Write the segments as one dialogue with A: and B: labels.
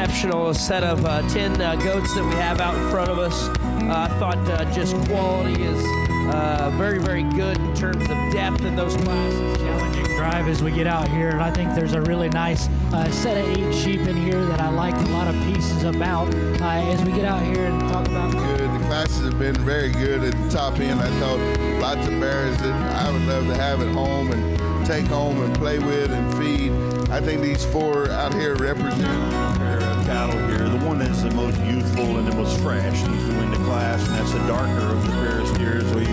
A: exceptional set of 10 goats that we have out in front of us. I thought just quality is very, very good in terms of depth in those classes.
B: Challenging drive as we get out here, and I think there's a really nice set of 8 sheep in here that I like a lot of pieces about as we get out here and talk about.
C: Good. The classes have been very good at the top end. I thought lots of bears that I would love to have at home and take home and play with and feed. I think these 4 out here represent
D: a pair of cattle here. The one that's the most youthful and the most fresh needs to win the class, and that's the darker of the pair of steers we've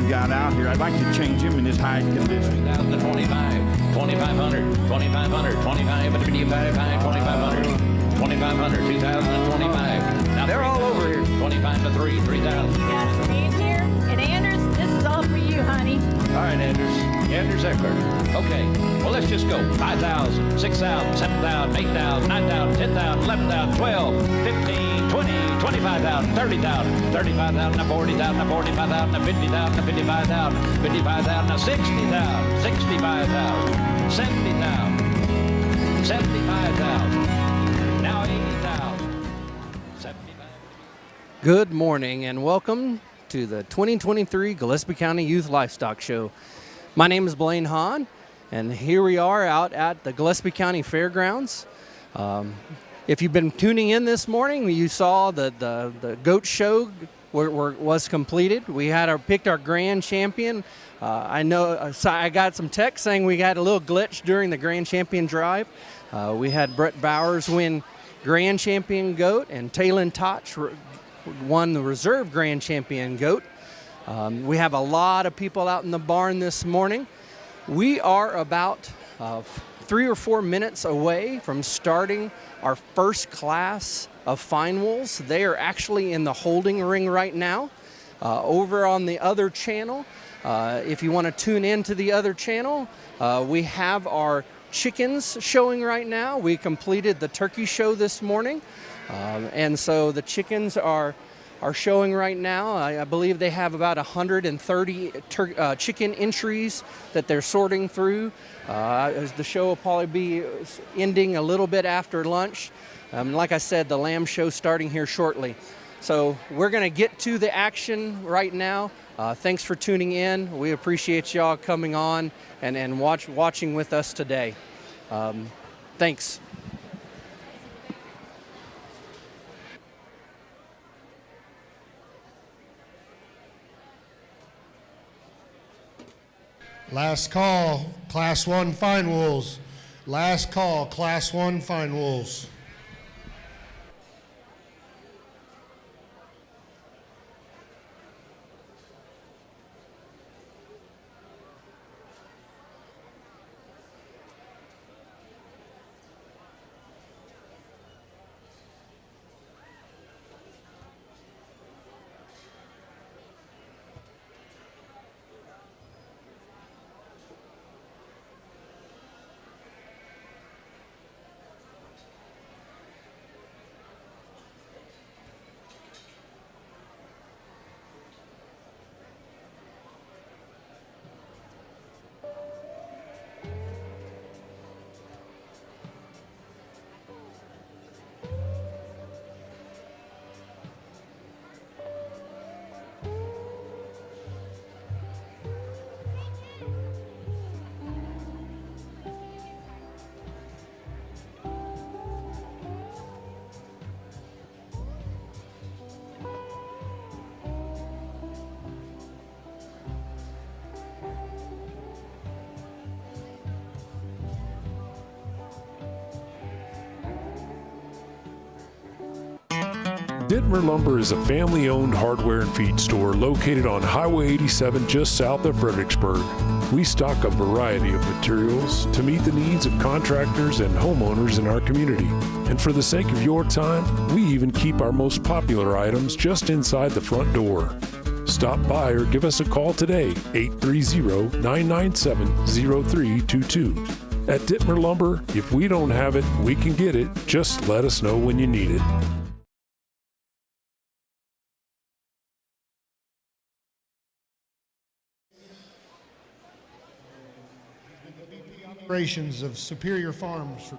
D: got out here. I'd like to change him in his hide condition.
E: 2025, 2500, 2500, 25, 2500, 2500, 2025. Now
A: they're all over here.
E: 25 to 3, 3000.
F: Got me in here. And Anders, this is all for you, honey.
E: All right, Anders Eckler. Okay, well, let's just go. 5,000, 6,000, 7,000, 8,000, 9,000, 10,000, 11,000, 12, 15, 20, 25,000, 30,000, 35,000, 40,000, 45,000, 50,000, 55,000, 55,000, 60,000, 65,000, 70,000, 75,000, now 80,000, 75,000.
A: Good morning and welcome to the 2023 Gillespie County Youth Livestock Show. My name is Blaine Hahn, and here we are out at the Gillespie County Fairgrounds. If you've been tuning in this morning, you saw the goat show was completed. We had picked our grand champion. I know I got some text saying we had a little glitch during the grand champion drive. We had Brett Bowers win grand champion goat, and Taylon Toch won the reserve grand champion goat. We have a lot of people out in the barn this morning. We are about 3 or 4 minutes away from starting our first class of fine wools. They are actually in the holding ring right now. Over on the other channel, if you want to tune into the other channel, we have our chickens showing right now. We completed the turkey show this morning. And so the chickens are showing right now. I believe they have about 130 chicken entries that they're sorting through. The show will probably be ending a little bit after lunch. Like I said, the lamb show starting here shortly. So we're going to get to the action right now. Thanks for tuning in. We appreciate y'all coming on and watching with us today. Thanks.
G: Last call, Class 1 fine wools. Last call, Class 1 fine wools.
H: Dittmer Lumber is a family-owned hardware and feed store located on Highway 87 just south of Fredericksburg. We stock a variety of materials to meet the needs of contractors and homeowners in our community. And for the sake of your time, we even keep our most popular items just inside the front door. Stop by or give us a call today, 830-997-0322. At Dittmer Lumber, if we don't have it, we can get it. Just let us know when you need it.
G: Operations of Superior Farms.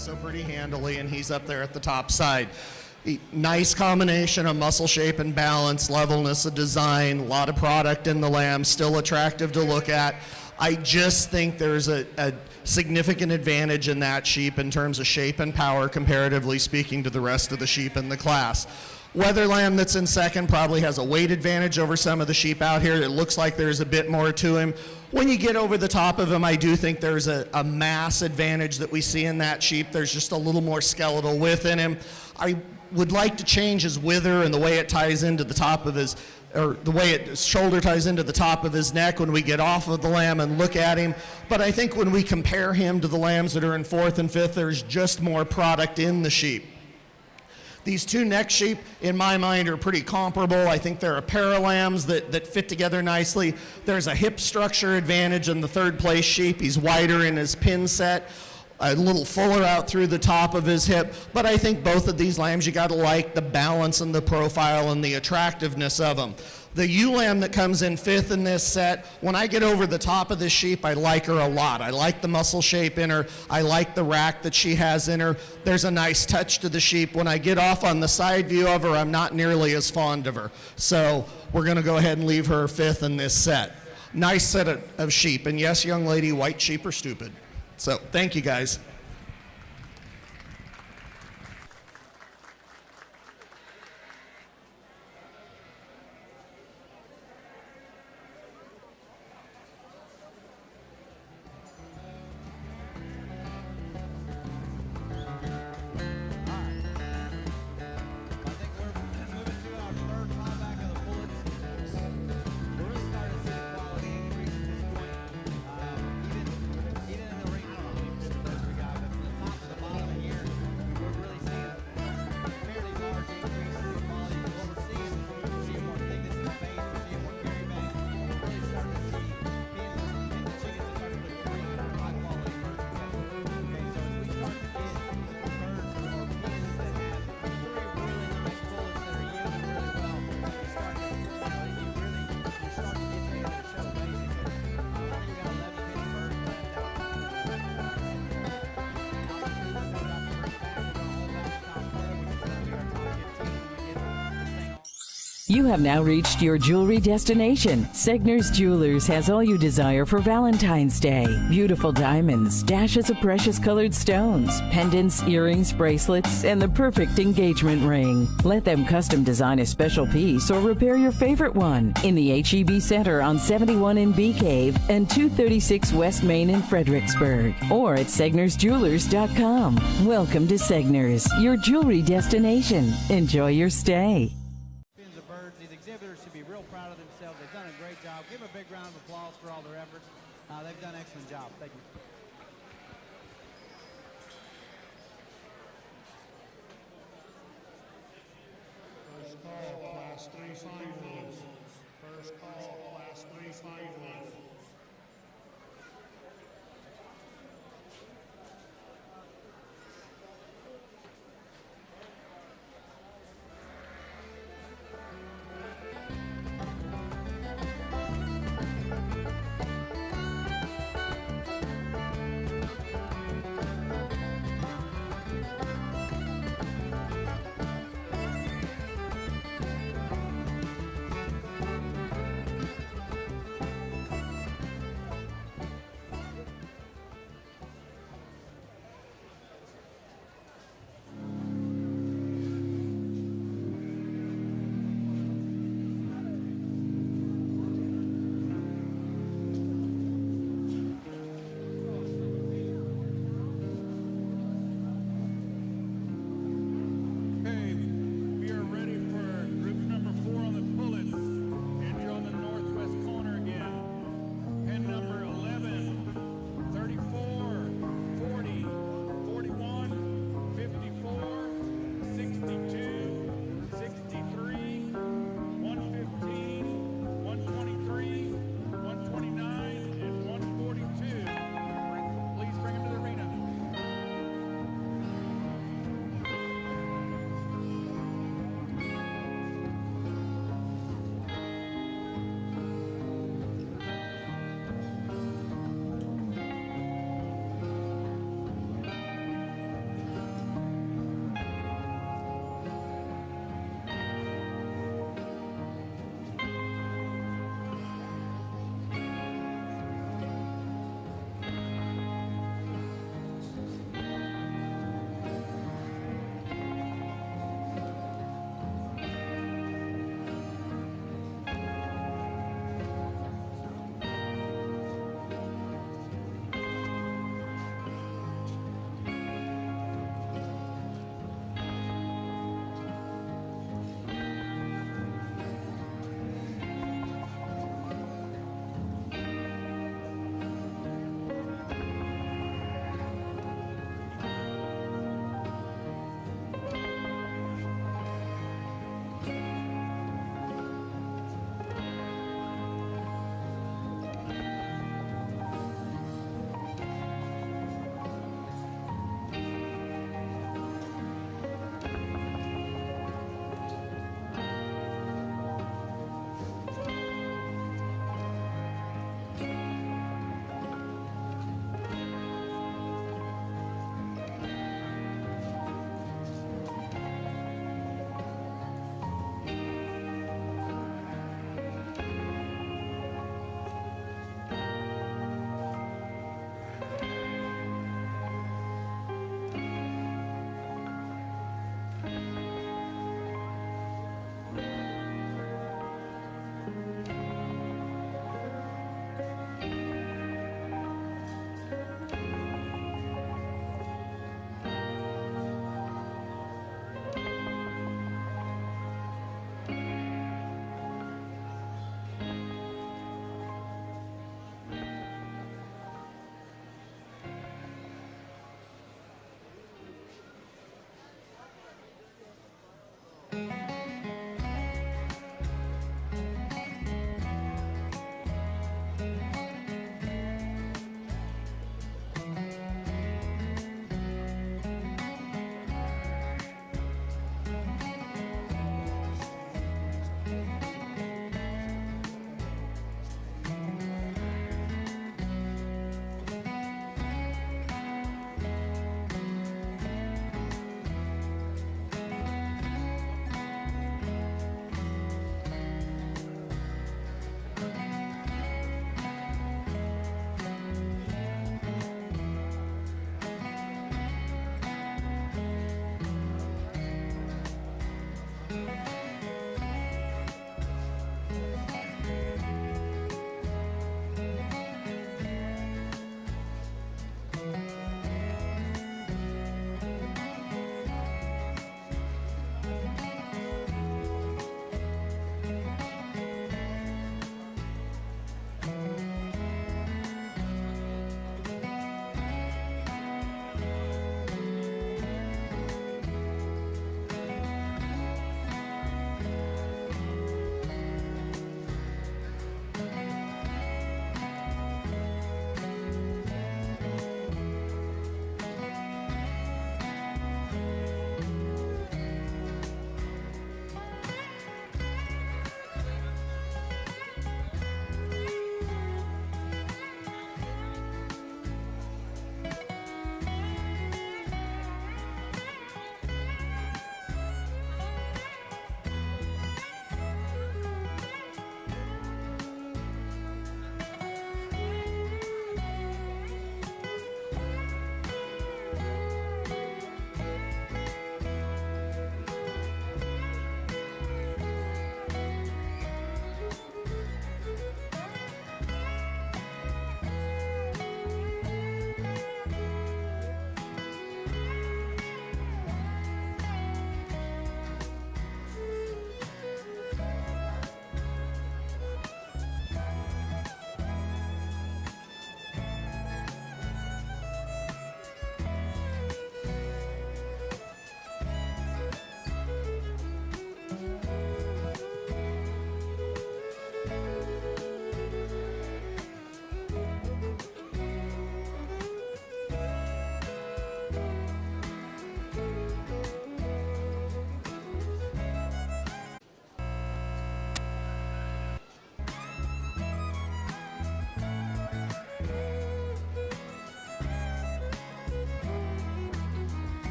I: does so pretty handily, and he's up there at the top side. Nice combination of muscle shape and balance, levelness of design, a lot of product in the lamb, still attractive to look at. I just think there's a significant advantage in that sheep in terms of shape and power, comparatively speaking, to the rest of the sheep in the class. Weather lamb that's in second probably has a weight advantage over some of the sheep out here. It looks like there's a bit more to him. When you get over the top of him, I do think there's a mass advantage that we see in that sheep. There's just a little more skeletal width in him. I would like to change his wither and the way it ties into the top of his, or the way his shoulder ties into the top of his neck when we get off of the lamb and look at him. But I think when we compare him to the lambs that are in fourth and fifth, there's just more product in the sheep. These two next sheep, in my mind, are pretty comparable. I think they're a pair of lambs that fit together nicely. There's a hip structure advantage in the third place sheep. He's wider in his pin set, a little fuller out through the top of his hip. But I think both of these lambs, you gotta like the balance and the profile and the attractiveness of them. The ewe lamb that comes in fifth in this set, when I get over the top of this sheep, I like her a lot. I like the muscle shape in her. I like the rack that she has in her. There's a nice touch to the sheep. When I get off on the side view of her, I'm not nearly as fond of her. So we're gonna go ahead and leave her fifth in this set. Nice set of sheep. And yes, young lady, white sheep are stupid. So thank you, guys.
J: You have now reached your jewelry destination. Segner's Jewelers has all you desire for Valentine's Day. Beautiful diamonds, dashes of precious colored stones, pendants, earrings, bracelets, and the perfect engagement ring. Let them custom design a special piece or repair your favorite one in the HEB Center on 71 in Bee Cave and 236 West Main in Fredericksburg, or at SegnersJewelers.com. Welcome to Segner's, your jewelry destination. Enjoy your stay.
K: They've done a great job. Give them a big round of applause for all their efforts. They've done an excellent job. Thank you.
G: First call, Class 3 finals. First call, Class 3 finals.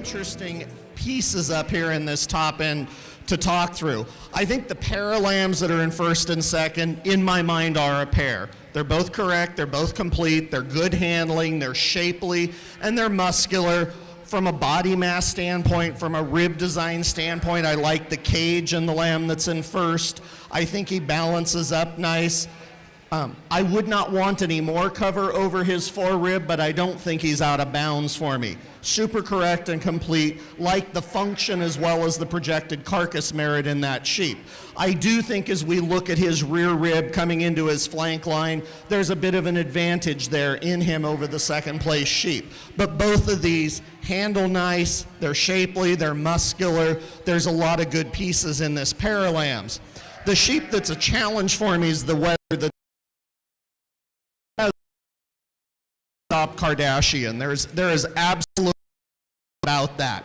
I: interesting pieces up here in this top end to talk through. I think the pair of lambs that are in first and second, in my mind, are a pair. They're both correct, they're both complete, they're good handling, they're shapely, and they're muscular. From a body mass standpoint, from a rib design standpoint, I like the cage in the lamb that's in first. I think he balances up nice. I would not want any more cover over his forerib, but I don't think he's out of bounds for me. Super correct and complete, like the function as well as the projected carcass merit in that sheep. I do think as we look at his rear rib coming into his flank line, there's a bit of an advantage there in him over the second place sheep. But both of these handle nice, they're shapely, they're muscular, there's a lot of good pieces in this pair of lambs. The sheep that's a challenge for me is the whether the top Kardashian. There is absolutely about that.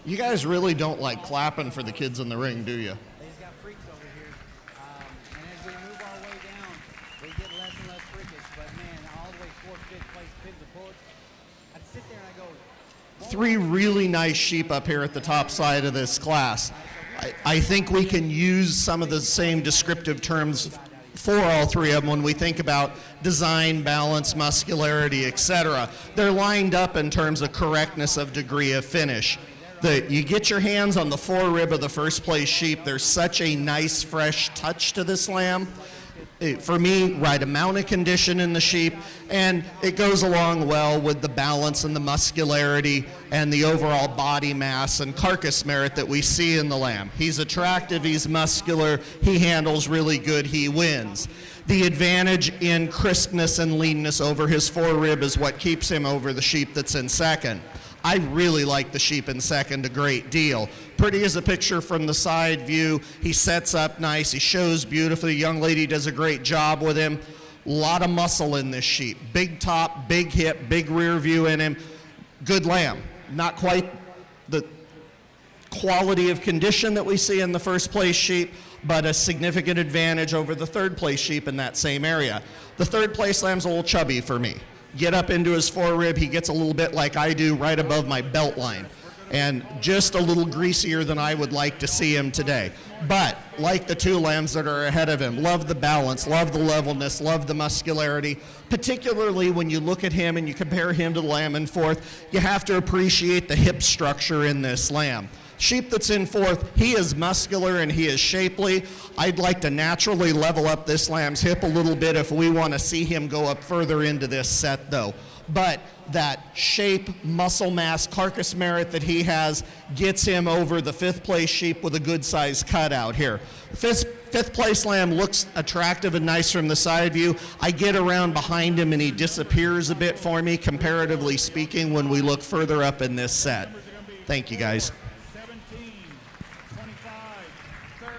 I: You guys really don't like clapping for the kids in the ring, do you?
K: They've got freaks over here. And as we move our way down, they get less and less freakish. But man, all the way fourth, fifth place pins and pullets. I'd sit there and I go,
I: 3 really nice sheep up here at the top side of this class. I think we can use some of the same descriptive terms for all 3 of them when we think about design, balance, muscularity, etc. They're lined up in terms of correctness of degree of finish. You get your hands on the forerib of the first place sheep. There's such a nice fresh touch to this lamb. For me, right amount of condition in the sheep, and it goes along well with the balance and the muscularity and the overall body mass and carcass merit that we see in the lamb. He's attractive, he's muscular, he handles really good, he wins. The advantage in crispness and leanness over his forerib is what keeps him over the sheep that's in second. I really like the sheep in second a great deal. Pretty as a picture from the side view. He sets up nice. He shows beautifully. The young lady does a great job with him. A lot of muscle in this sheep. Big top, big hip, big rear view in him. Good lamb. Not quite the quality of condition that we see in the first place sheep, but a significant advantage over the third place sheep in that same area. The third place lamb's a little chubby for me. Get up into his forerib, he gets a little bit like I do, right above my belt line, and just a little greasier than I would like to see him today. But like the 2 lambs that are ahead of him, love the balance, love the levelness, love the muscularity. Particularly when you look at him and you compare him to the lamb in fourth, you have to appreciate the hip structure in this lamb. Sheep that's in fourth, he is muscular and he is shapely. I'd like to naturally level up this lamb's hip a little bit if we want to see him go up further into this set though. But that shape, muscle mass, carcass merit that he has gets him over the 5th place sheep with a good sized cutout here. Fifth place lamb looks attractive and nice from the side view. I get around behind him and he disappears a bit for me, comparatively speaking, when we look further up in this set. Thank you guys.
L: 17, 25, 30,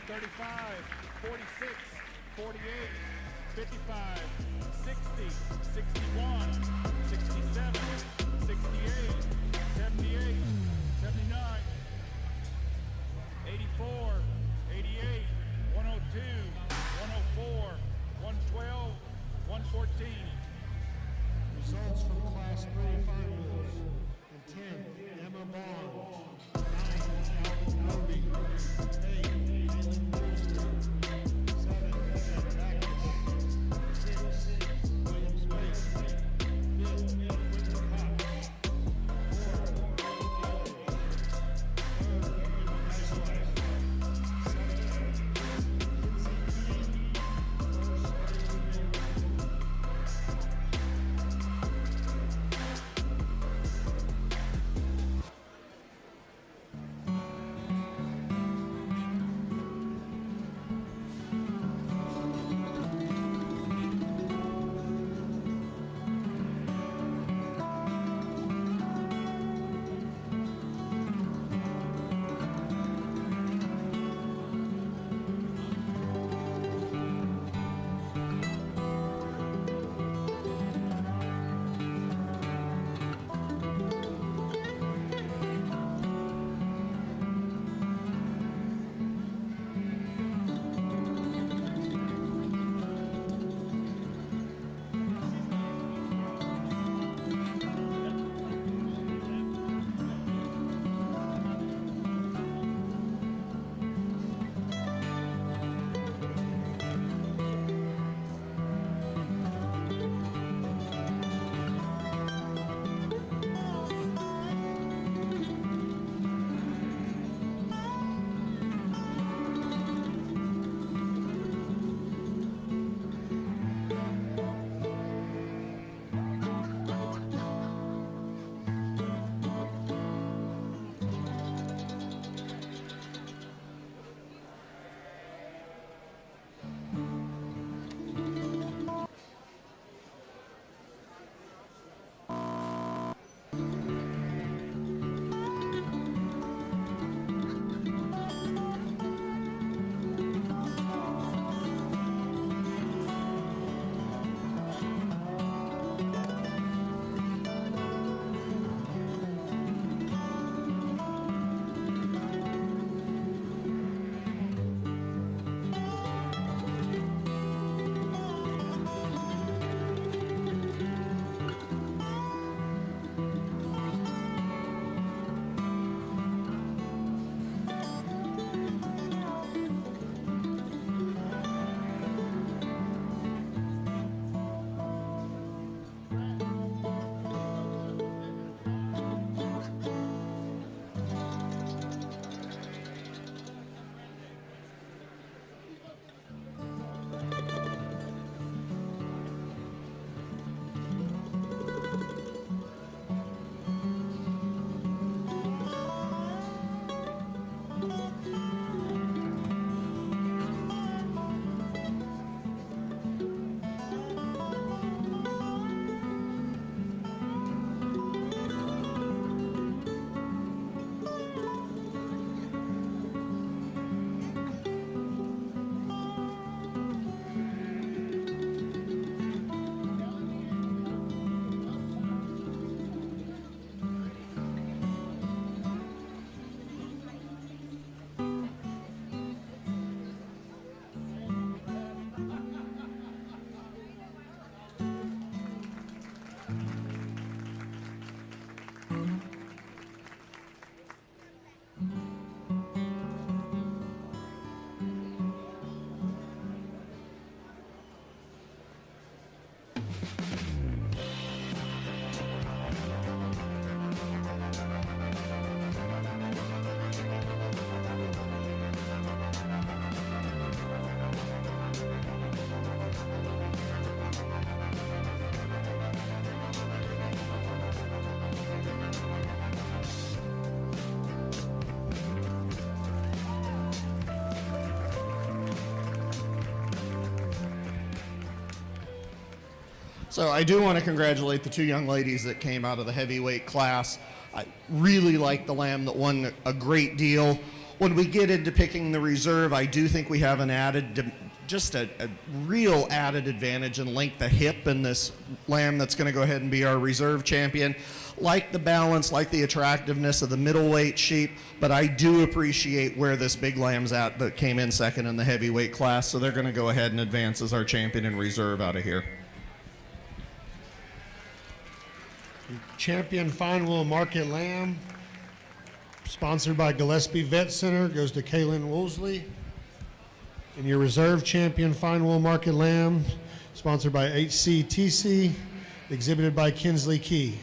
L: 35, 46, 48, 55, 60, 61, 67, 68, 78, 79, 84, 88, 102, 104, 112, 114.
G: Results from Class 3 finals. In 10, Emma Bond. 9, Alvin Cody. 8, Caitlin Brewster. 7, Ed Backish. 6, William Space. 5th, Whitney Cox. 4th, Riley Gillespie. 3rd, Emma Niceley. 2nd, Kinsey Key. 1st, Amy Miller.
I: So I do want to congratulate the two young ladies that came out of the heavyweight class. I really like the lamb that won a great deal. When we get into picking the reserve, I do think we have an added, just a real added advantage in length of hip in this lamb that's going to go ahead and be our reserve champion. Like the balance, like the attractiveness of the middleweight sheep, but I do appreciate where this big lamb's at that came in second in the heavyweight class, so they're going to go ahead and advance as our champion in reserve out of here.
G: Champion Fine Wool Market Lamb, sponsored by Gillespie Vet Center, goes to Kaylin Woolsey. And your reserve champion Fine Wool Market Lamb, sponsored by HCTC, exhibited by Kinsley Key.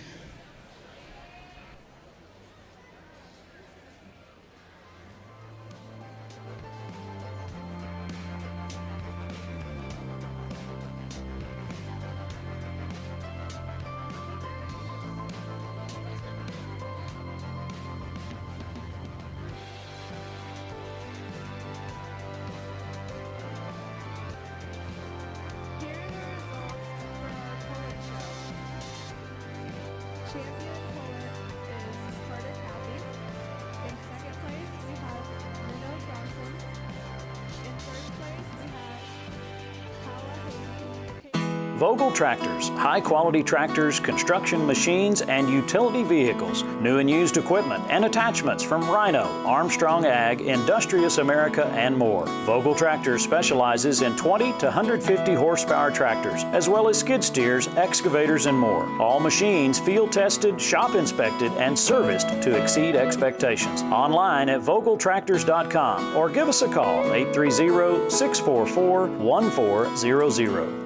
M: Vogel Tractors, high-quality tractors, construction machines, and utility vehicles, new and used equipment and attachments from Rhino, Armstrong Ag, Industrious America, and more. Vogel Tractors specializes in 20 to 150 horsepower tractors, as well as skid steers, excavators, and more. All machines field-tested, shop-inspected, and serviced to exceed expectations. Online at FbgLive.com or give us a call, 830-644-1400.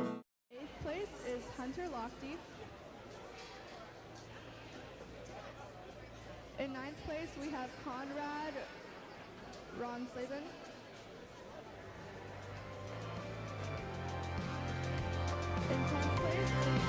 N: In 9th place, we have Conrad Ronslaven. In 10th place is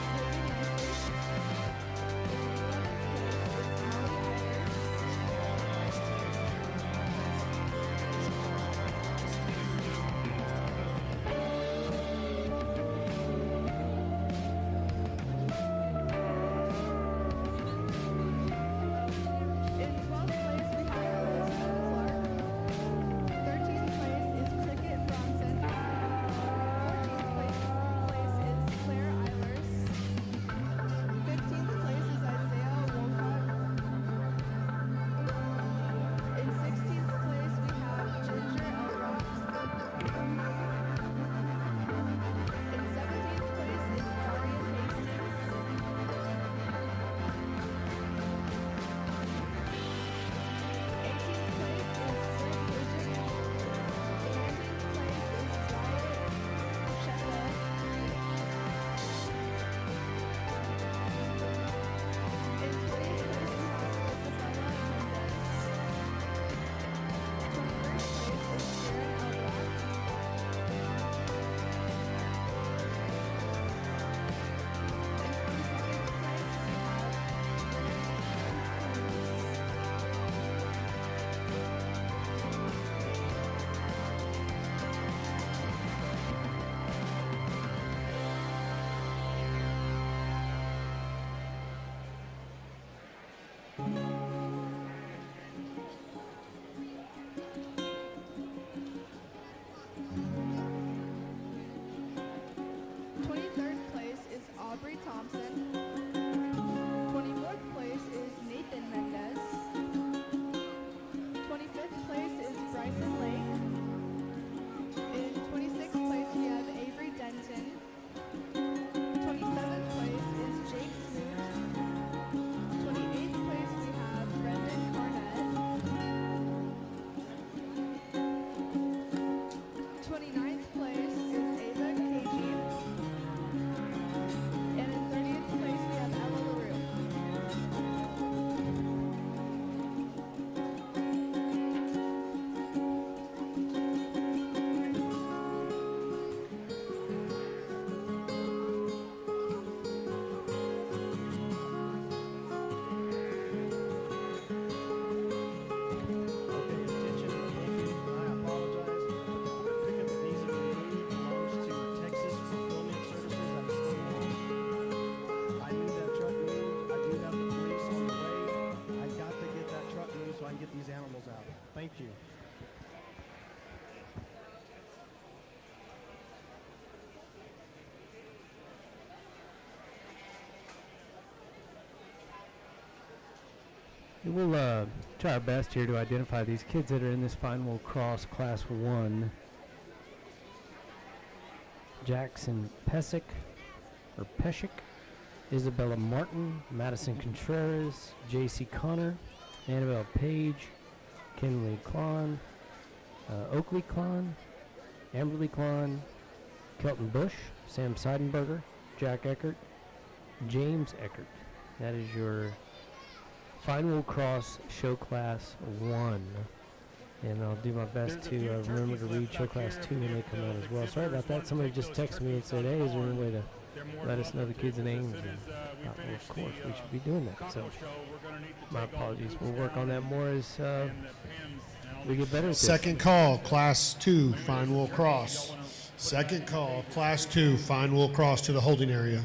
N: Thompson. 24th place is Nathan Mendez. 25th place is Bryson Lake. In 26th place we have Avery Denton. 27th place is Jake Smoot. 28th place we have Brendan Carnett. 29th place is Ava Cagey. And in 30th place we have
O: We'll try our best here to identify these kids that are in this final cross Class 1. Jackson Pesic, Isabella Martin, Madison Contreras, J.C. Connor, Annabelle Page, Kinley Klon, Oakley Klon, Amberly Klon, Kelton Bush, Sam Seidenberger, Jack Eckert, James Eckert. That is your final cross show class 1. And I'll do my best to remember to read show class 2 when they come out as well. Sorry about that. Somebody just texted me and said, hey, is there any way to let us know the kids' names? And well, of course, we should be doing that. So my apologies. We'll work on that more as we get better at this.
G: Second call, Class 2, final cross. Second call, Class 2, final cross to the holding area.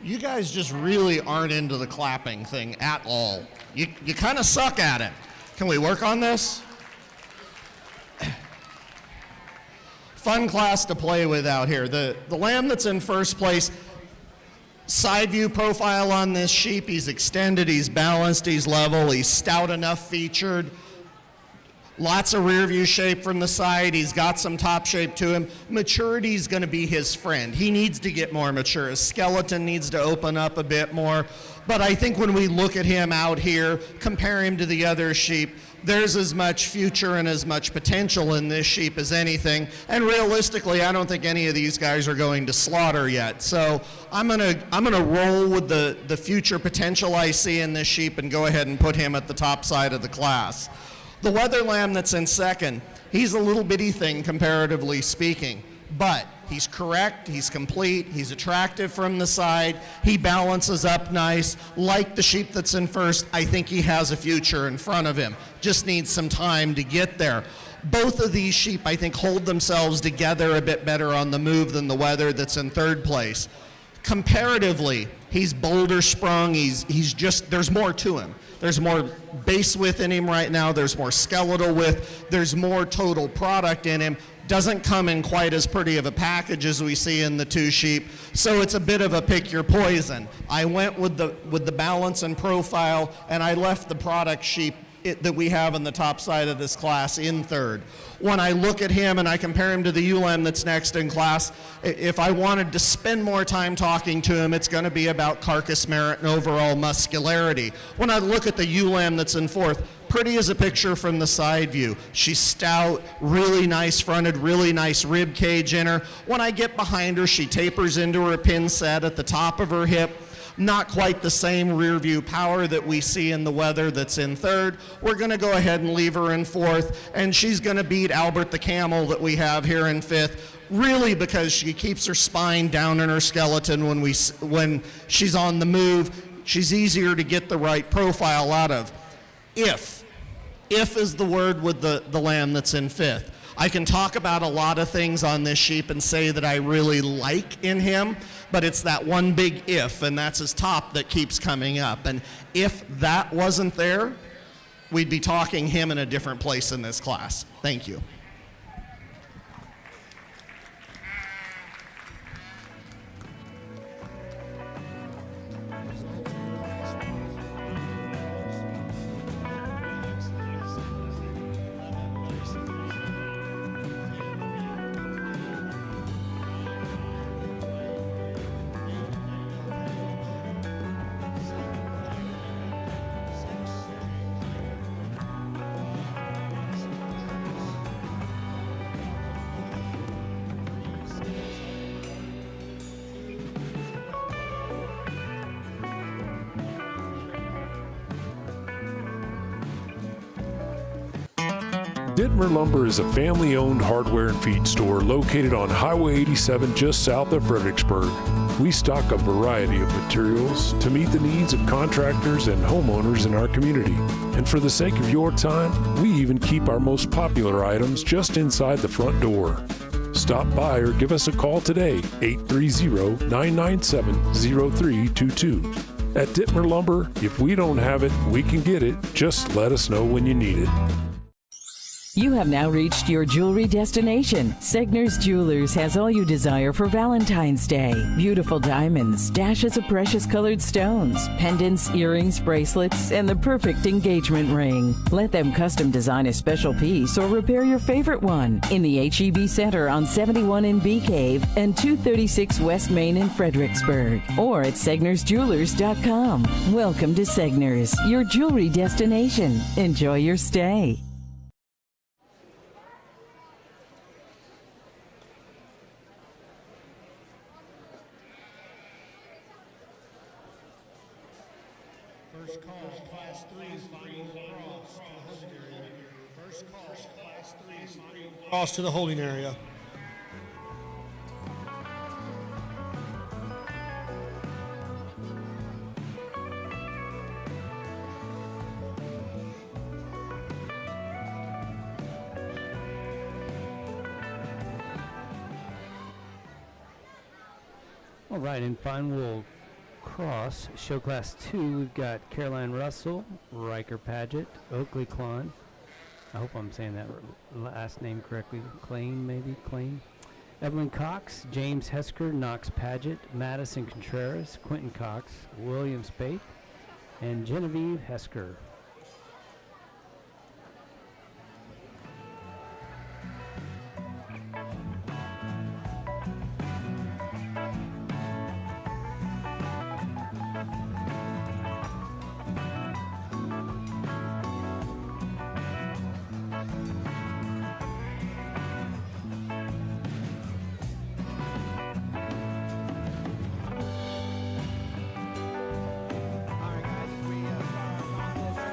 I: You guys just really aren't into the clapping thing at all. You kind of suck at it. Can we work on this? Fun class to play with out here. The lamb that's in first place, side view profile on this sheep, he's extended, he's balanced, he's level, he's stout enough featured. Lots of rear view shape from the side. He's got some top shape to him. Maturity is going to be his friend. He needs to get more mature. His skeleton needs to open up a bit more. But I think when we look at him out here, compare him to the other sheep, there's as much future and as much potential in this sheep as anything. And realistically, I don't think any of these guys are going to slaughter yet. So I'm gonna roll with the future potential I see in this sheep and go ahead and put him at the top side of the class. The weather lamb that's in second, he's a little bitty thing comparatively speaking, but he's correct, he's complete, he's attractive from the side, he balances up nice. Like the sheep that's in first, I think he has a future in front of him. Just needs some time to get there. Both of these sheep, I think, hold themselves together a bit better on the move than the weather that's in third place. Comparatively, he's boulder sprung, he's just, there's more to him. There's more base width in him right now, there's more skeletal width, there's more total product in him. Doesn't come in quite as pretty of a package as we see in the two sheep, so it's a bit of a pick your poison. I went with the balance and profile, and I left the product sheep that we have on the top side of this class in third. When I look at him and I compare him to the ewe-lamb that's next in class, if I wanted to spend more time talking to him, it's going to be about carcass merit and overall muscularity. When I look at the ewe-lamb that's in fourth, pretty as a picture from the side view. She's stout, really nice fronted, really nice rib cage in her. When I get behind her, she tapers into her pin set at the top of her hip. Not quite the same rear view power that we see in the weather that's in third. We're going to go ahead and leave her in fourth, and she's going to beat Albert the camel that we have here in fifth, really because she keeps her spine down in her skeleton when she's on the move. She's easier to get the right profile out of. If is the word with the lamb that's in fifth. I can talk about a lot of things on this sheep and say that I really like in him, but it's that one big if, and that's his top that keeps coming up. And if that wasn't there, we'd be talking him in a different place in this class. Thank you.
H: Dittmer Lumber is a family-owned hardware and feed store located on Highway 87 just south of Fredericksburg. We stock a variety of materials to meet the needs of contractors and homeowners in our community. And for the sake of your time, we even keep our most popular items just inside the front door. Stop by or give us a call today, 830-997-0322. At Dittmer Lumber, if we don't have it, we can get it. Just let us know when you need it.
J: You have now reached your jewelry destination. Segner's Jewelers has all you desire for Valentine's Day. Beautiful diamonds, dashes of precious colored stones, pendants, earrings, bracelets, and the perfect engagement ring. Let them custom design a special piece or repair your favorite one in the HEB Center on 71 in Bee Cave and 236 West Main in Fredericksburg, or at SegnersJewelers.com. Welcome to Segner's, your jewelry destination. Enjoy your stay.
G: First call, class 3 is final cross to the holding area. First call, class 3 is final cross to the holding area.
O: All right, and fine, we'll Cross, show class 2, we've got Caroline Russell, Riker Paget, Oakley Klon. I hope I'm saying that last name correctly. Klein, maybe? Klein. Evelyn Cox, James Hesker, Knox Paget, Madison Contreras, Quentin Cox, William Spate, and Genevieve Hesker.
K: All right, guys, as we start off this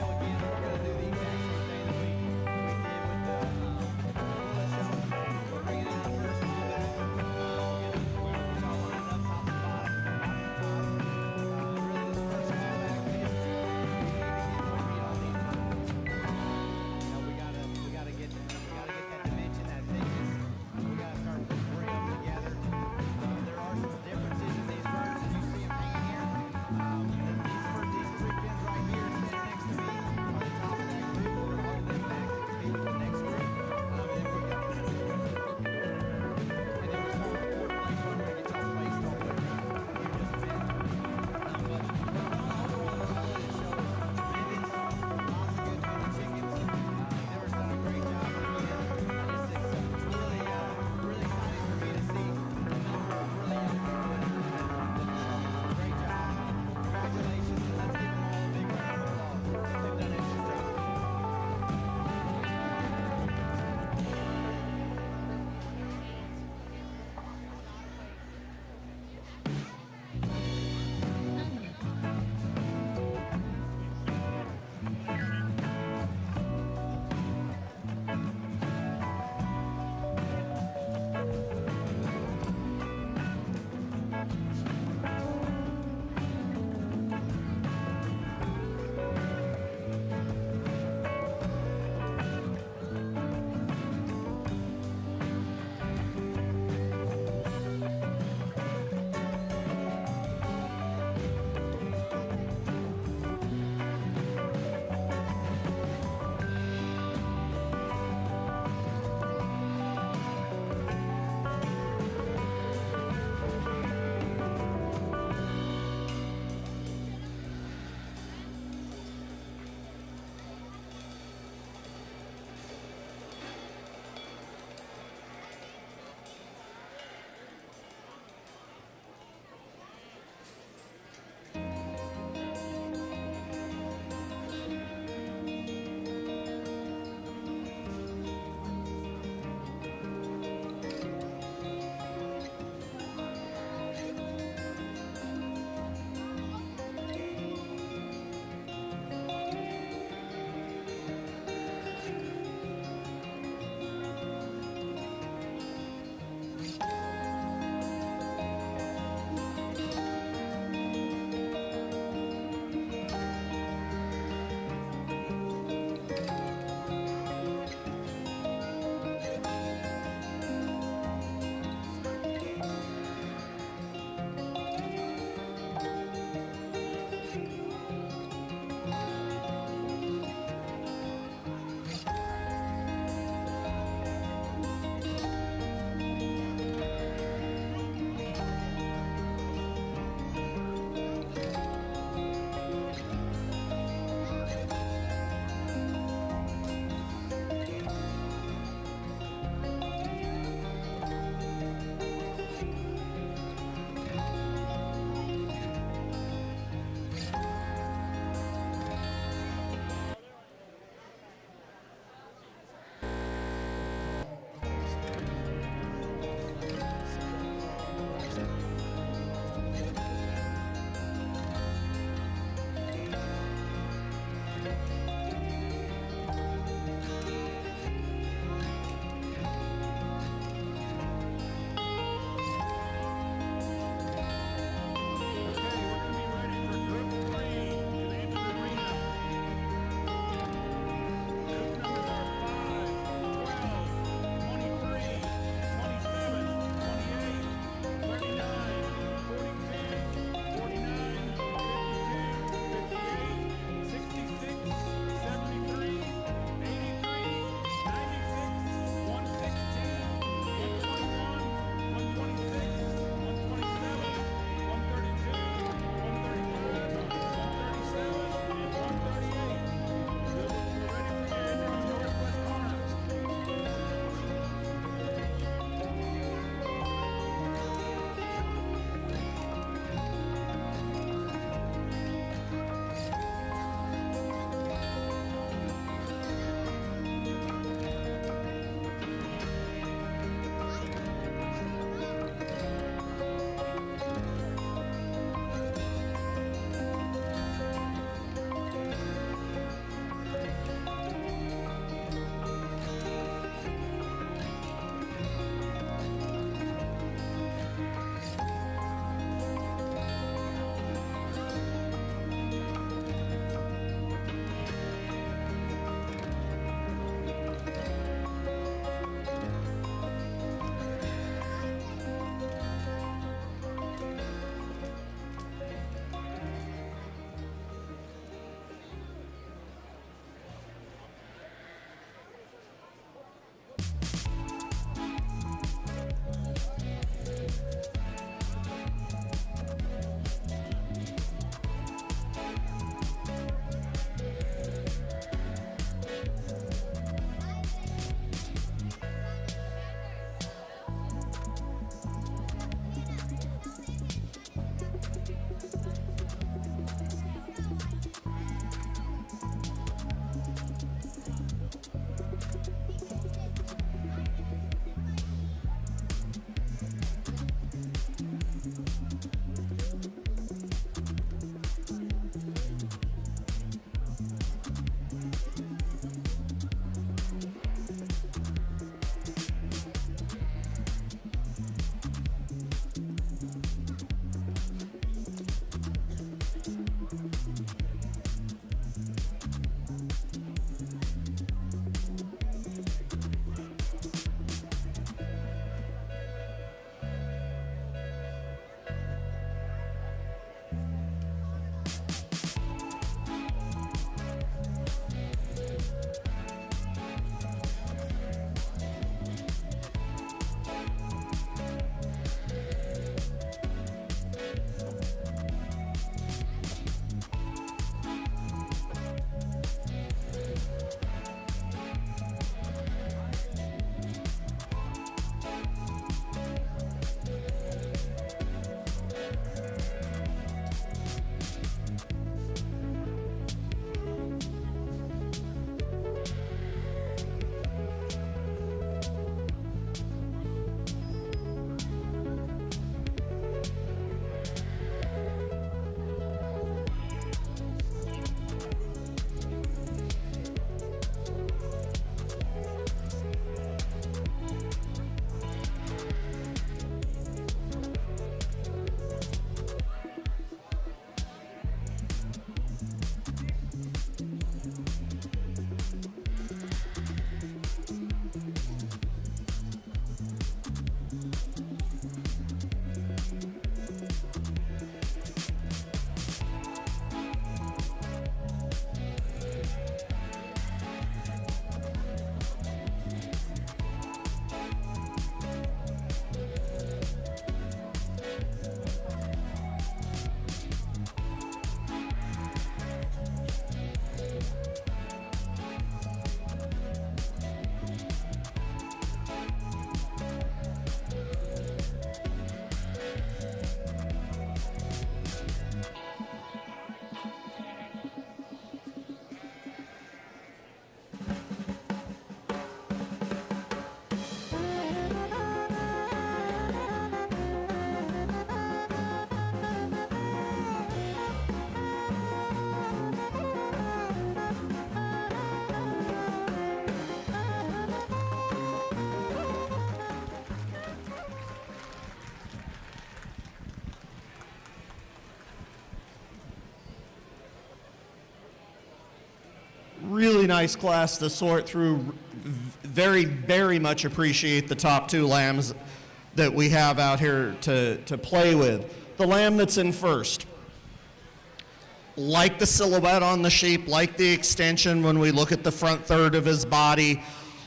I: really nice class to sort through. Very, very much appreciate the top 2 lambs that we have out here to play with. The lamb that's in first. Like the silhouette on the sheep, like the extension when we look at the front third of his body.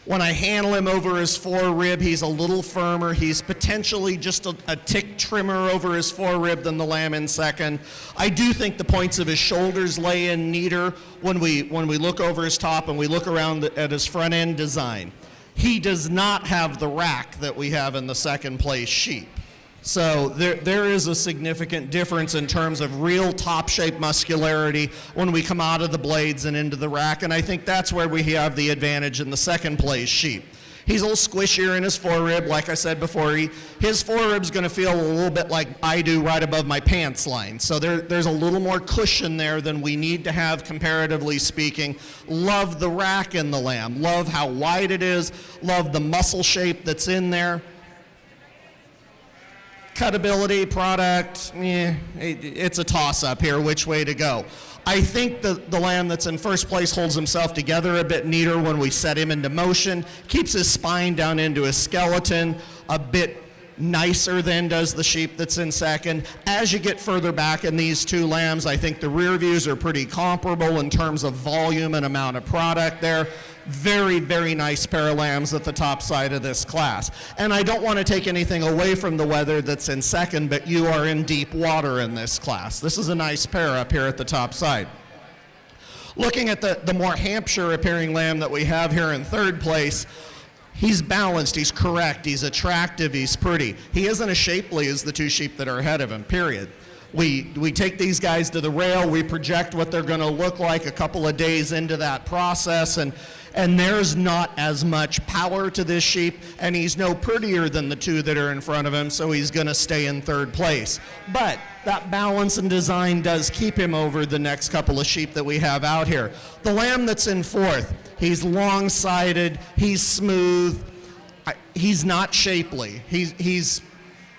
I: When I handle him over his forerib, he's a little firmer. He's potentially just a tick trimmer over his forerib than the lamb in second. I do think the points of his shoulders lay in neater when we look over his top and we look around at his front end design. He does not have the rack that we have in the second place sheep. So there is a significant difference in terms of real top shape muscularity when we come out of the blades and into the rack, and I think that's where we have the advantage in the second place sheep. He's a little squishier in his forerib, like I said before. His forerib's going to feel a little bit like I do right above my pants line. So there's a little more cushion there than we need to have comparatively speaking. Love the rack in the lamb. Love how wide it is. Love the muscle shape that's in there. Cutability, product, it's a toss-up here, which way to go. I think the lamb that's in first place holds himself together a bit neater when we set him into motion, keeps his spine down into his skeleton a bit nicer than does the sheep that's in second. As you get further back in these 2 lambs, I think the rear views are pretty comparable in terms of volume and amount of product there. Very, very nice pair of lambs at the top side of this class. And I don't want to take anything away from the weather that's in second, but you are in deep water in this class. This is a nice pair up here at the top side. Looking at the more Hampshire appearing lamb that we have here in third place, he's balanced, he's correct, he's attractive, he's pretty. He isn't as shapely as the 2 sheep that are ahead of him, period. We take these guys to the rail, we project what they're going to look like a couple of days into that process, and there's not as much power to this sheep, and he's no prettier than the 2 that are in front of him, so he's going to stay in third place. But that balance and design does keep him over the next couple of sheep that we have out here. The lamb that's in fourth, he's long-sided, he's smooth, he's not shapely, he's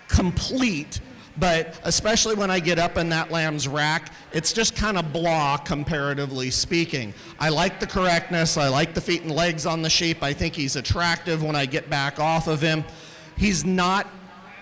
I: complete. But especially when I get up in that lamb's rack, it's just kind of blah, comparatively speaking. I like the correctness. I like the feet and legs on the sheep. I think he's attractive when I get back off of him. He's not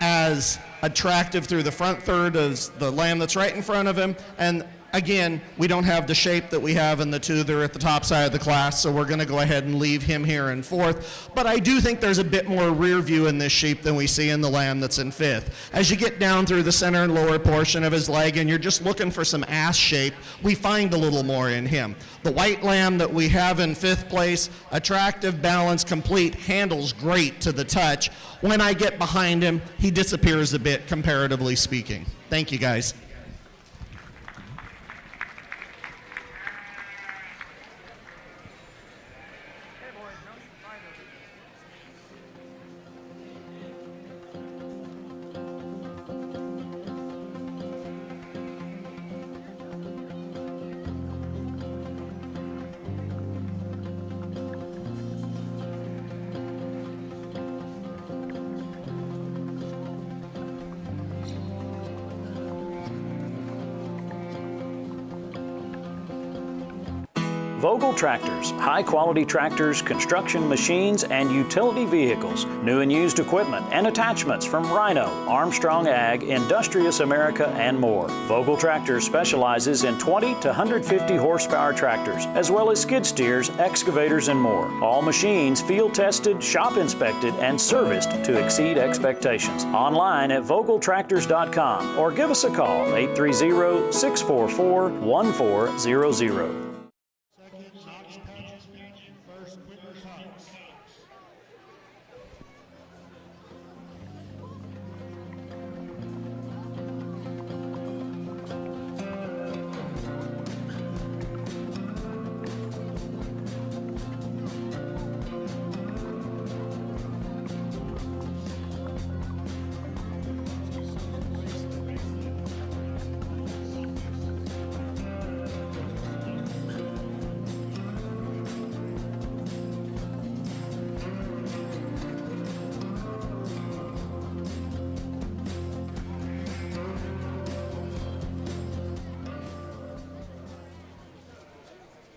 I: as attractive through the front third as the lamb that's right in front of him. And again, we don't have the shape that we have in the 2 that are at the top side of the class, so we're going to go ahead and leave him here in fourth. But I do think there's a bit more rear view in this sheep than we see in the lamb that's in fifth. As you get down through the center and lower portion of his leg and you're just looking for some ass shape, we find a little more in him. The white lamb that we have in fifth place, attractive, balanced, complete, handles great to the touch. When I get behind him, he disappears a bit, comparatively speaking. Thank you, guys.
M: Vogel Tractors, high-quality tractors, construction machines, and utility vehicles, new and used equipment and attachments from Rhino, Armstrong Ag, Industrious America, and more. Vogel Tractors specializes in 20 to 150 horsepower tractors, as well as skid steers, excavators, and more. All machines field-tested, shop-inspected, and serviced to exceed expectations. Online at FbgLive.com or give us a call, 830-644-1400.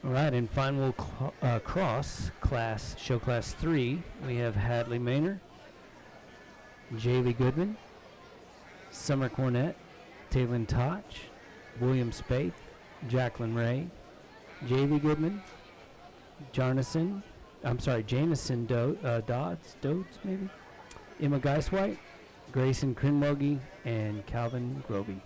O: All right, in final cross class, show class 3, we have Hadley Maynard, Jaylee Goodman, Summer Cornett, Taylin Toch, William Spaeth, Jacqueline Ray, Jaylee Goodman, Jameson Dodds, maybe, Emma Geiswhite, Grayson Krinmogi, and Calvin Groby.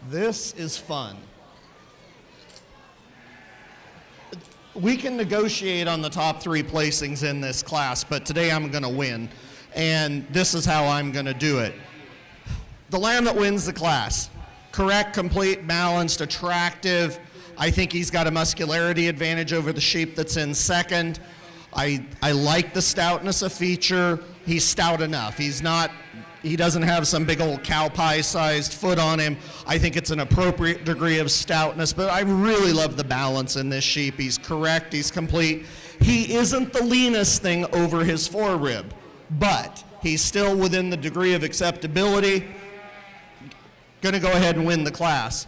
I: This is fun. We can negotiate on the top 3 placings in this class, but today I'm going to win, and this is how I'm going to do it. The lamb that wins the class, correct, complete, balanced, attractive. I think he's got a muscularity advantage over the sheep that's in second. I like the stoutness of feature. He's stout enough. He doesn't have some big old cow pie sized foot on him. I think it's an appropriate degree of stoutness, but I really love the balance in this sheep. He's correct, he's complete. He isn't the leanest thing over his forerib, but he's still within the degree of acceptability. Gonna go ahead and win the class.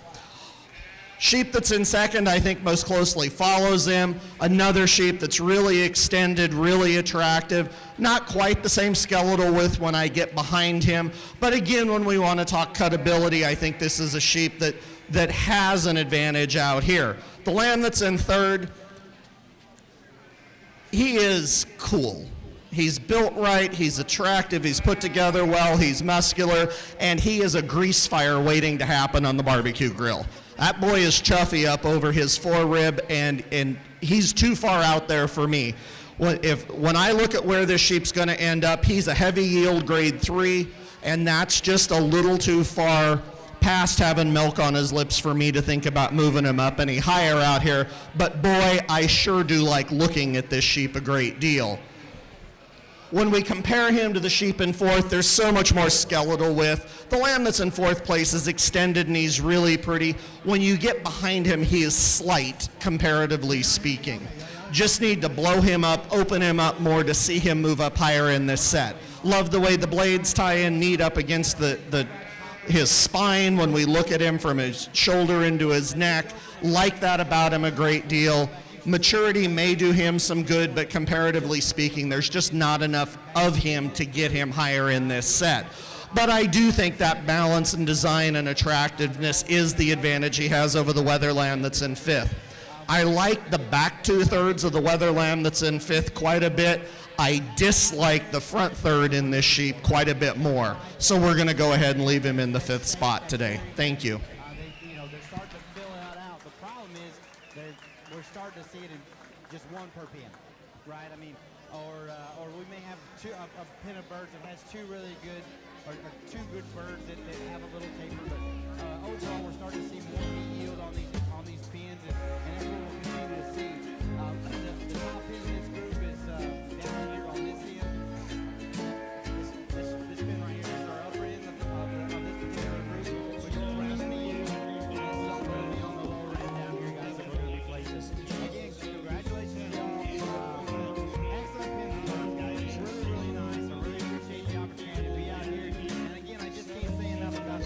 I: Sheep that's in second, I think most closely follows him. Another sheep that's really extended, really attractive. Not quite the same skeletal width when I get behind him. But again, when we want to talk cutability, I think this is a sheep that has an advantage out here. The lamb that's in third, he is cool. He's built right, he's attractive, he's put together well, he's muscular, and he is a grease fire waiting to happen on the barbecue grill. That boy is chuffy up over his forerib, and he's too far out there for me. When I look at where this sheep's going to end up, he's a heavy yield grade 3, and that's just a little too far past having milk on his lips for me to think about moving him up any higher out here. But boy, I sure do like looking at this sheep a great deal. When we compare him to the sheep in fourth, there's so much more skeletal width. The lamb that's in fourth place is extended and he's really pretty. When you get behind him, he is slight, comparatively speaking. Just need to blow him up, open him up more to see him move up higher in this set. Love the way the blades tie in neat up against his spine when we look at him from his shoulder into his neck. Like that about him a great deal. Maturity may do him some good, but comparatively speaking, there's just not enough of him to get him higher in this set. But I do think that balance and design and attractiveness is the advantage he has over the weather lamb that's in fifth. I like the back 2/3 of the weather lamb that's in fifth quite a bit. I dislike the front third in this sheep quite a bit more. So we're going to go ahead and leave him in the fifth spot today. Thank you.
K: They're starting to fill it out. The problem is we're starting to see it in just one per pen, right? I mean, or we may have a pen of birds that has two really good, or two good birds that have a little taper. But overall, we're starting to see more meat yield on these pens, and that's what we'll continue to see. The top pen in this group is down here on this end. This pen right here is our upper end of this particular group. We go around the yield. This is all going to be on the lower end down here, guys, that we're going to be placing. Again, congratulations, y'all. Excellent pen designs, guys. Really, really nice. I really appreciate the opportunity to be out here. And again, I just can't say enough about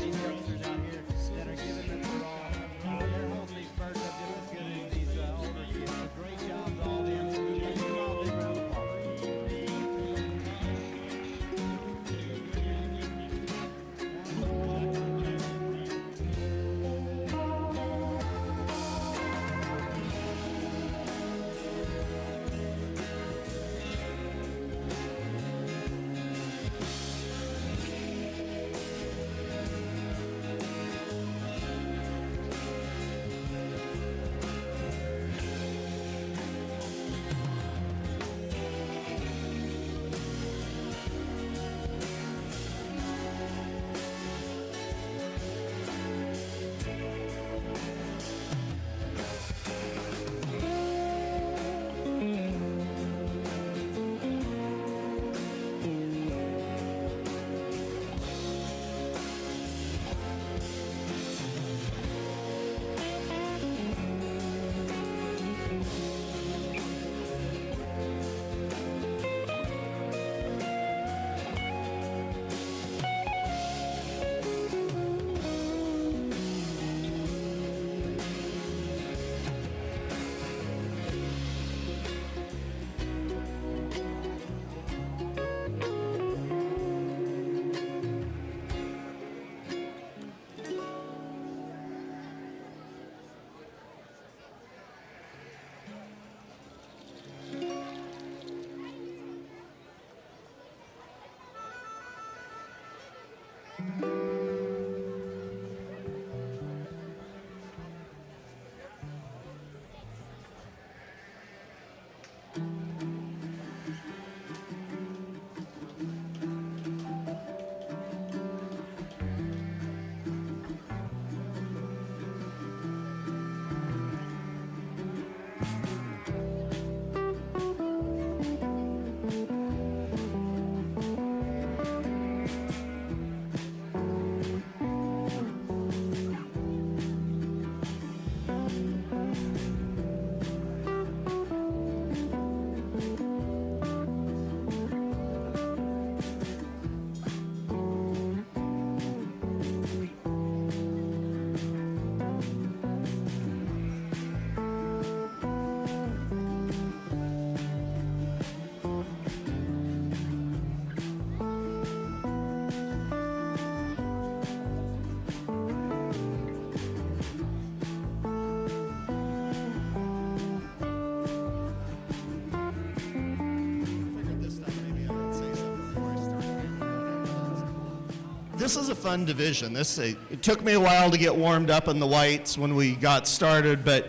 I: This is a fun division. It took me a while to get warmed up in the whites when we got started, but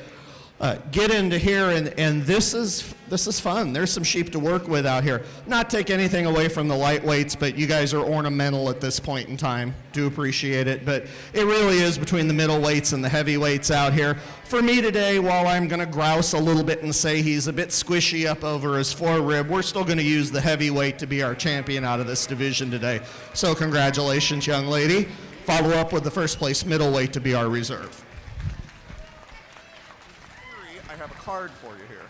I: get into here, and this is fun. There's some sheep to work with out here. Not take anything away from the lightweights, but you guys are ornamental at this point in time. Do appreciate it, but it really is between the middleweights and the heavyweights out here. For me today, while I'm going to grouse a little bit and say he's a bit squishy up over his forerib, we're still going to use the heavyweight to be our champion out of this division today. So congratulations, young lady. Follow up with the first place middleweight to be our reserve.
P: I have a card for you here.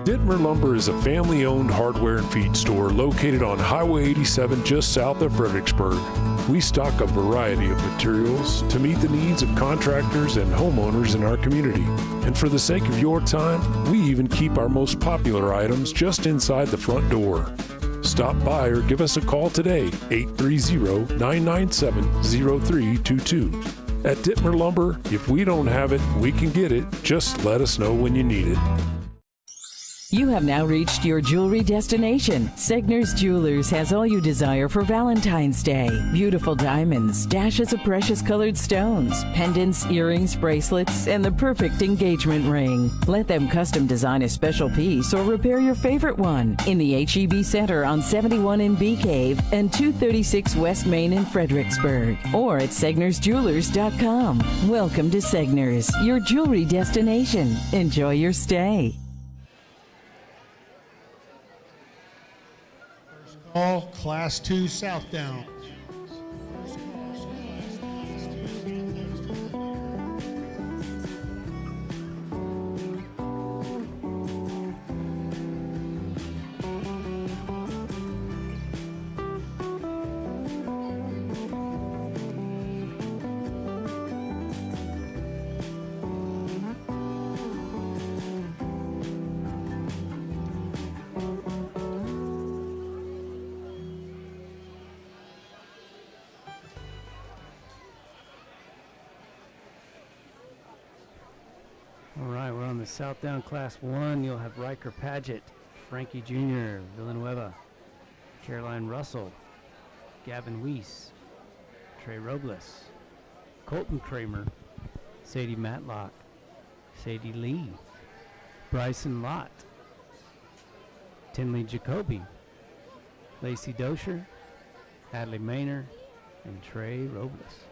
H: Dittmer Lumber is a family-owned hardware and feed store located on Highway 87 just south of Fredericksburg. We stock a variety of materials to meet the needs of contractors and homeowners in our community. And for the sake of your time, we even keep our most popular items just inside the front door. Stop by or give us a call today, 830-997-0322. At Dittmer Lumber, if we don't have it, we can get it. Just let us know when you need it.
J: You have now reached your jewelry destination. Segner's Jewelers has all you desire for Valentine's Day. Beautiful diamonds, dashes of precious colored stones, pendants, earrings, bracelets, and the perfect engagement ring. Let them custom design a special piece or repair your favorite one in the HEB Center on 71 in Bee Cave and 236 West Main in Fredericksburg, or at SegnersJewelers.com. Welcome to Segner's, your jewelry destination. Enjoy your stay.
G: All Class 2 Southdown.
O: All right, we're on the Southdown Class 1. You'll have Riker Paget, Frankie Jr., Villanueva, Caroline Russell, Gavin Weiss, Trey Robles, Colton Kramer, Sadie Matlock, Sadie Lee, Bryson Lott, Tinley Jacoby, Lacey Dosher, Hadley Maynor, and Trey Robles.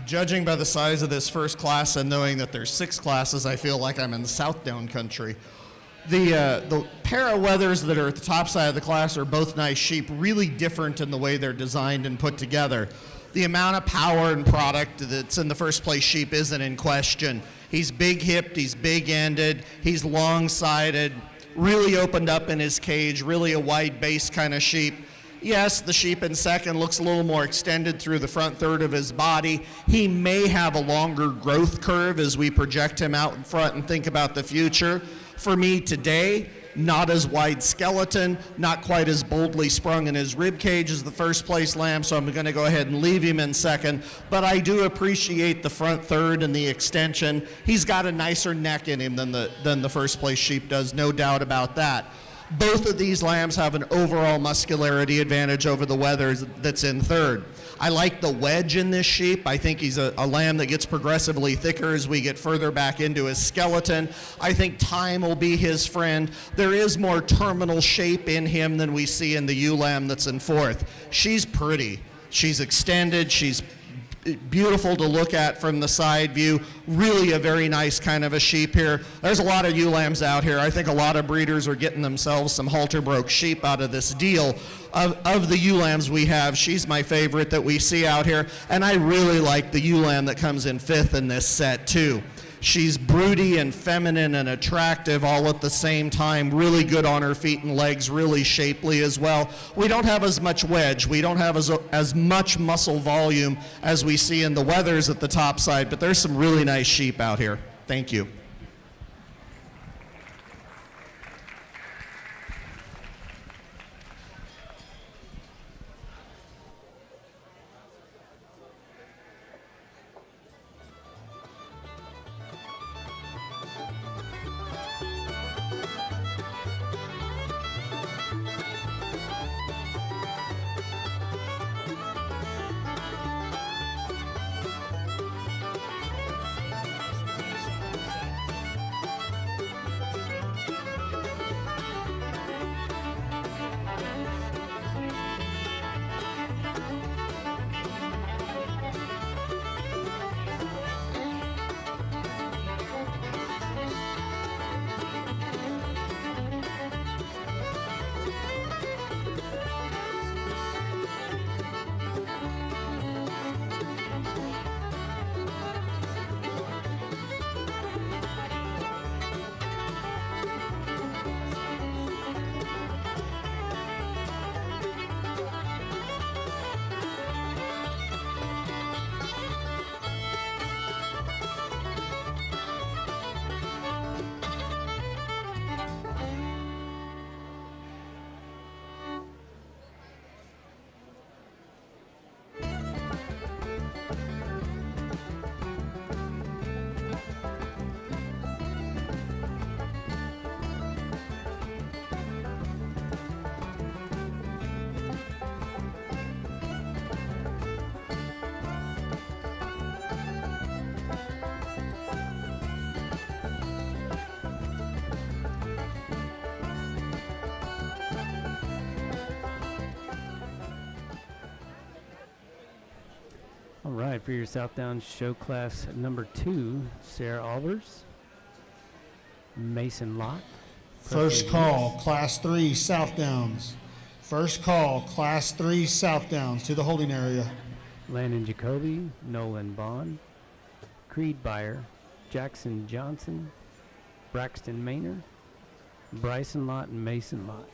I: Judging by the size of this first class and knowing that there's 6 classes, I feel like I'm in the Southdown country. The pair of wethers that are at the top side of the class are both nice sheep, really different in the way they're designed and put together. The amount of power and product that's in the first place sheep isn't in question. He's big-hipped, he's big-ended, he's long-sided, really opened up in his cage, really a wide base kind of sheep. Yes, the sheep in second looks a little more extended through the front third of his body. He may have a longer growth curve as we project him out in front and think about the future. For me today, not as wide skeleton, not quite as boldly sprung in his rib cage as the first place lamb, so I'm going to go ahead and leave him in second. But I do appreciate the front third and the extension. He's got a nicer neck in him than the first place sheep does, no doubt about that. Both of these lambs have an overall muscularity advantage over the wethers that's in third. I like the wedge in this sheep. I think he's a lamb that gets progressively thicker as we get further back into his skeleton. I think time will be his friend. There is more terminal shape in him than we see in the ewe lamb that's in fourth. She's pretty. She's extended. She's beautiful to look at from the side view. Really a very nice kind of a sheep here. There's a lot of ewe lambs out here. I think a lot of breeders are getting themselves some halter broke sheep out of this deal. Of the ewe lambs we have, she's my favorite that we see out here, and I really like the ewe lamb that comes in fifth in this set too. She's broody and feminine and attractive all at the same time, really good on her feet and legs, really shapely as well. We don't have as much wedge. We don't have as much muscle volume as we see in the wethers at the top side, but there's some really nice sheep out here. Thank you.
O: All right, for your Southdown show class number 2, Sarah Albers, Mason Lott.
G: First call, Class 3 Southdowns. First call, Class 3 Southdowns to the holding area.
O: Landon Jacoby, Nolan Bond, Creed Byer, Jackson Johnson, Braxton Maynard, Bryson Lott, and Mason Lott.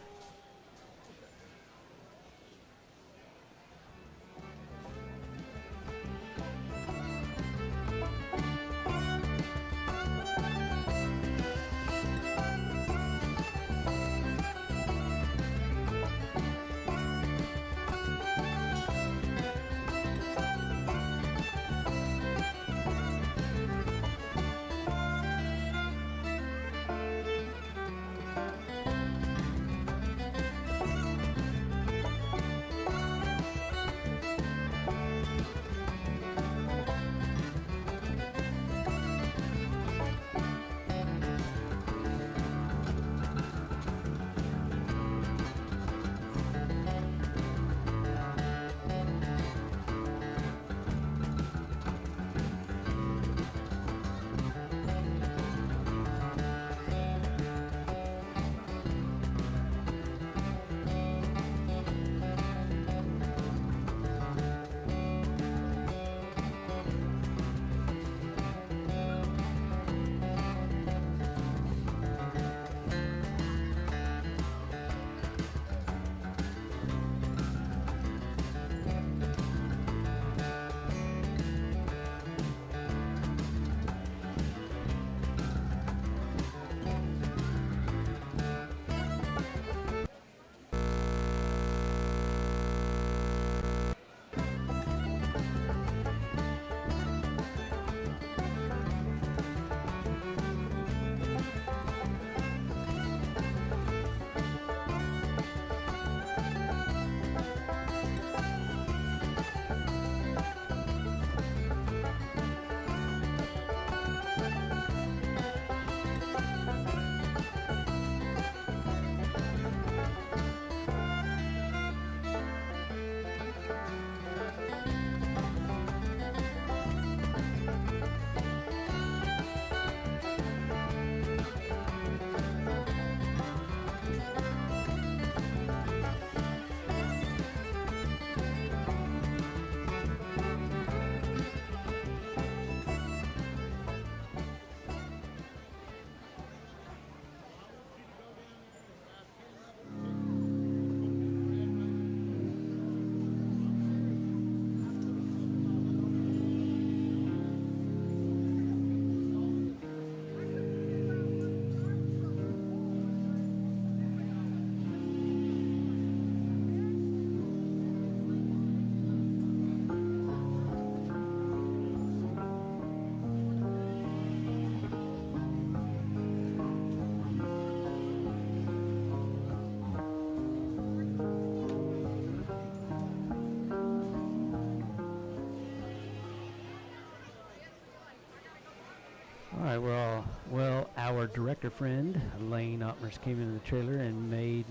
O: right, our director friend, Lane Ottmers, came into the trailer and made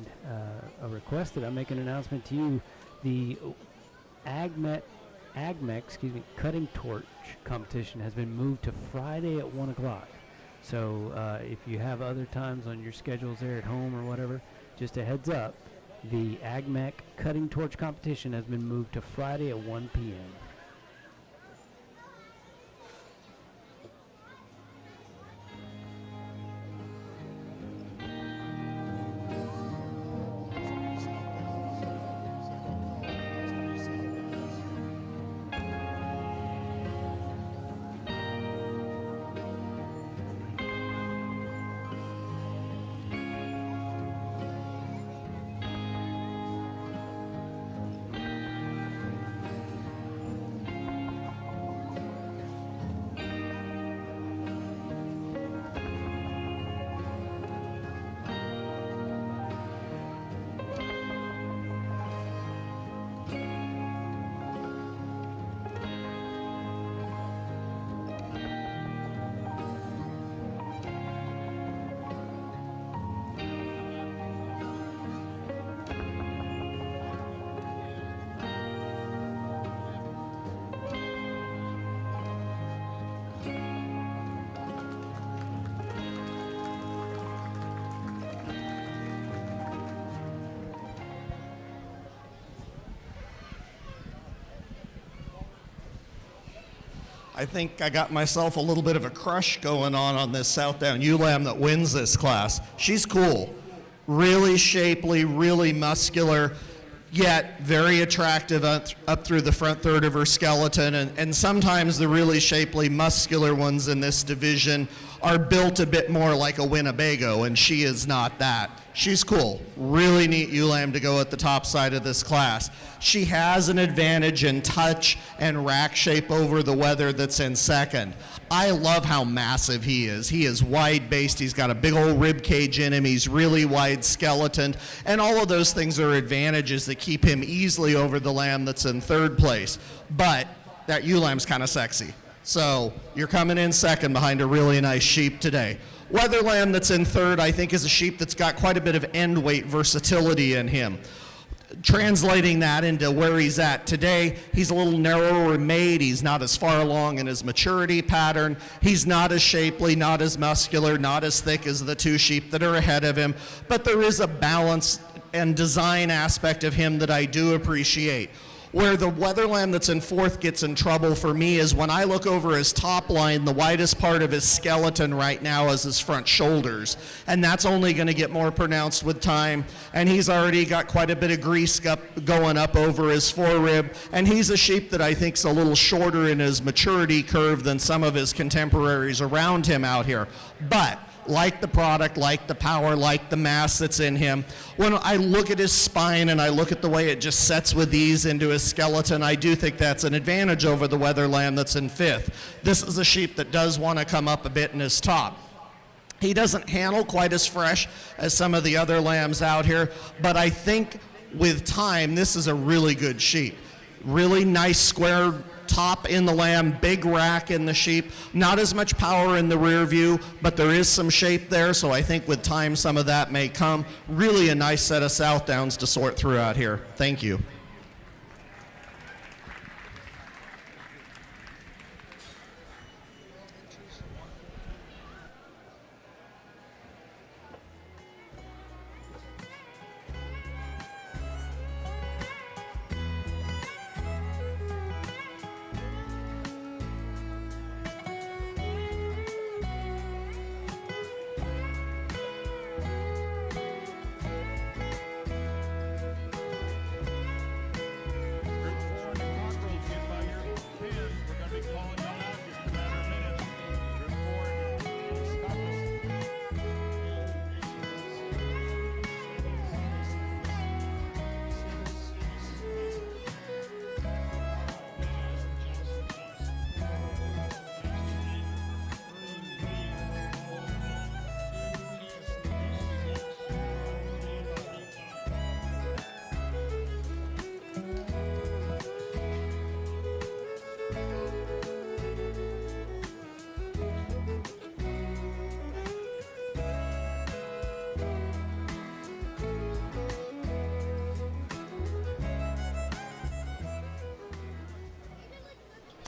O: a request that I make an announcement to you. The AgMech cutting torch competition has been moved to Friday at 1 o'clock. So if you have other times on your schedules there at home or whatever, just a heads up, the AgMech cutting torch competition has been moved to Friday at 1 p.m.
I: I think I got myself a little bit of a crush going on this Southdown ewe lamb that wins this class. She's cool, really shapely, really muscular, yet very attractive up through the front third of her skeleton. And sometimes the really shapely, muscular ones in this division are built a bit more like a Winnebago, and she is not that. She's cool. Really neat ewe lamb to go at the top side of this class. She has an advantage in touch and rack shape over the wether that's in second. I love how massive he is. He is wide-based. He's got a big old rib cage in him. He's really wide skeleton. And all of those things are advantages that keep him easily over the lamb that's in third place. But that ewe lamb's kind of sexy. So you're coming in second behind a really nice sheep today. Wether lamb that's in third, I think, is a sheep that's got quite a bit of end weight versatility in him. Translating that into where he's at today, he's a little narrower made. He's not as far along in his maturity pattern. He's not as shapely, not as muscular, not as thick as the two sheep that are ahead of him. But there is a balance and design aspect of him that I do appreciate. Where the wether lamb that's in fourth gets in trouble for me is when I look over his top line, the widest part of his skeleton right now is his front shoulders. And that's only going to get more pronounced with time. And he's already got quite a bit of grease going up over his forerib. And he's a sheep that I think is a little shorter in his maturity curve than some of his contemporaries around him out here. But like the product, like the power, like the mass that's in him. When I look at his spine and I look at the way it just sets with ease into his skeleton, I do think that's an advantage over the wether lamb that's in fifth. This is a sheep that does want to come up a bit in his top. He doesn't handle quite as fresh as some of the other lambs out here, but I think with time, this is a really good sheep. Really nice square top in the lamb, big rack in the sheep, not as much power in the rear view, but there is some shape there, so I think with time some of that may come. Really a nice set of Southdowns to sort through out here. Thank you.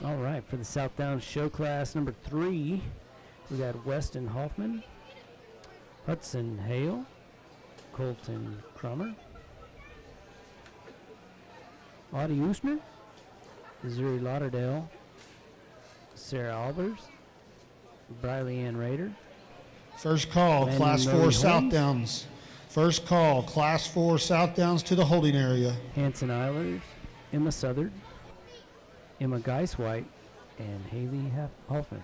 O: All right, for the Southdown show class number 3, we got Weston Hoffman, Hudson Hale, Colton Crummer, Audie Usner, Missouri Lauderdale, Sarah Albers, Briley Ann Rader.
G: First call,
O: Landon
G: Class 4
O: Murray
G: Southdowns. First call, Class 4 Southdowns to the holding area.
O: Hanson Eilers, Emma Southard, Emma Geiswhite, and Haley Hoffman.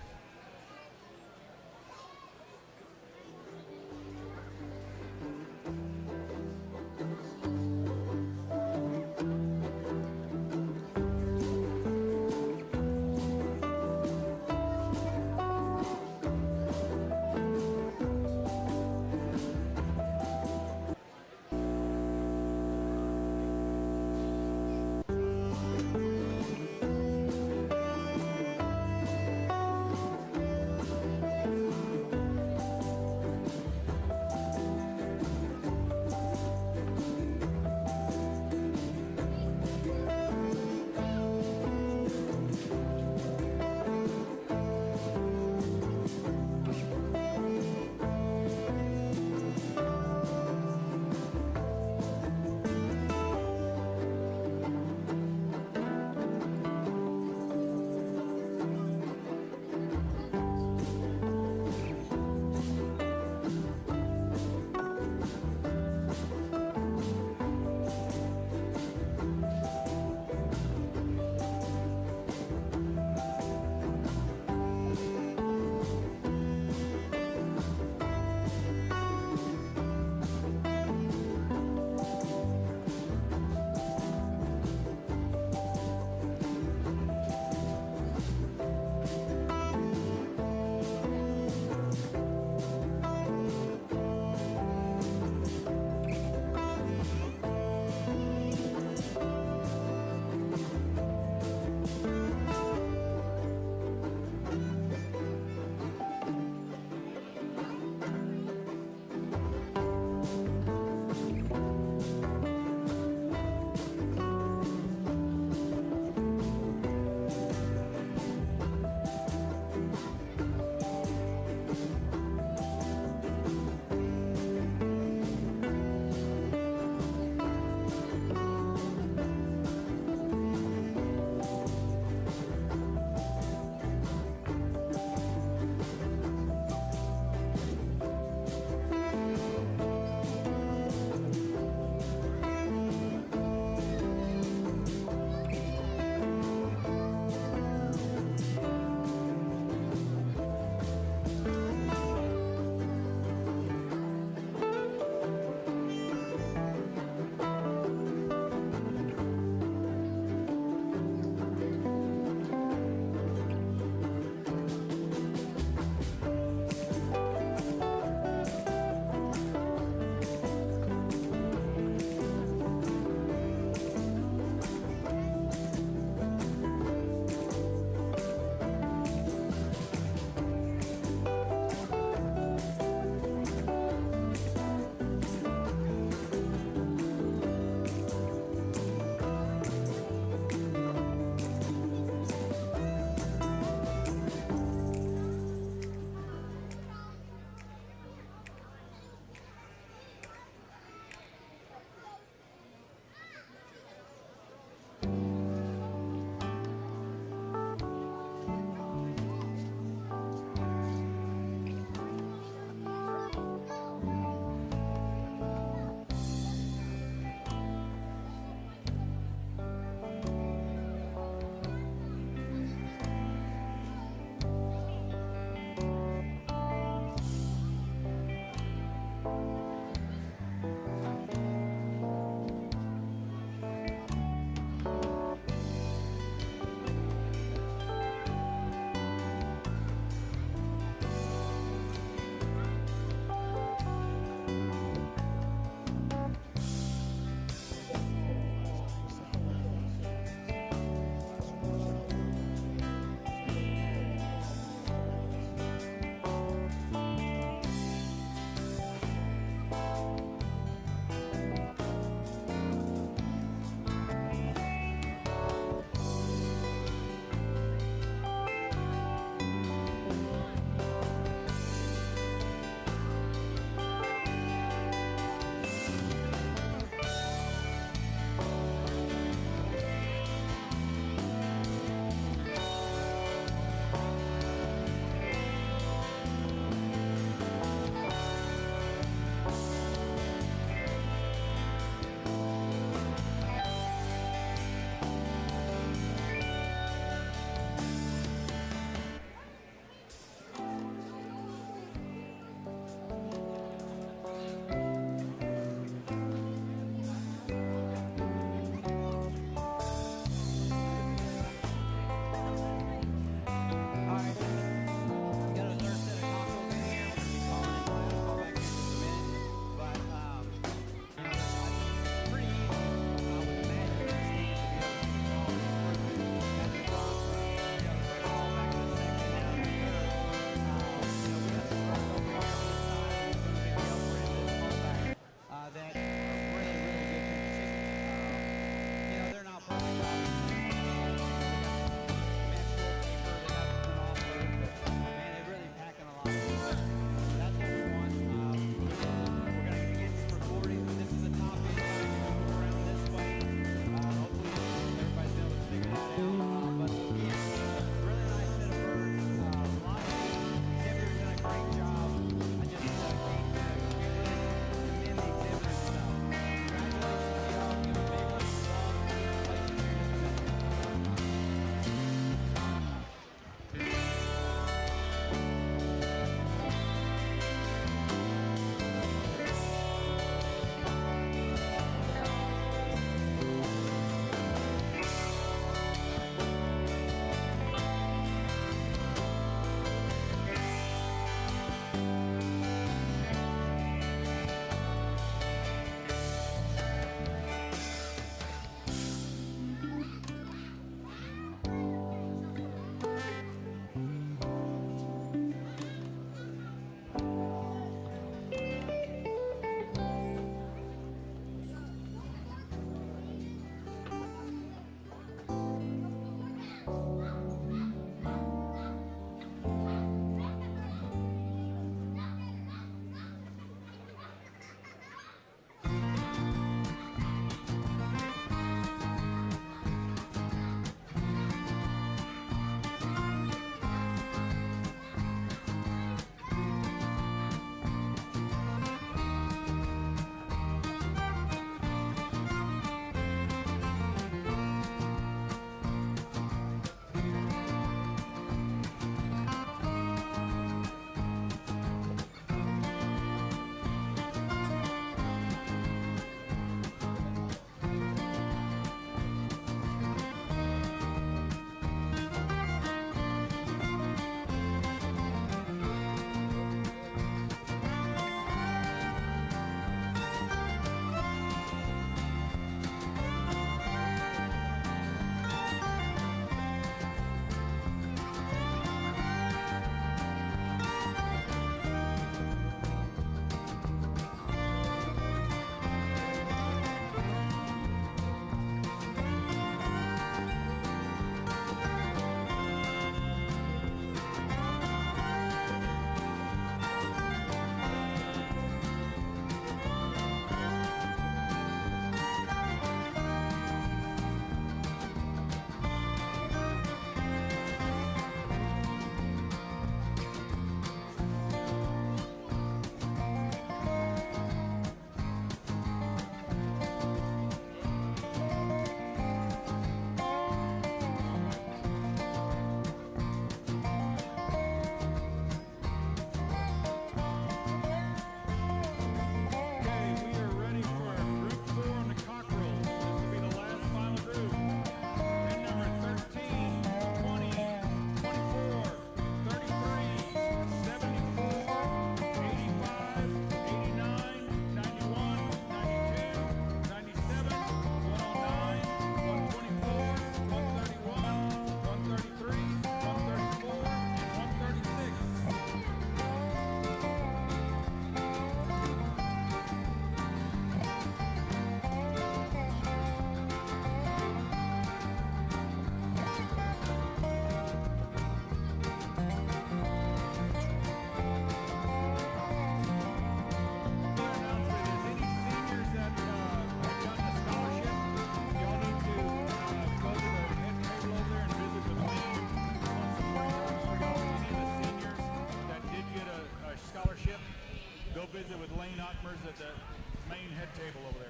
L: that table over there.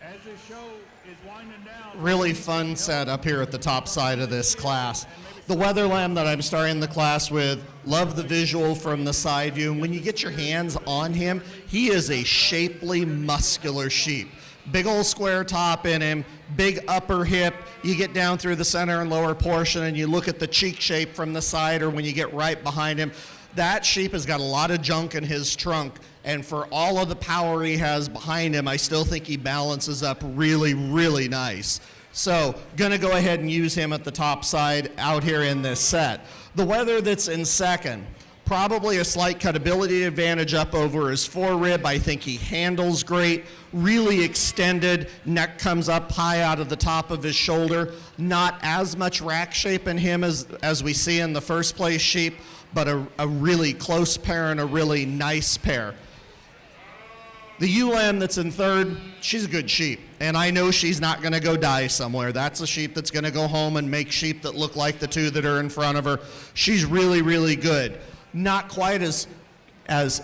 L: As this show is winding down.
I: Really fun set up here at the top side of this class. The weather lamb that I'm starting the class with, love the visual from the side view. And when you get your hands on him, he is a shapely, muscular sheep. Big old square top in him, big upper hip. You get down through the center and lower portion and you look at the cheek shape from the side, or when you get right behind him. That sheep has got a lot of junk in his trunk, and for all of the power he has behind him, I still think he balances up really, really nice. So, gonna go ahead and use him at the top side out here in this set. The wether that's in second, probably a slight cutability advantage up over his forerib. I think he handles great, really extended, neck comes up high out of the top of his shoulder. Not as much rack shape in him as we see in the first place sheep, but a really close pair and a really nice pair. The ewe lamb that's in third, she's a good sheep, and I know she's not going to go die somewhere. That's a sheep that's going to go home and make sheep that look like the two that are in front of her. She's really, really good. Not quite as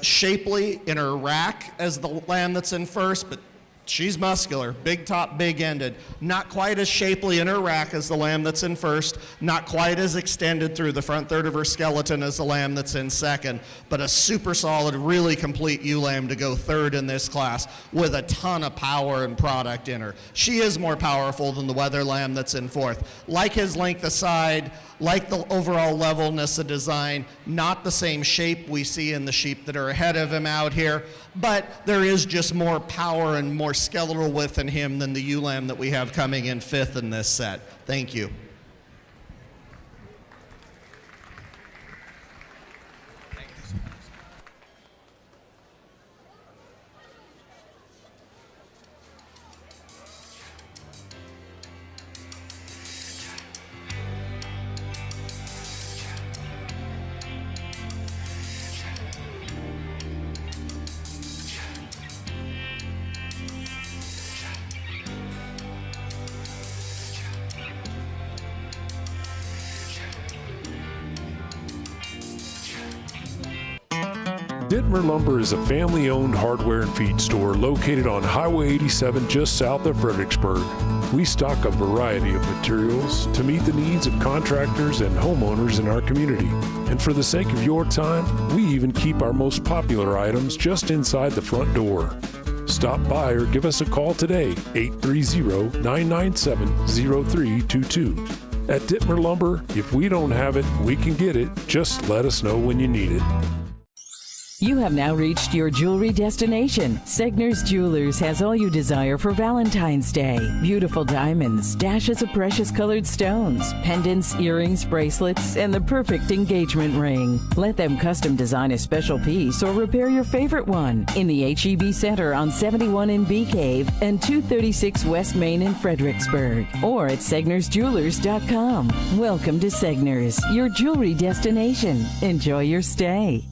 I: shapely in her rack as the lamb that's in first, but she's muscular, big top, big ended. Not quite as shapely in her rack as the lamb that's in first, not quite as extended through the front third of her skeleton as the lamb that's in second, but a super solid, really complete ewe lamb to go third in this class with a ton of power and product in her. She is more powerful than the wether lamb that's in fourth. Like his length of side, like the overall levelness of design, not the same shape we see in the sheep that are ahead of him out here, but there is just more power and more skeletal width in him than the ewe lamb that we have coming in fifth in this set. Thank you.
H: Dittmer Lumber is a family-owned hardware and feed store located on Highway 87 just south of Fredericksburg. We stock a variety of materials to meet the needs of contractors and homeowners in our community. And for the sake of your time, we even keep our most popular items just inside the front door. Stop by or give us a call today, 830-997-0322. At Dittmer Lumber, if we don't have it, we can get it. Just let us know when you need it.
J: You have now reached your jewelry destination. Segner's Jewelers has all you desire for Valentine's Day. Beautiful diamonds, dashes of precious colored stones, pendants, earrings, bracelets, and the perfect engagement ring. Let them custom design a special piece or repair your favorite one in the HEB Center on 71 in Bee Cave and 236 West Main in Fredericksburg, or at SegnersJewelers.com. Welcome to Segner's, your jewelry destination. Enjoy your stay.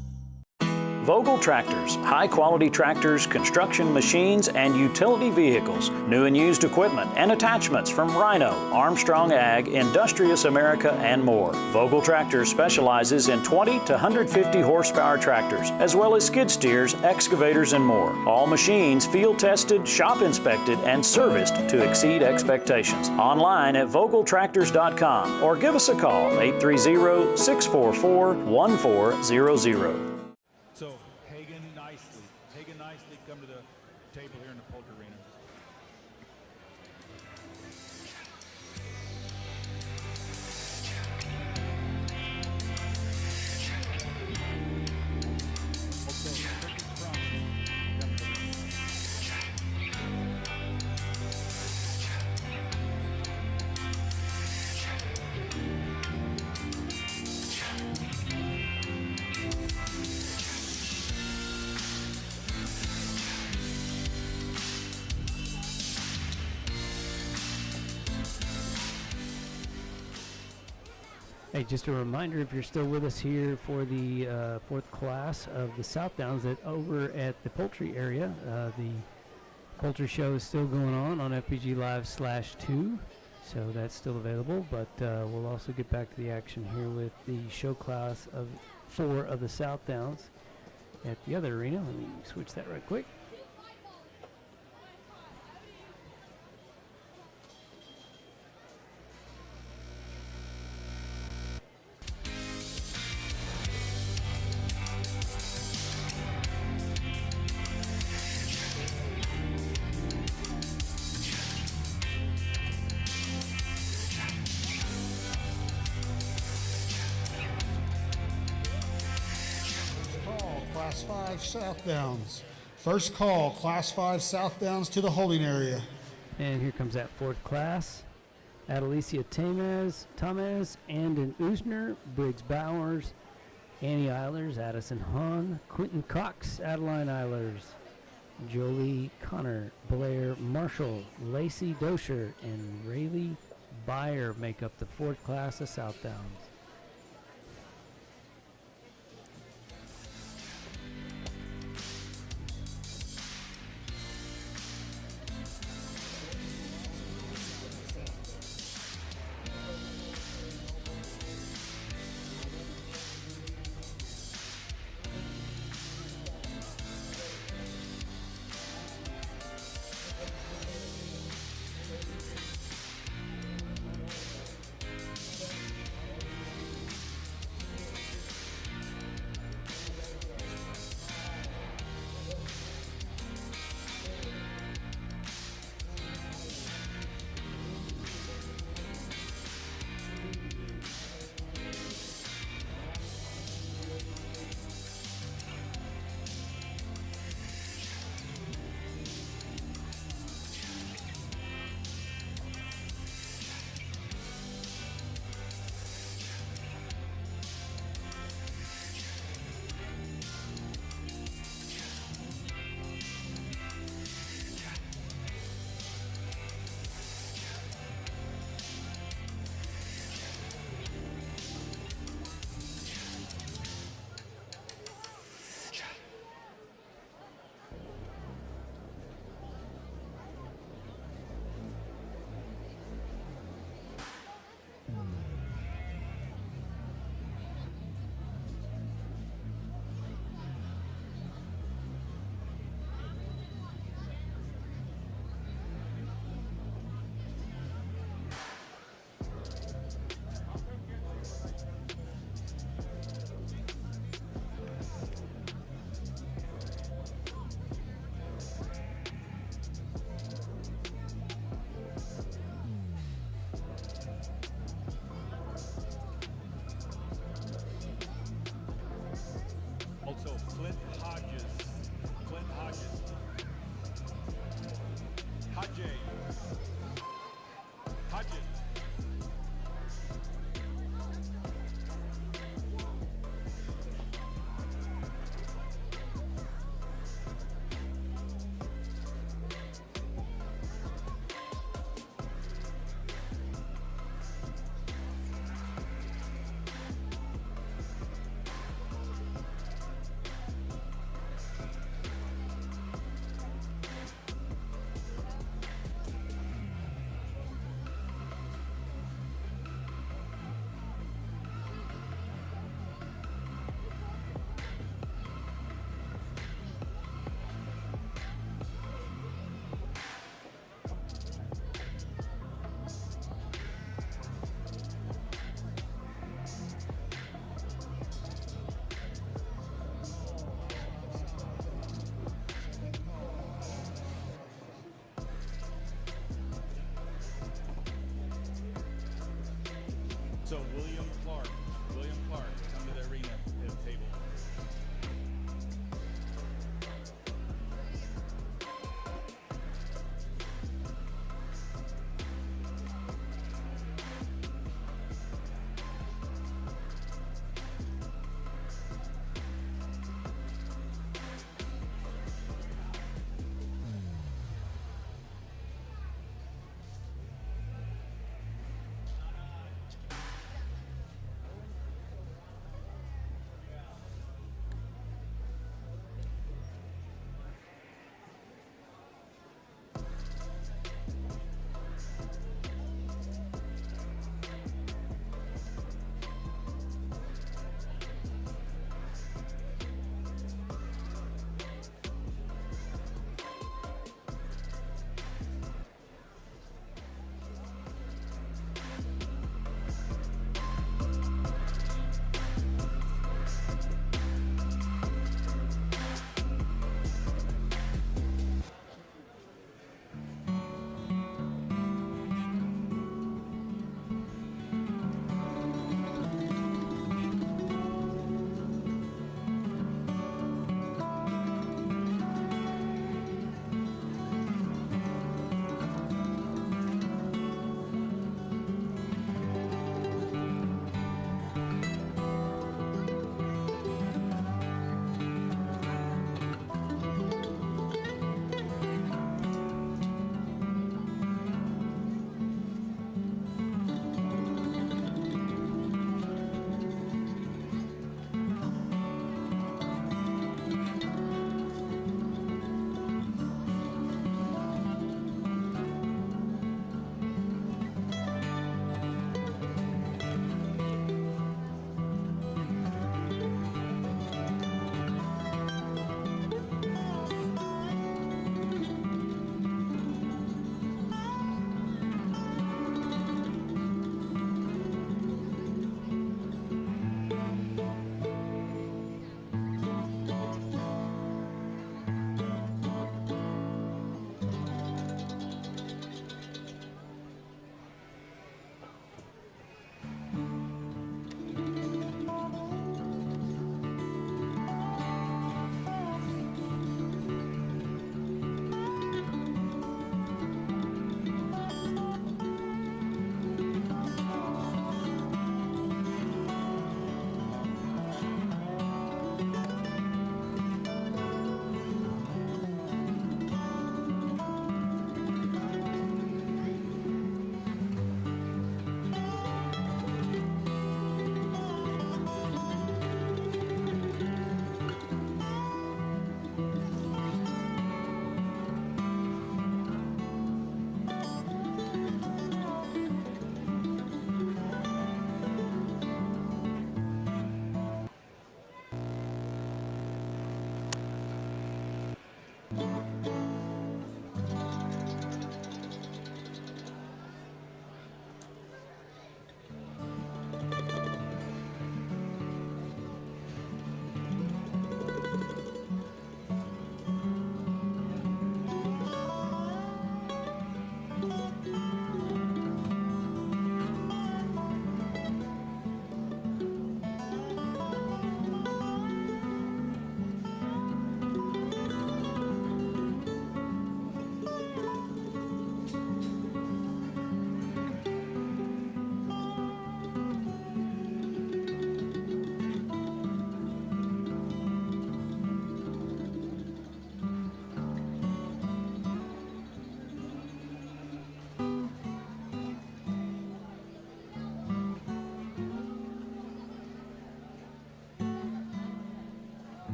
M: Vogel Tractors, high-quality tractors, construction machines, and utility vehicles, new and used equipment and attachments from Rhino, Armstrong Ag, Industrious America, and more. Vogel Tractors specializes in 20 to 150 horsepower tractors, as well as skid steers, excavators, and more. All machines field-tested, shop-inspected, and serviced to exceed expectations. Online at VogelTractors.com or give us a call, 830-644-1400.
L: So Hagen Nicely, come to the table here in the poultry arena.
O: Hey, just a reminder, if you're still with us here for the fourth class of the Southdowns, that over at the poultry area, the poultry show is still going on FbgLive/2, so that's still available. But we'll also get back to the action here with the show class of 4 of the Southdowns at the other arena. Let me switch that right quick.
G: Class 5 Southdowns. First call, Class 5 Southdowns to the holding area.
O: And here comes that fourth class. Adelicia Tamez, Andon Usner, Briggs Bowers, Annie Eilers, Addison Hahn, Quentin Cox, Adeline Eilers, Jolie Connor, Blair Marshall, Lacey Dosher, and Rayleigh Byer make up the fourth class of Southdowns.
L: Also, Clint Hodges. So William Clark, come to the arena table.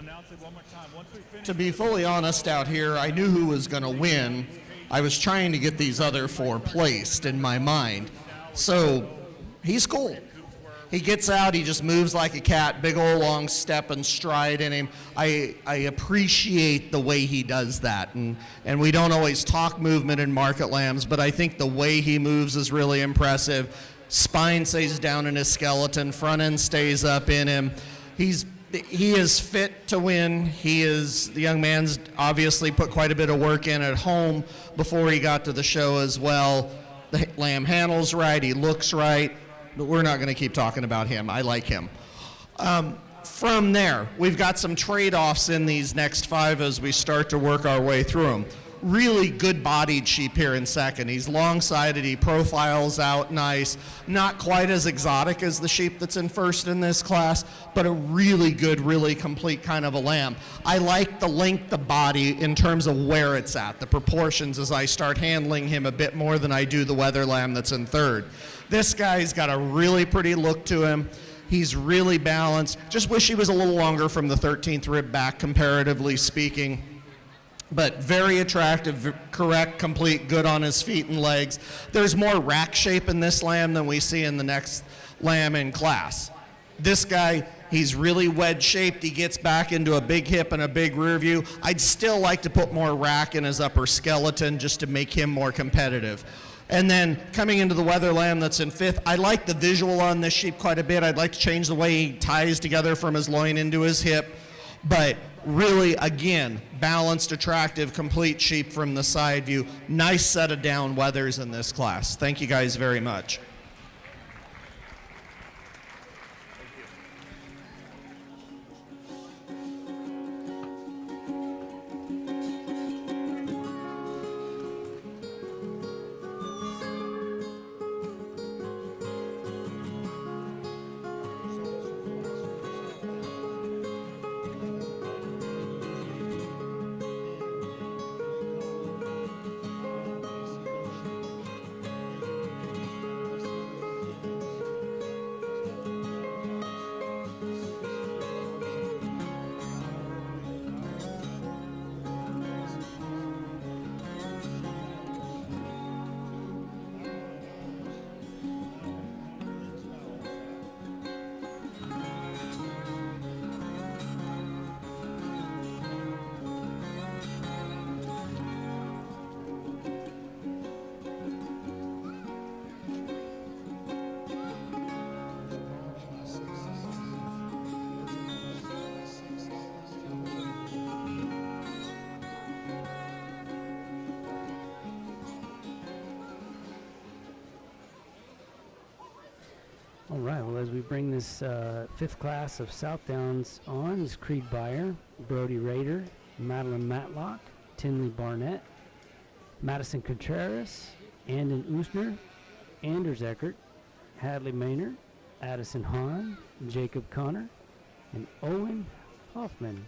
L: Announce it one more time. Once we finish.
I: To be fully honest out here, I knew who was going to win. I was trying to get these other 4 placed in my mind. So he's cool. He gets out, he just moves like a cat, big old long step and stride in him. I appreciate the way he does that. And we don't always talk movement in market lambs, but I think the way he moves is really impressive. Spine stays down in his skeleton, front end stays up in him. He is fit to win. The young man's obviously put quite a bit of work in at home before he got to the show as well. The lamb handles right, he looks right, but we're not going to keep talking about him. I like him. From there, we've got some trade-offs in these next 5 as we start to work our way through them. Really good-bodied sheep here in second. He's long-sided, he profiles out nice. Not quite as exotic as the sheep that's in first in this class, but a really good, really complete kind of a lamb. I like the length of body in terms of where it's at, the proportions as I start handling him a bit more than I do the weather lamb that's in third. This guy's got a really pretty look to him. He's really balanced. Just wish he was a little longer from the 13th rib back, comparatively speaking. But very attractive, correct, complete, good on his feet and legs. There's more rack shape in this lamb than we see in the next lamb in class. This guy, he's really wedge shaped. He gets back into a big hip and a big rear view. I'd still like to put more rack in his upper skeleton just to make him more competitive. And then coming into the weather lamb that's in fifth, I like the visual on this sheep quite a bit. I'd like to change the way he ties together from his loin into his hip. But really, again, balanced, attractive, complete sheep from the side view. Nice set of down weathers in this class. Thank you guys very much.
O: All right, well, as we bring this 5th class of Southdowns on is Creed Beyer, Brody Rader, Madeline Matlock, Tinley Barnett, Madison Contreras, Andon Usner, Anders Eckert, Hadley Maynard, Addison Hahn, Jacob Connor, and Owen Hoffman.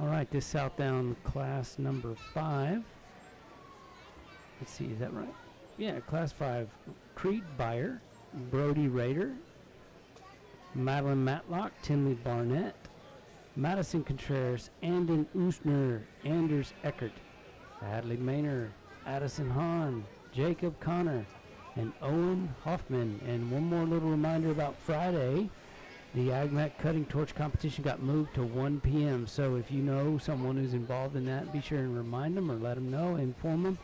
O: All right, this Southdown class number 5. Let's see, is that right? Yeah, class 5. Creed Beyer, Brody Rader, Madeline Matlock, Tinley Barnett, Madison Contreras, Andon Usner, Anders Eckert, Hadley Maynard, Addison Hahn, Jacob Connor, and Owen Hoffman. And one more little reminder about Friday. The AgMac cutting torch competition got moved to 1 p.m. So if you know someone who's involved in that, be sure and remind them or let them know, inform them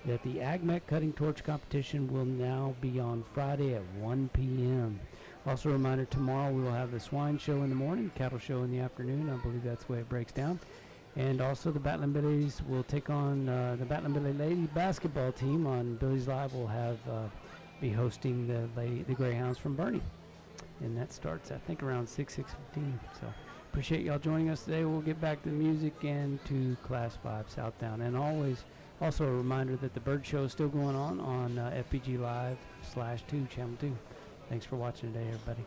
O: that the AgMac cutting torch competition will now be on Friday at 1 p.m. Also a reminder, tomorrow we will have the swine show in the morning, cattle show in the afternoon. I believe that's the way it breaks down. And also the Battling Billies will take on the Battling Billy Lady basketball team on FbgLive. Will have be hosting the Greyhounds from Bernie. And that starts, I think, around 6:15. So appreciate y'all joining us today. We'll get back to the music and to Class 5 Southdown. And also a reminder that the bird show is still going on FbgLive/2, Channel 2. Thanks for watching today, everybody.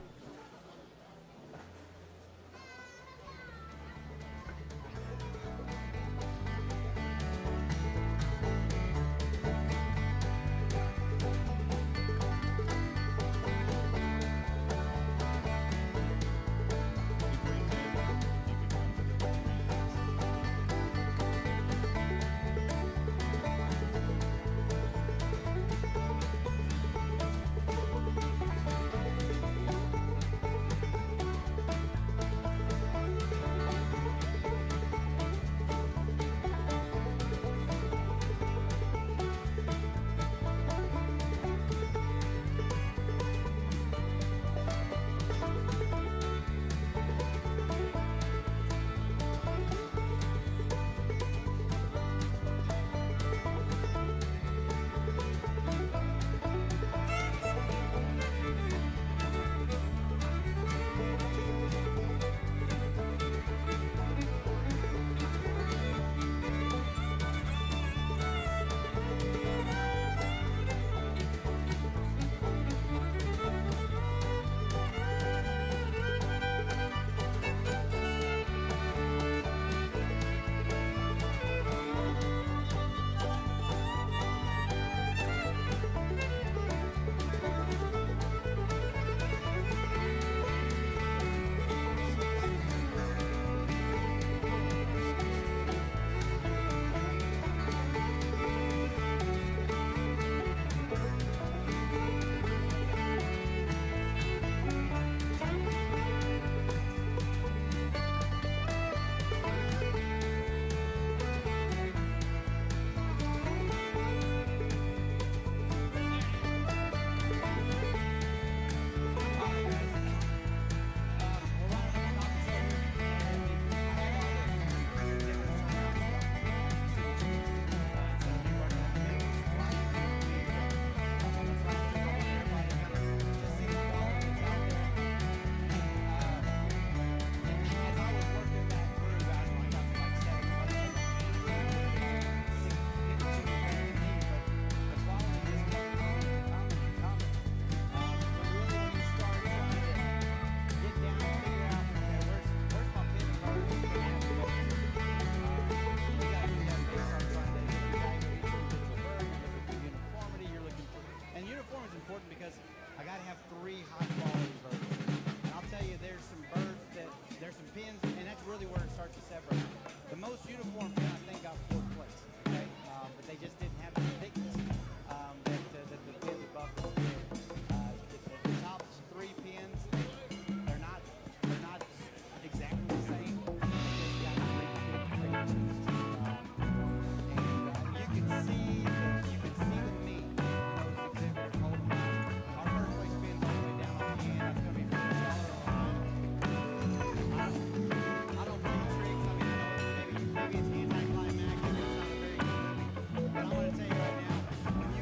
K: But I'm going to tell you right now,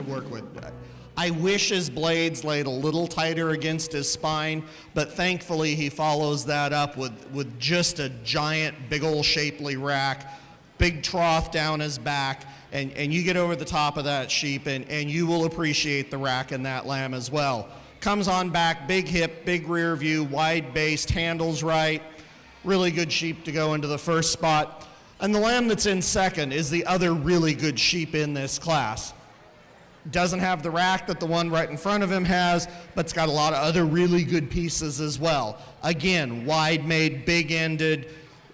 I: to work with. I wish his blades laid a little tighter against his spine, but thankfully he follows that up with just a giant, big old shapely rack, big trough down his back, and you get over the top of that sheep and you will appreciate the rack in that lamb as well. Comes on back, big hip, big rear view, wide based, handles right. Really good sheep to go into the first spot. And the lamb that's in second is the other really good sheep in this class. Doesn't have the rack that the one right in front of him has, but it's got a lot of other really good pieces as well. Again, wide made, big ended,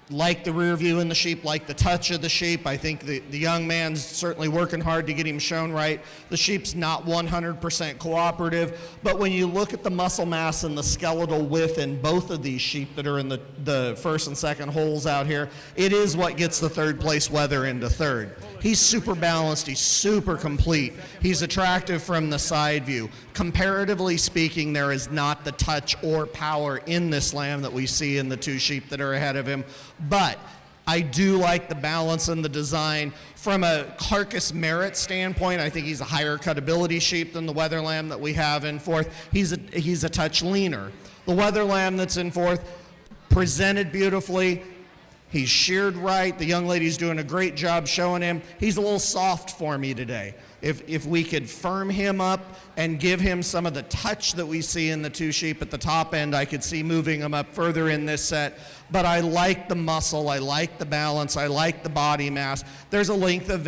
I: like the rear view in the sheep, like the touch of the sheep. I think the young man's certainly working hard to get him shown right. The sheep's not 100% cooperative, but when you look at the muscle mass and the skeletal width in both of these sheep that are in the first and second holes out here, it is what gets the third place wether into third. He's super balanced, he's super complete, he's attractive from the side view. Comparatively speaking, there is not the touch or power in this lamb that we see in the two sheep that are ahead of him, but I do like the balance and the design. From a carcass merit standpoint, I think he's a higher cutability sheep than the wether lamb that we have in fourth. He's a touch leaner. The wether lamb that's in fourth, presented beautifully, he's sheared right. The young lady's doing a great job showing him. He's a little soft for me today. If we could firm him up and give him some of the touch that we see in the two sheep at the top end, I could see moving him up further in this set. But I like the muscle, I like the balance, I like the body mass. There's a length of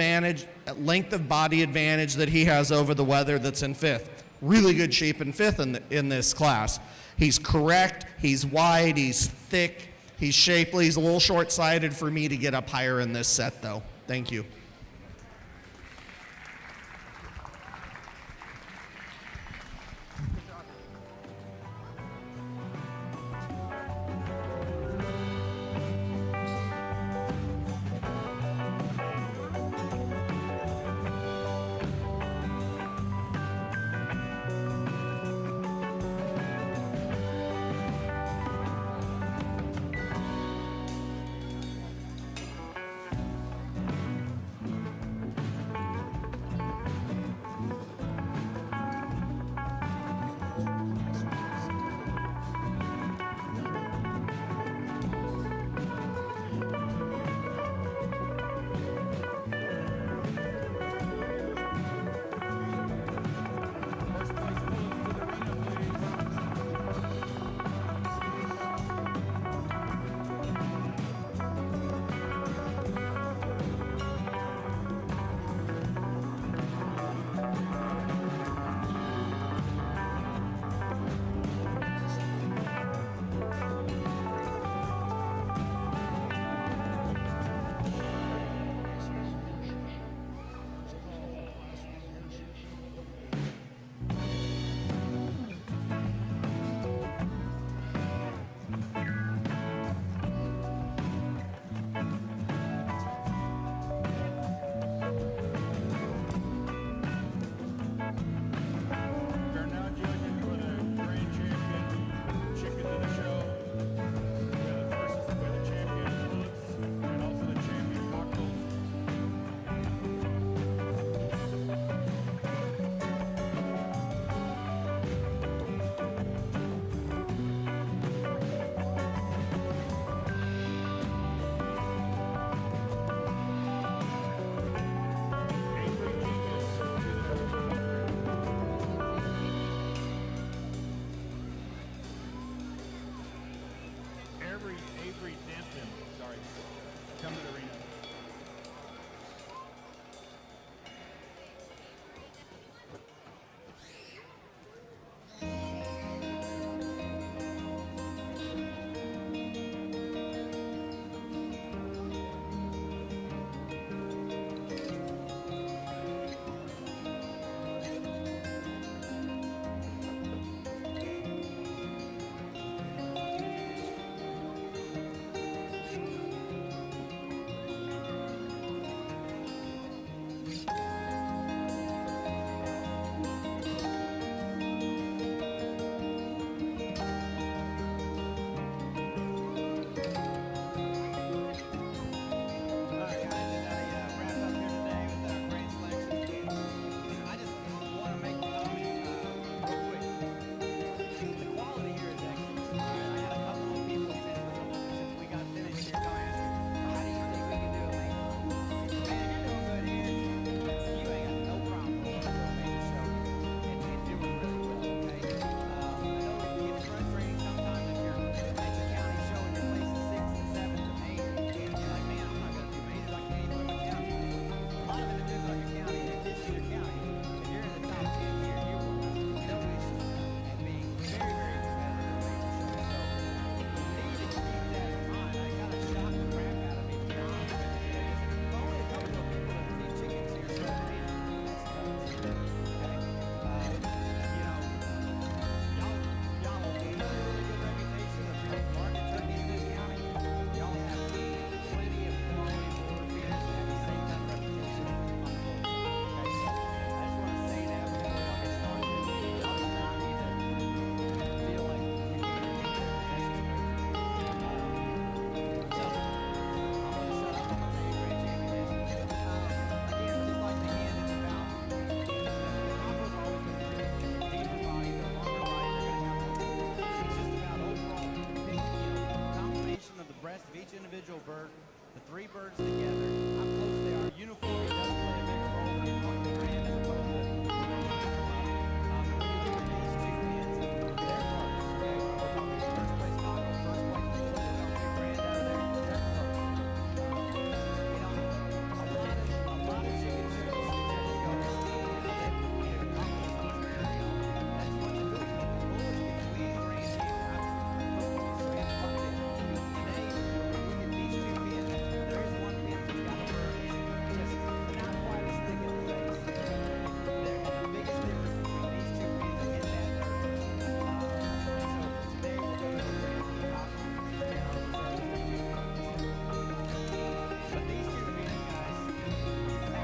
I: body advantage that he has over the wether that's in fifth. Really good sheep in fifth in this class. He's correct, he's wide, he's thick, he's shapely. He's a little short-sighted for me to get up higher in this set, though. Thank you.
K: breast of each individual bird, the three birds together, how close they are. Uniformity does play a bigger role when you're talking grand as opposed to when you look at these two pins, they're close. Okay? We're talking first place Congo, first place Philadelphia grand out there, they're close. You know, a lot of chickens here just go, that's what you do. Bulls between grand here, there is one pin that's got a bird just not quite as thick in the face. And the biggest difference between these two pins is that bird. So today we're going to but these two pins, guys,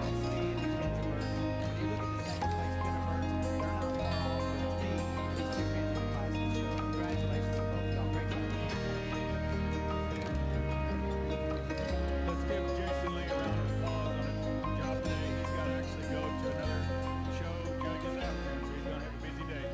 K: outstanding pins of birds. When you look at the second place pin of birds, they're not far off. But to me, these two pins are the class of the show. Congratulations to both of y'all. Great job.
L: Let's give Jason Lee a round of applause on his job today. He's got to actually go to another show, judges after, so he's going to have a busy day.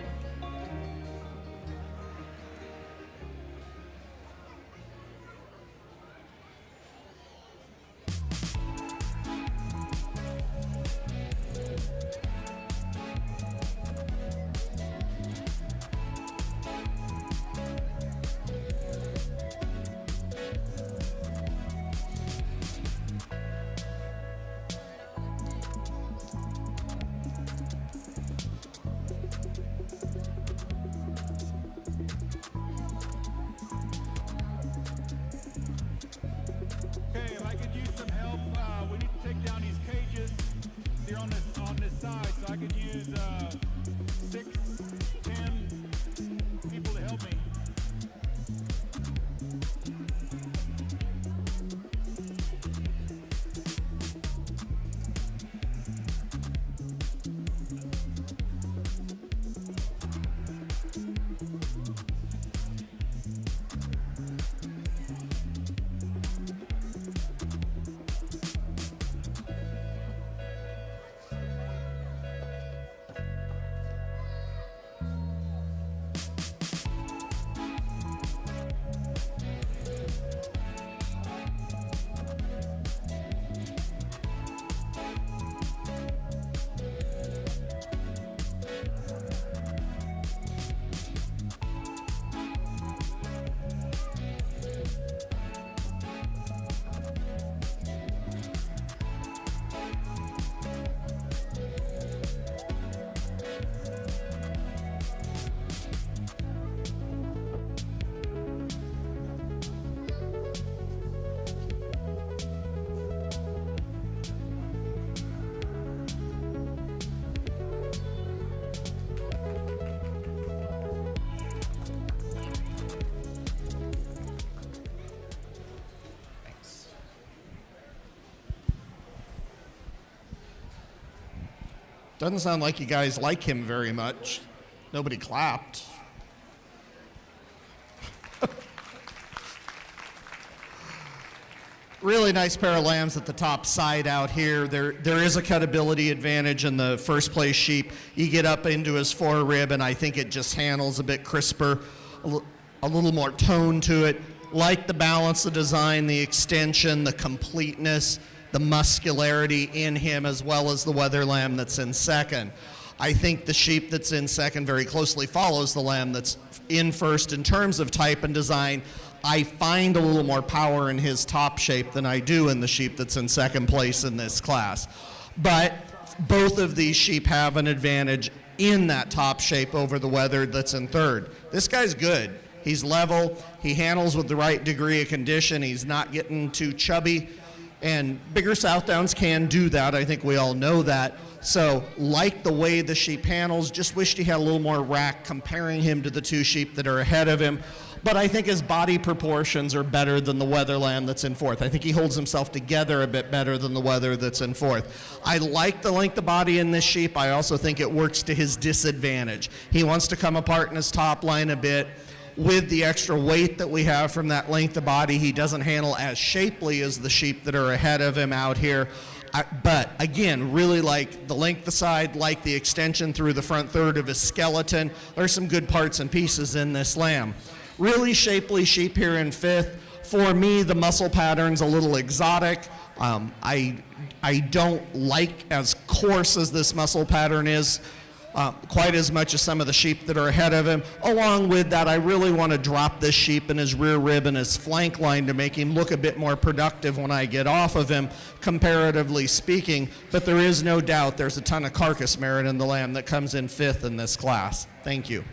L: Okay, if I could use some help, we need to take down these cages. They're on this side, so I could use 6, 10 people to help me.
I: Doesn't sound like you guys like him very much. Nobody clapped. Really nice pair of lambs at the top side out here. There is a cutability advantage in the first place sheep. You get up into his forerib, and I think it just handles a bit crisper, a little more tone to it. Like the balance, the design, the extension, the completeness, the muscularity in him, as well as the weather lamb that's in second. I think the sheep that's in second very closely follows the lamb that's in first in terms of type and design. I find a little more power in his top shape than I do in the sheep that's in second place in this class. But both of these sheep have an advantage in that top shape over the weathered that's in third. This guy's good. He's level. He handles with the right degree of condition. He's not getting too chubby. And bigger Southdowns can do that. I think we all know that. So, like the way the sheep handles, just wished he had a little more rack comparing him to the two sheep that are ahead of him. But I think his body proportions are better than the weather lamb that's in fourth. I think he holds himself together a bit better than the weather that's in fourth. I like the length of body in this sheep. I also think it works to his disadvantage. He wants to come apart in his top line a bit. With the extra weight that we have from that length of body, he doesn't handle as shapely as the sheep that are ahead of him out here. But again, really like the length of side, like the extension through the front third of his skeleton. There's some good parts and pieces in this lamb. Really shapely sheep here in fifth. For me, the muscle pattern's a little exotic. I don't like as coarse as this muscle pattern is, quite as much as some of the sheep that are ahead of him. Along with that, I really want to drop this sheep in his rear rib and his flank line to make him look a bit more productive when I get off of him, comparatively speaking. But there is no doubt there's a ton of carcass merit in the lamb that comes in 5th in this class. Thank you.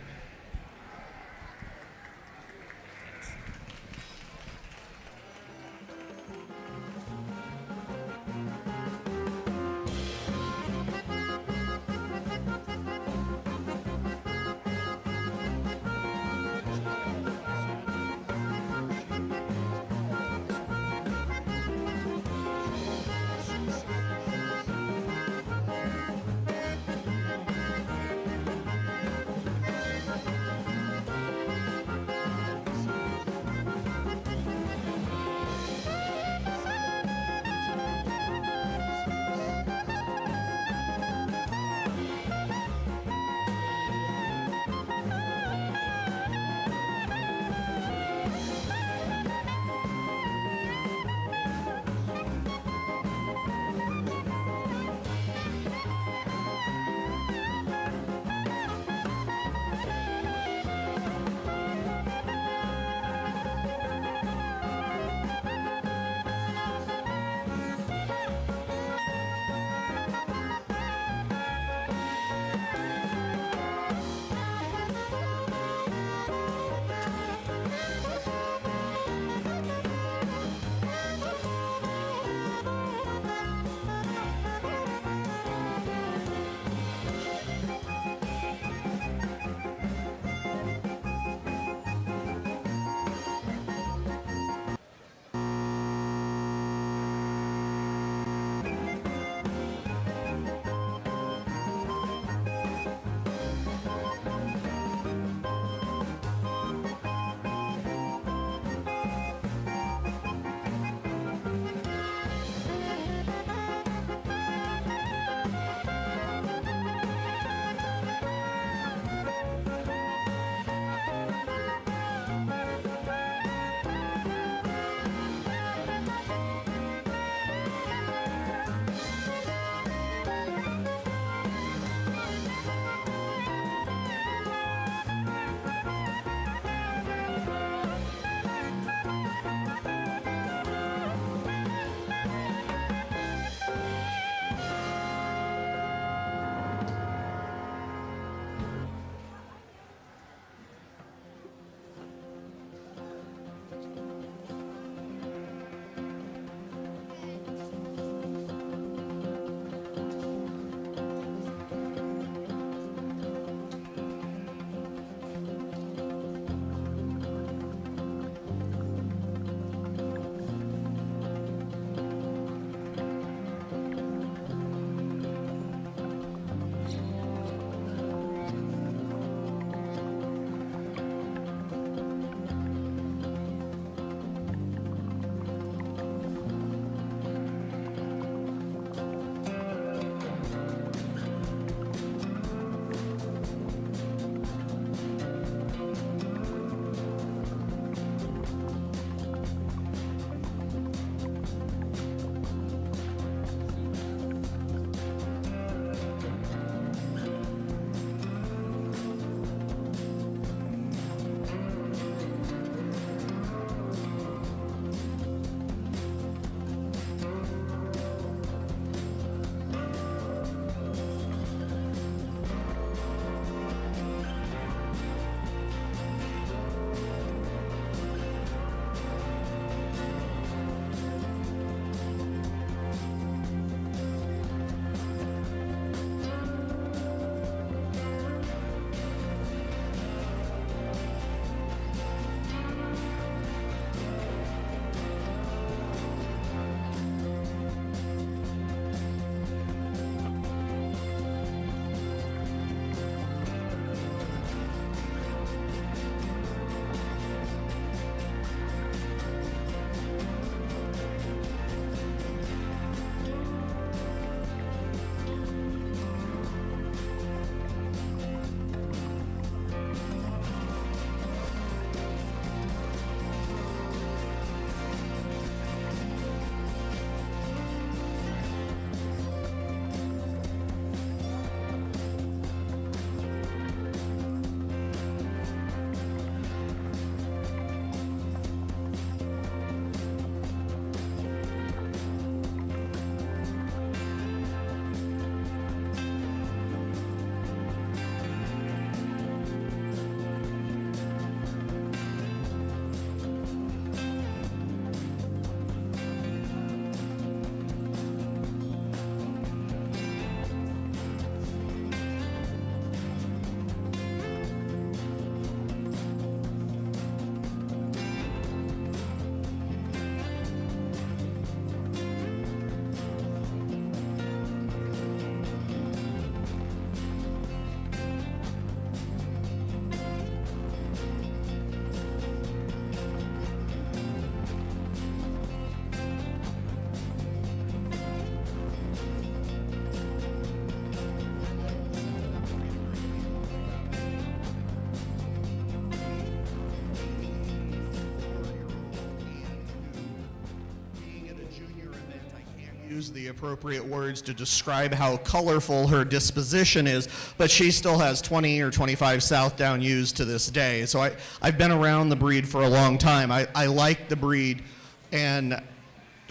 I: use the appropriate words to describe how colorful her disposition is, but she still has 20 or 25 Southdown ewes to this day. So I've been around the breed for a long time. I like the breed, and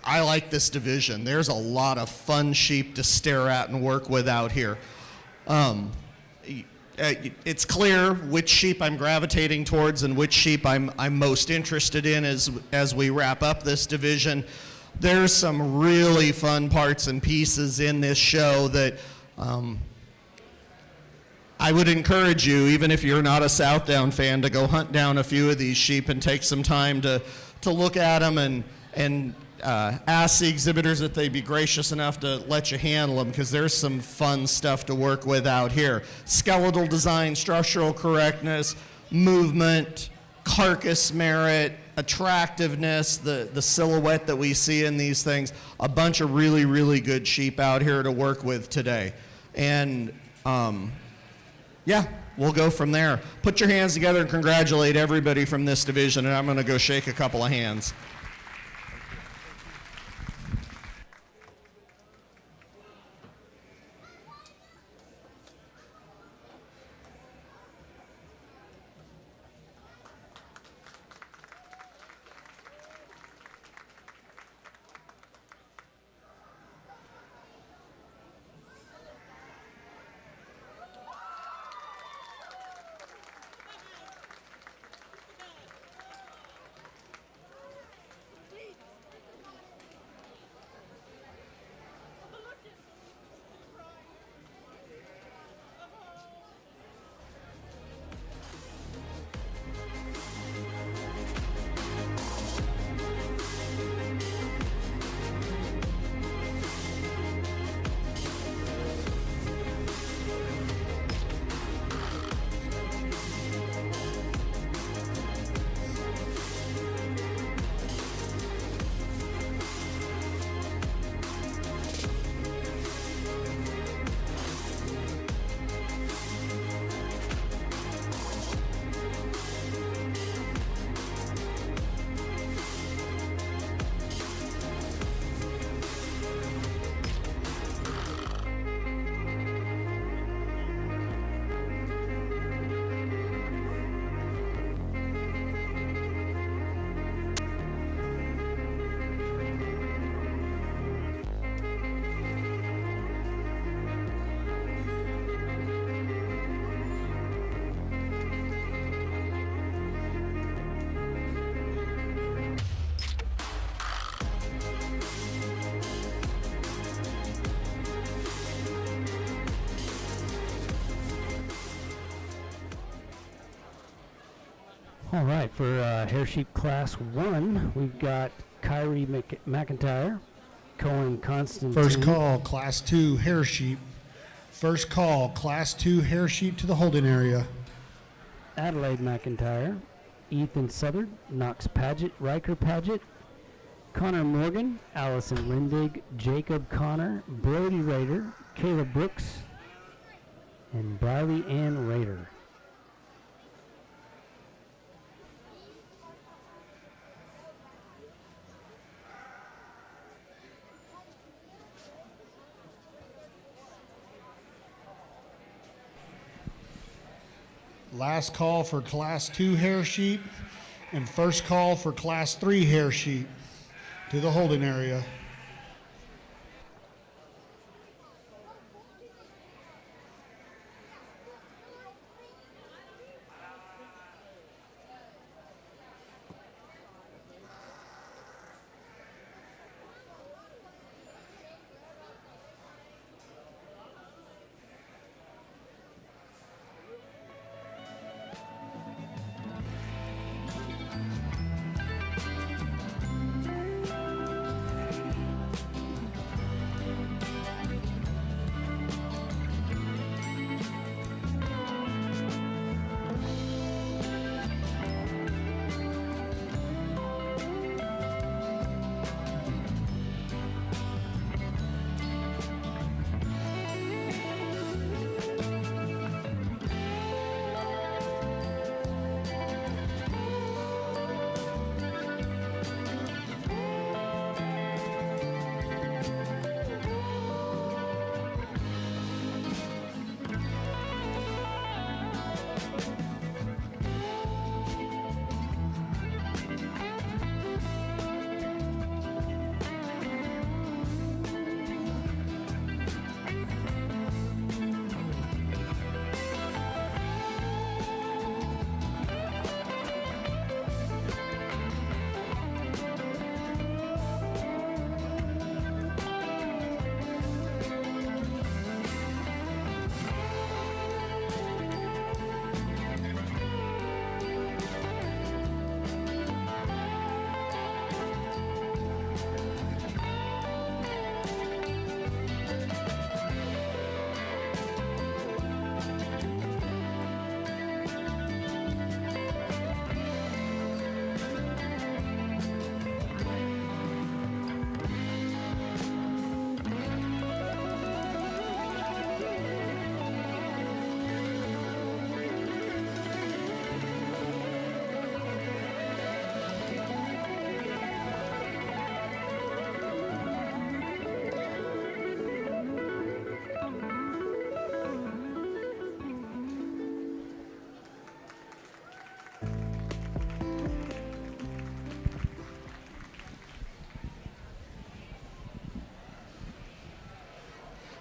I: I like this division. There's a lot of fun sheep to stare at and work with out here. It's clear which sheep I'm gravitating towards and which sheep I'm most interested in as we wrap up this division. There's some really fun parts and pieces in this show that I would encourage you, even if you're not a Southdown fan, to go hunt down a few of these sheep and take some time to look at them and ask the exhibitors if they'd be gracious enough to let you handle them, because there's some fun stuff to work with out here. Skeletal design, structural correctness, movement, carcass merit, attractiveness, the silhouette that we see in these things. A bunch of really, really good sheep out here to work with today. And yeah, we'll go from there. Put your hands together and congratulate everybody from this division, and I'm going to go shake a couple of hands.
O: All right, for hair sheep class 1, we've got Kyrie McIntyre, Cohen Constantine.
G: First call, class 2 hair sheep. First call, class 2 hair sheep to the holding area.
O: Adelaide McIntyre, Ethan Southard, Knox Paget, Riker Paget, Connor Morgan, Allison Lindig, Jacob Connor, Brody Rader, Caleb Brooks, and Briley Ann Rader.
G: Last call for class 2 hair sheep and first call for class 3 hair sheep to the holding area.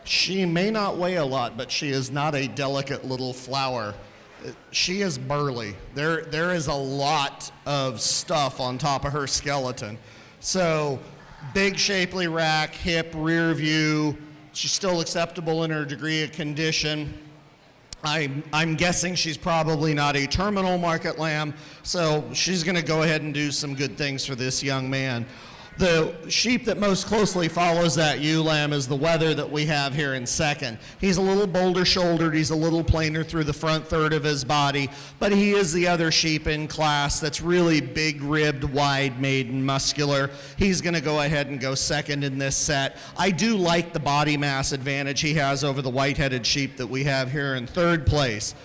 I: She may not weigh a lot, but she is not a delicate little flower. She is burly. There is a lot of stuff on top of her skeleton. So big shapely rack, hip, rear view. She's still acceptable in her degree of condition. I'm guessing she's probably not a terminal market lamb, so she's going to go ahead and do some good things for this young man. The sheep that most closely follows that ewe lamb is the wether that we have here in second. He's a little boulder shouldered, he's a little plainer through the front third of his body, but he is the other sheep in class that's really big ribbed, wide made and muscular. He's going to go ahead and go second in this set. I do like the body mass advantage he has over the white-headed sheep that we have here in third place.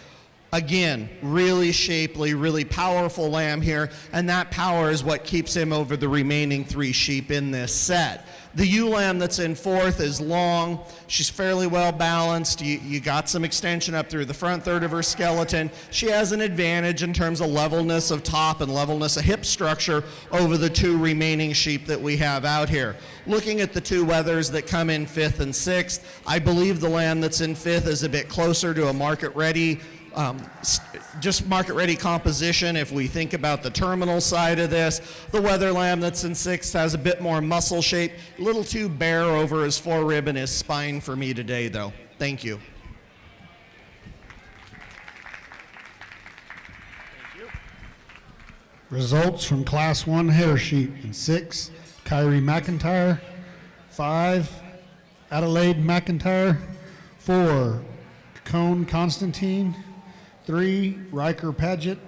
I: Again, really shapely, really powerful lamb here, and that power is what keeps him over the remaining 3 sheep in this set. The ewe lamb that's in fourth is long. She's fairly well balanced. You got some extension up through the front third of her skeleton. She has an advantage in terms of levelness of top and levelness of hip structure over the 2 remaining sheep that we have out here. Looking at the 2 wethers that come in 5th and 6th, I believe the lamb that's in 5th is a bit closer to a market-ready just market-ready composition. If we think about the terminal side of this, the wether lamb that's in 6th has a bit more muscle shape, a little too bare over his forerib and his spine for me today, though. Thank you.
G: Results from Class 1 hair sheep. In 6, Kyrie McIntyre. 5, Adelaide McIntyre. 4, Cone Constantine. 3, Riker Paget.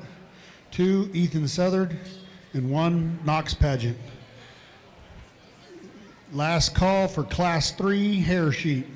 G: 2, Ethan Southard. And 1, Knox Paget. Last call for Class 3 hair sheep.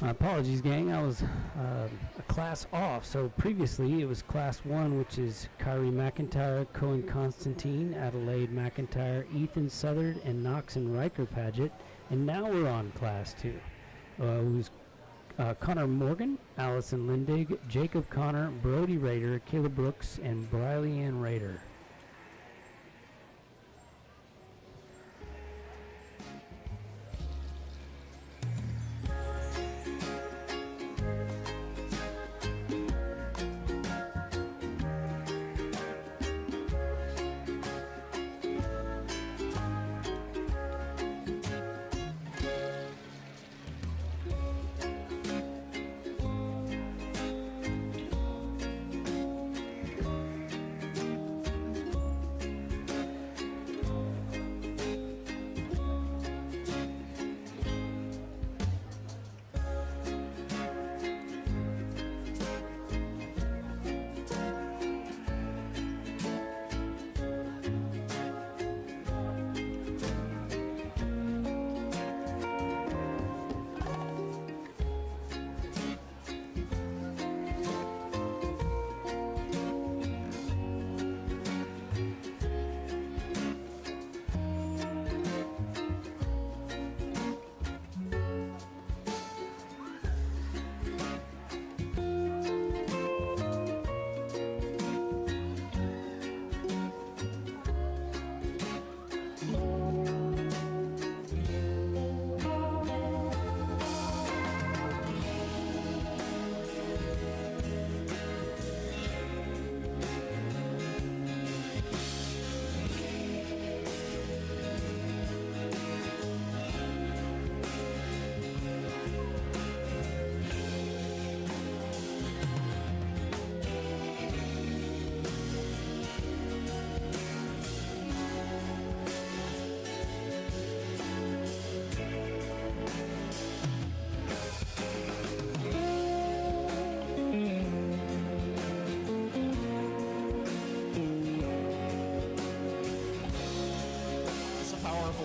O: Apologies, gang. I was a class off. So previously it was Class 1, which is Kyrie McIntyre, Cohen Constantine, Adelaide McIntyre, Ethan Southard, and Knox and Riker Paget. And now we're on Class 2. Who's Connor Morgan, Allison Lindig, Jacob Connor, Brody Rader, Kayla Brooks, and Briley Ann Rader.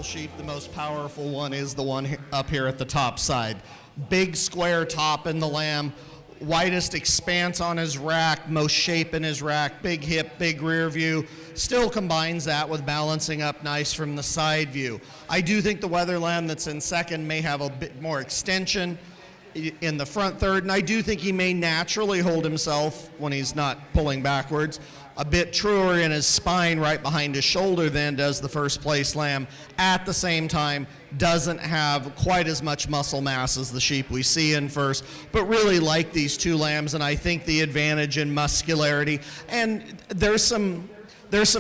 I: muscle sheep, the most powerful one is the one up here at the top side. Big square top in the lamb, widest expanse on his rack, most shape in his rack, big hip, big rear view. Still combines that with balancing up nice from the side view. I do think the Weather Lamb that's in second may have a bit more extension in the front third, and I do think he may naturally hold himself when he's not pulling backwards a bit truer in his spine right behind his shoulder than does the first place lamb. At the same time, doesn't have quite as much muscle mass as the sheep we see in first, but really like these two lambs, and I think the advantage in muscularity. And there's some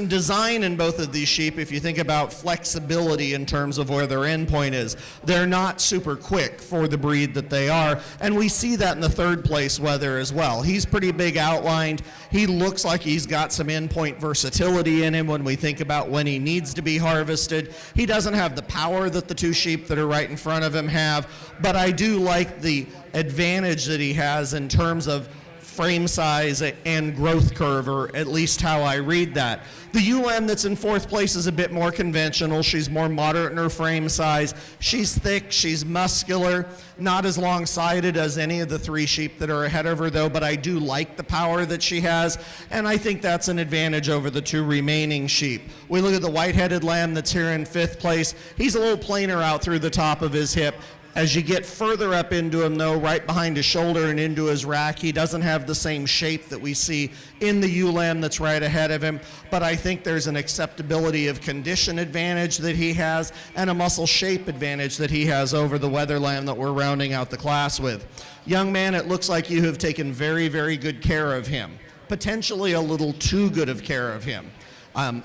I: design in both of these sheep if you think about flexibility in terms of where their end point is. They're not super quick for the breed that they are, and we see that in the third place Weather as well. He's pretty big outlined. He looks like he's got some end point versatility in him when we think about when he needs to be harvested. He doesn't have the power that the two sheep that are right in front of him have, but I do like the advantage that he has in terms of frame size and growth curve, or at least how I read that. The ewe lamb that's in fourth place is a bit more conventional. She's more moderate in her frame size. She's thick, she's muscular, not as long-sided as any of the three sheep that are ahead of her though, but I do like the power that she has, and I think that's an advantage over the two remaining sheep. We look at the white-headed lamb that's here in fifth place. He's a little plainer out through the top of his hip. As you get further up into him, though, right behind his shoulder and into his rack, he doesn't have the same shape that we see in the ewe lamb that's right ahead of him. But I think there's an acceptability of condition advantage that he has and a muscle shape advantage that he has over the Weather Lamb that we're rounding out the class with. Young man, it looks like you have taken very, very good care of him. Potentially a little too good of care of him.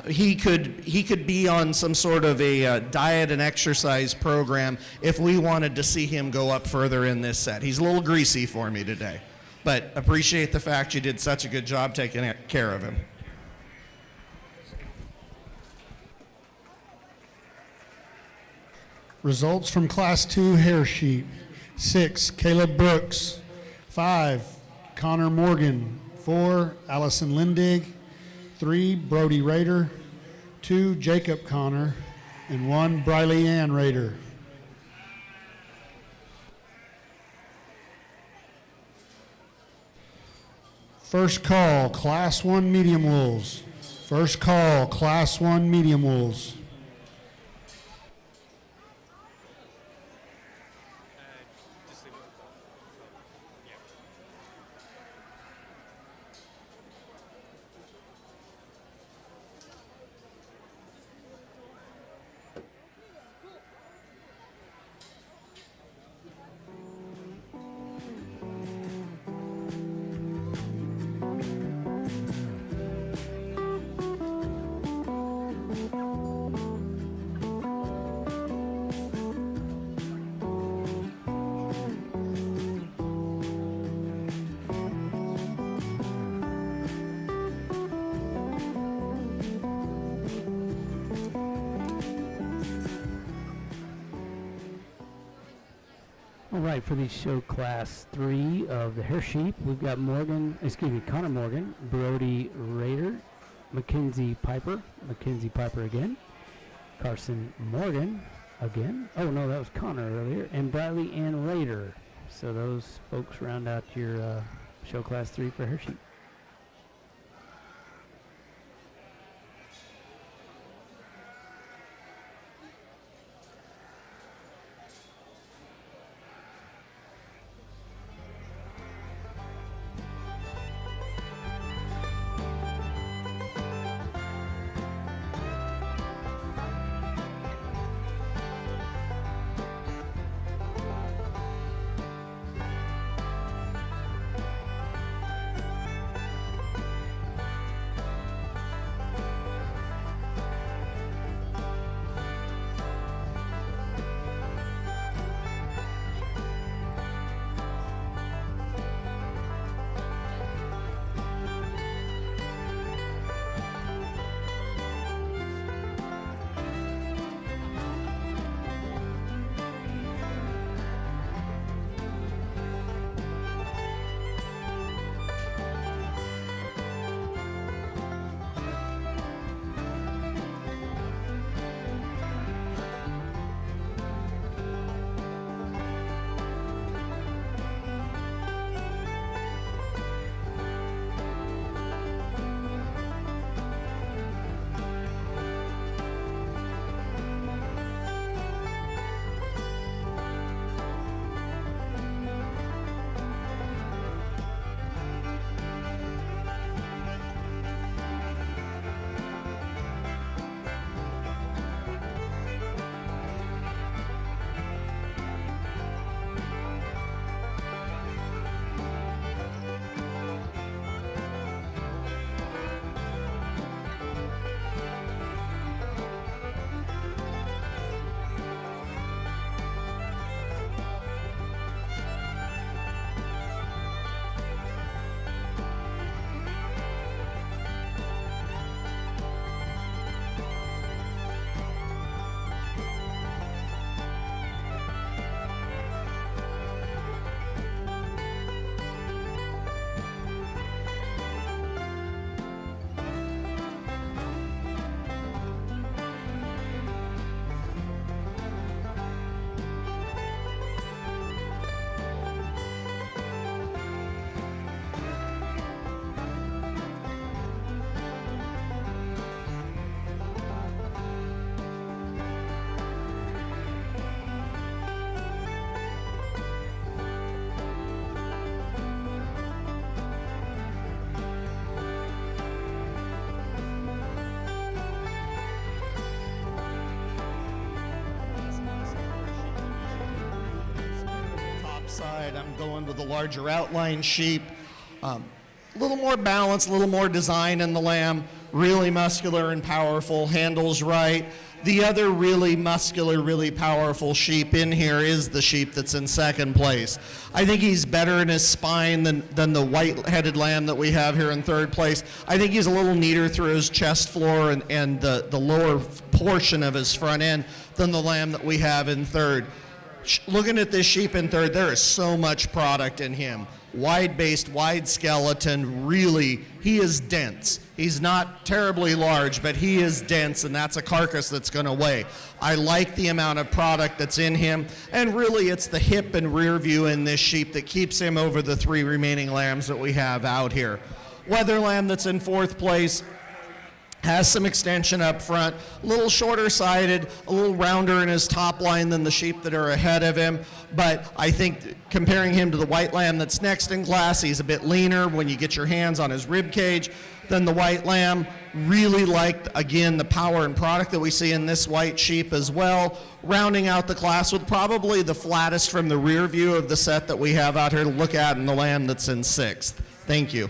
I: He could be on some sort of a diet and exercise program if we wanted to see him go up further in this set. He's a little greasy for me today, but appreciate the fact you did such a good job taking care of him.
G: Results from Class 2 hair sheep. 6, Caleb Brooks. 5, Connor Morgan. 4, Allison Lindig. 3, Brody Rader. 2, Jacob Connor. And 1, Briley Ann Rader. First call, Class 1 medium wools. First call, Class 1 medium wools.
O: All right, for the show Class 3 of the hair sheep, we've got Connor Morgan, Brody Rader, Mackenzie Piper again, Carson Morgan again. Oh no, that was Connor earlier, and Briley Ann Rader. So those folks round out your show Class 3 for hair sheep.
I: side, I'm going with a larger outline sheep. A little more balance, a little more design in the lamb. Really muscular and powerful, handles right. The other really muscular, really powerful sheep in here is the sheep that's in second place. I think he's better in his spine than the white-headed lamb that we have here in third place. I think he's a little neater through his chest floor and the lower portion of his front end than the lamb that we have in third. Looking at this sheep in third, there is so much product in him. Wide-based, wide skeleton, really, he is dense. He's not terribly large, but he is dense, and that's a carcass that's going to weigh. I like the amount of product that's in him, and really it's the hip and rear view in this sheep that keeps him over the 3 remaining lambs that we have out here. Weather lamb that's in fourth place has some extension up front, a little shorter sided, a little rounder in his top line than the sheep that are ahead of him. But I think comparing him to the white lamb that's next in class, he's a bit leaner when you get your hands on his rib cage than the white lamb. Really liked, again, the power and product that we see in this white sheep as well. Rounding out the class with probably the flattest from the rear view of the set that we have out here to look at in the lamb that's in sixth. Thank you.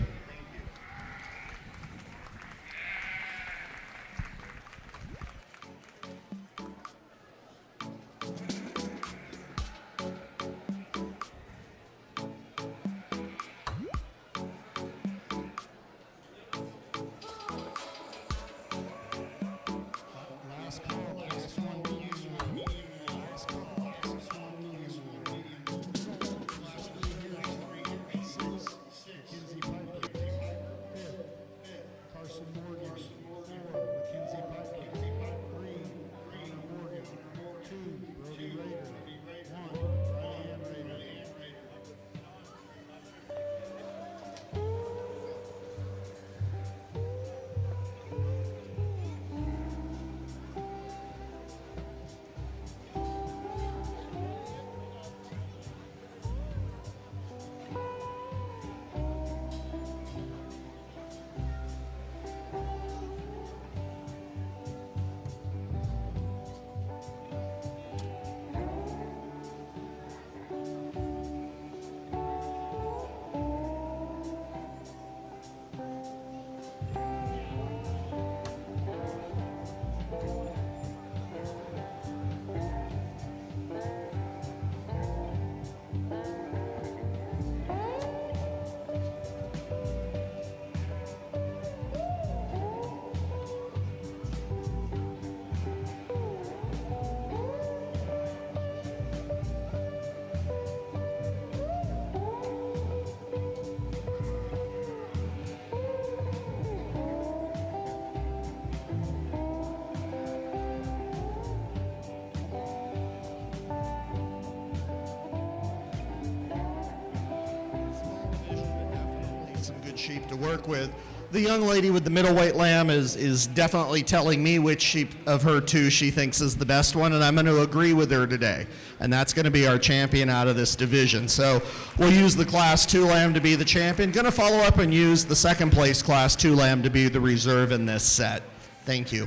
I: Sheep to work with. The young lady with the middleweight lamb is definitely telling me which sheep of her two she thinks is the best one, and I'm going to agree with her today. And that's going to be our champion out of this division. So we'll use the Class 2 lamb to be the champion. Going to follow up and use the second place Class 2 lamb to be the reserve in this set. Thank you.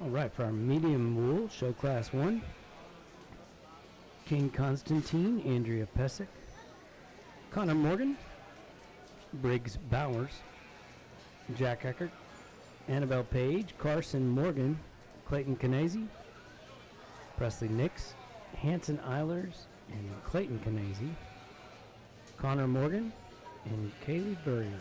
O: All right, for our medium wool, show class 1, King Constantine, Andrea Pesic, Connor Morgan, Briggs Bowers, Jack Eckert, Annabelle Page, Carson Morgan, Clayton Canese, Presley Nix, Hanson Eilers, and Clayton Canese, Connor Morgan, and Kaylee Burrier.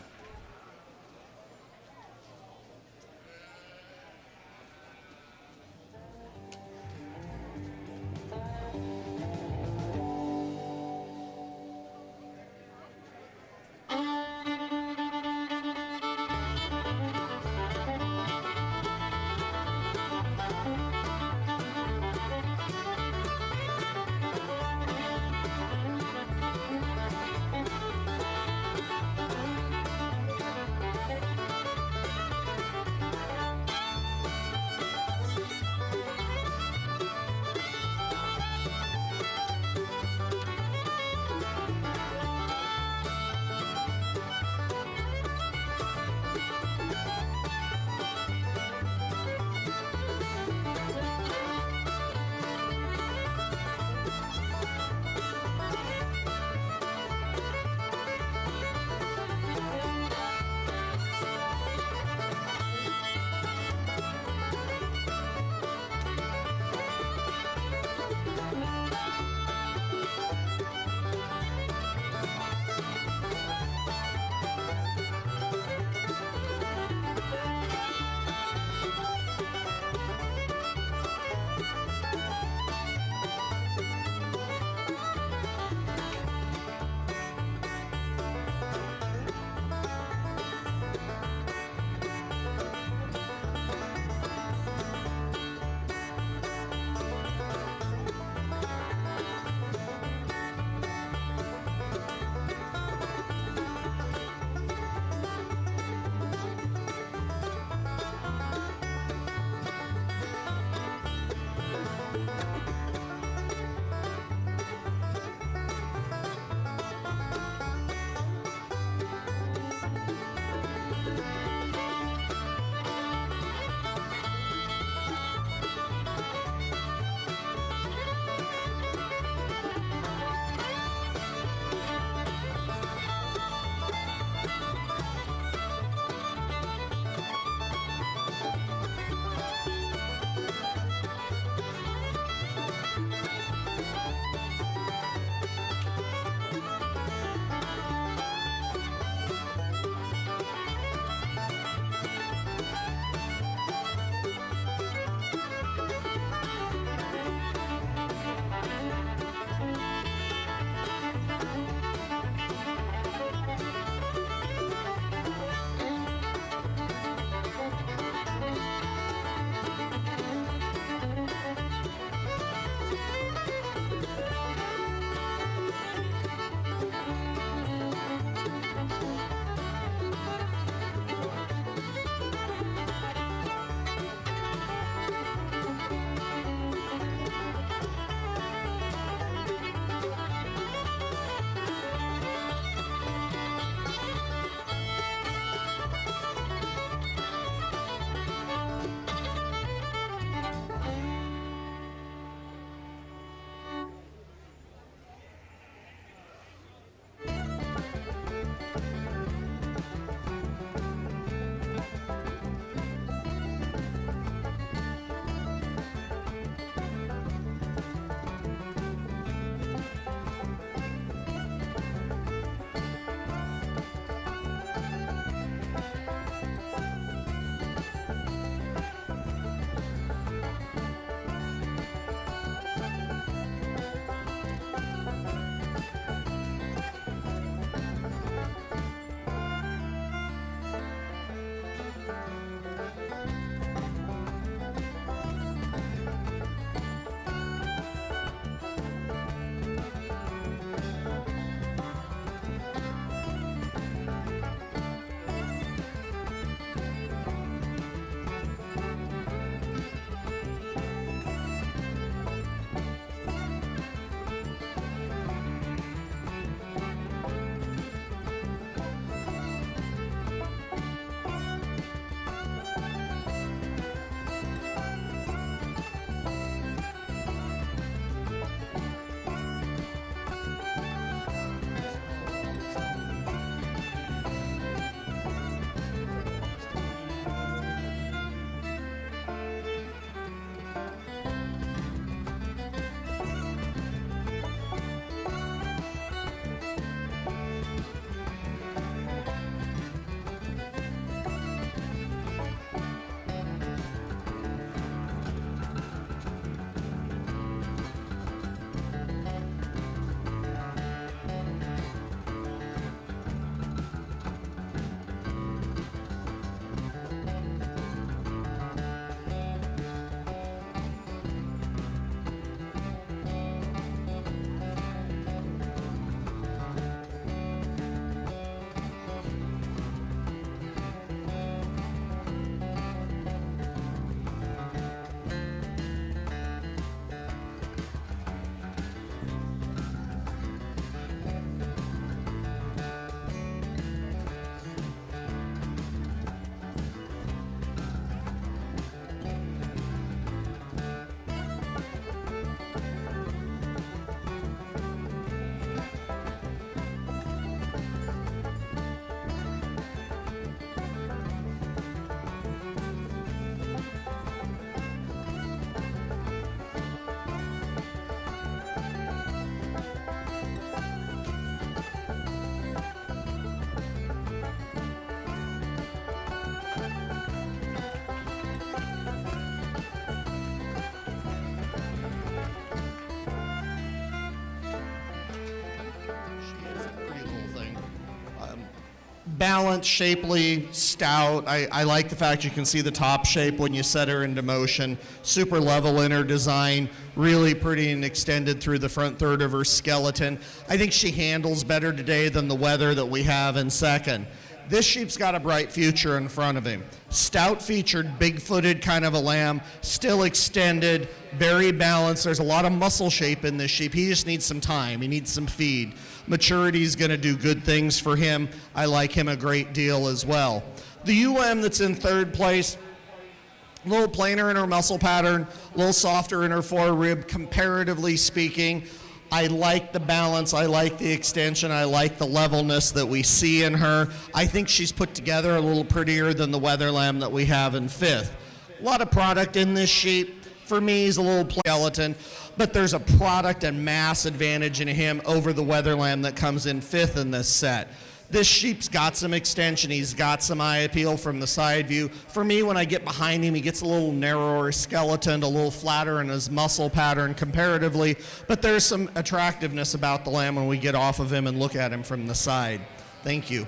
I: Balanced, shapely, stout. I like the fact you can see the top shape when you set her into motion. Super level in her design, really pretty and extended through the front third of her skeleton. I think she handles better today than the Weather that we have in second. This sheep's got a bright future in front of him. Stout featured, big-footed kind of a lamb, still extended, very balanced. There's a lot of muscle shape in this sheep. He just needs some time. He needs some feed. Maturity is going to do good things for him. I like him a great deal as well. The UM that's in third place, a little plainer in her muscle pattern, a little softer in her forerib, comparatively speaking. I like the balance, I like the extension, I like the levelness that we see in her. I think she's put together a little prettier than the Weather Lamb that we have in fifth. A lot of product in this sheep. For me, he's a little skeleton, but there's a product and mass advantage in him over the Weather Lamb that comes in fifth in this set. This sheep's got some extension. He's got some eye appeal from the side view. For me, when I get behind him, he gets a little narrower skeleton, a little flatter in his muscle pattern comparatively, but there's some attractiveness about the lamb when we get off of him and look at him from the side. Thank you.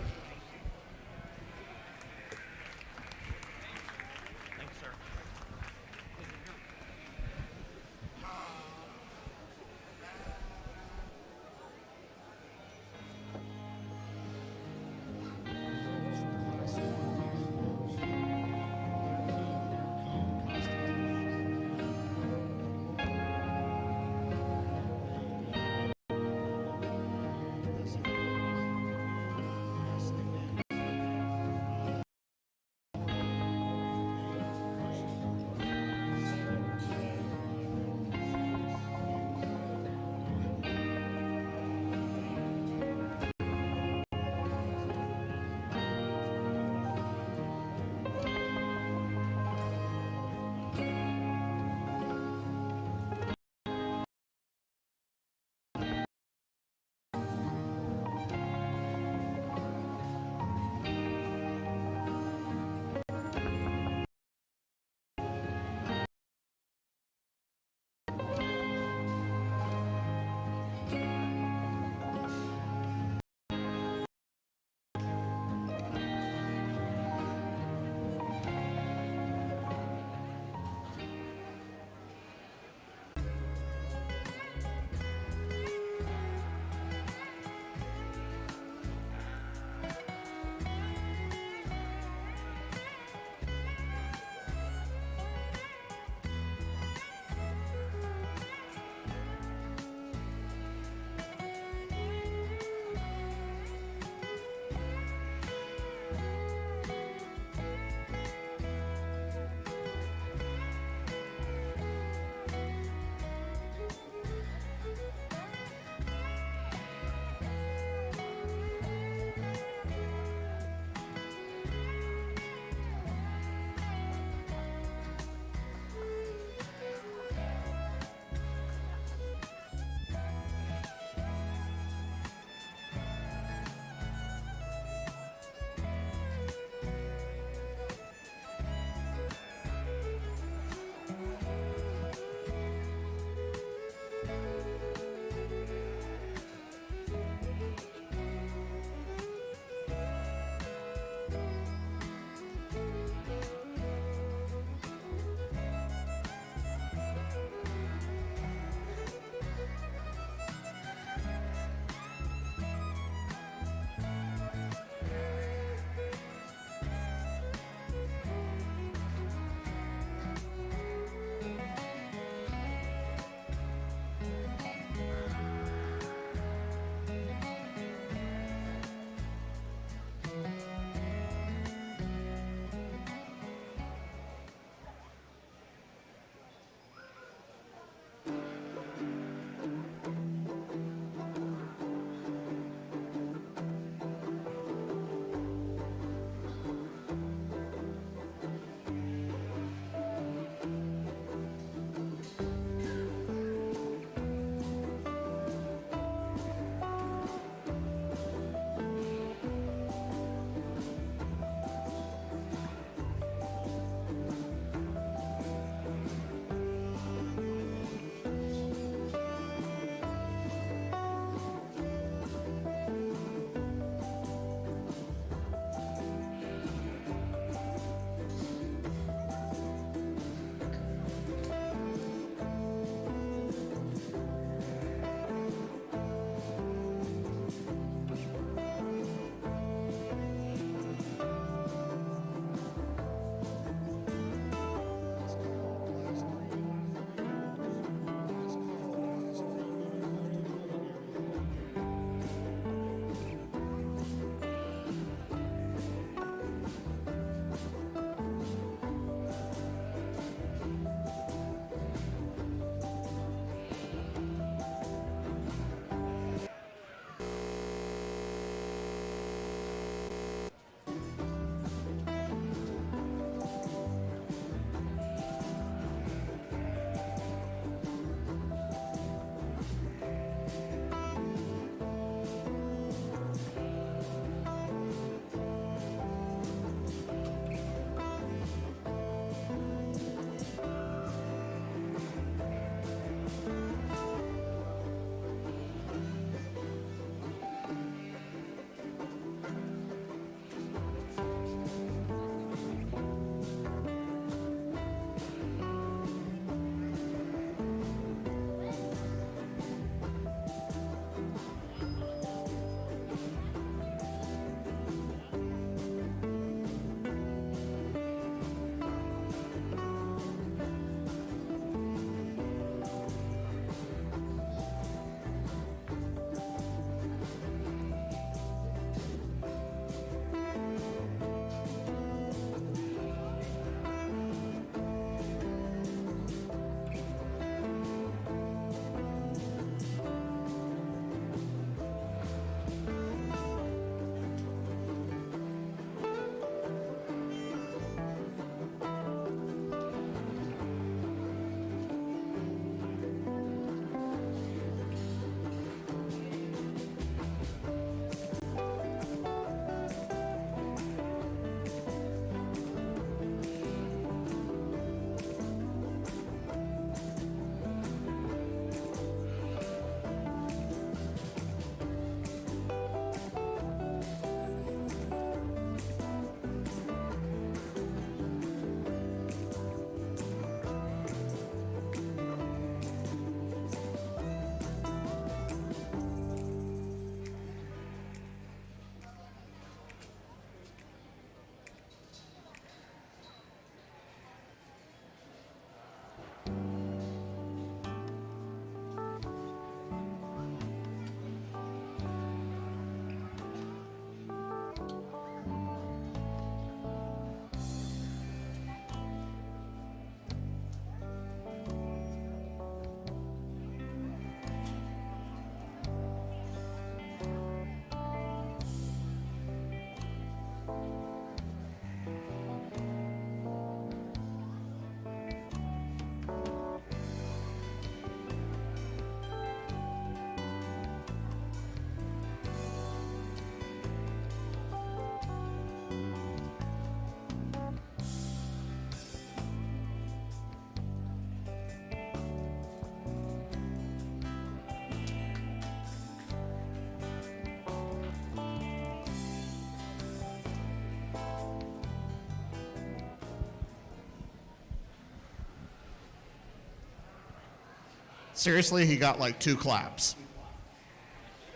I: Seriously, he got like 2 claps.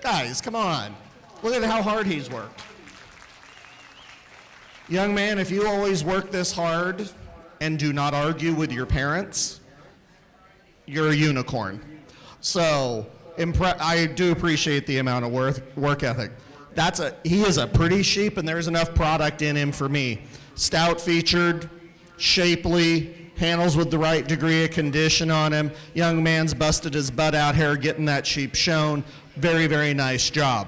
I: Guys, come on. Look at how hard he's worked. Young man, if you always work this hard and do not argue with your parents, you're a unicorn. So I do appreciate the amount of work ethic. He is a pretty sheep, and there's enough product in him for me. Stout featured, shapely, handles with the right degree of condition on him. Young man's busted his butt out here getting that sheep shown. Very, very nice job.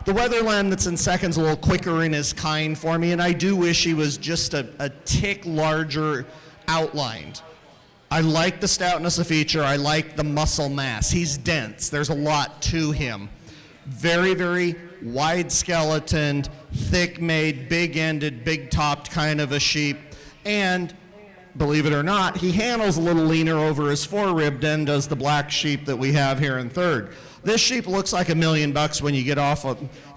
I: The weather lamb that's in second's a little quicker in his kind for me, and I do wish he was just a tick larger outlined. I like the stoutness of feature. I like the muscle mass. He's dense. There's a lot to him. Very, very wide skeletoned, thick-made, big-ended, big-topped kind of a sheep. And believe it or not, he handles a little leaner over his forerib than does the black sheep that we have here in third. This sheep looks like $1 million when you get off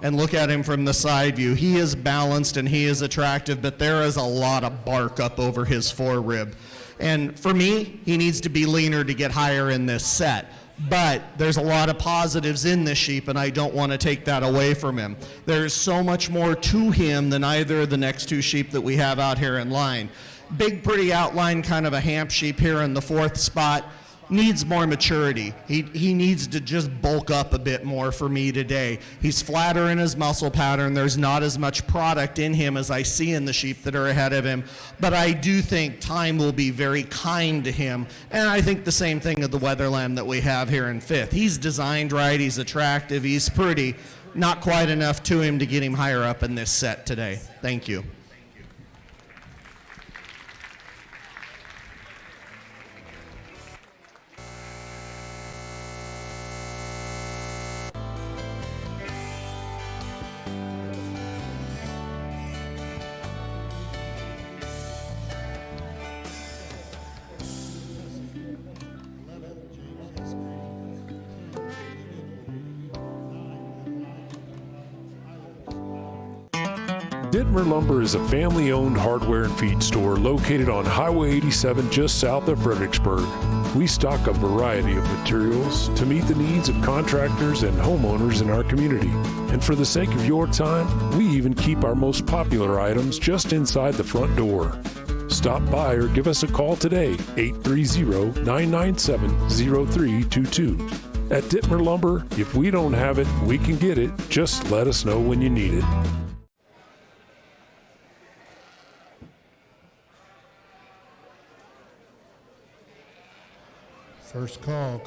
I: and look at him from the side view. He is balanced and he is attractive, but there is a lot of bark up over his forerib. And for me, he needs to be leaner to get higher in this set. But there's a lot of positives in this sheep, and I don't want to take that away from him. There's so much more to him than either of the next 2 sheep that we have out here in line. Big, pretty outline, kind of a hamp sheep here in the 4th spot. Needs more maturity. He needs to just bulk up a bit more for me today. He's flatter in his muscle pattern. There's not as much product in him as I see in the sheep that are ahead of him. But I do think time will be very kind to him. And I think the same thing of the weather lamb that we have here in 5th. He's designed right. He's attractive. He's pretty. Not quite enough to him to get him higher up in this set today. Thank you.
H: Dittmer Lumber is a family-owned hardware and feed store located on Highway 87 just south of Fredericksburg. We stock a variety of materials to meet the needs of contractors and homeowners in our community. And for the sake of your time, we even keep our most popular items just inside the front door. Stop by or give us a call today, 830-997-0322. At Dittmer Lumber, if we don't have it, we can get it. Just let us know when you need it.
G: First call.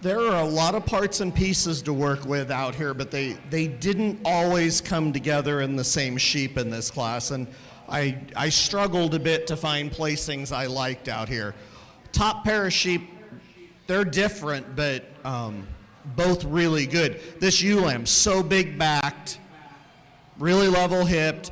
I: There are a lot of parts and pieces to work with out here, but they didn't always come together in the same sheep in this class, and I struggled a bit to find placings I liked out here. Top pair of sheep, they're different, but both really good. This ewe lamb, so big backed, really level hipped,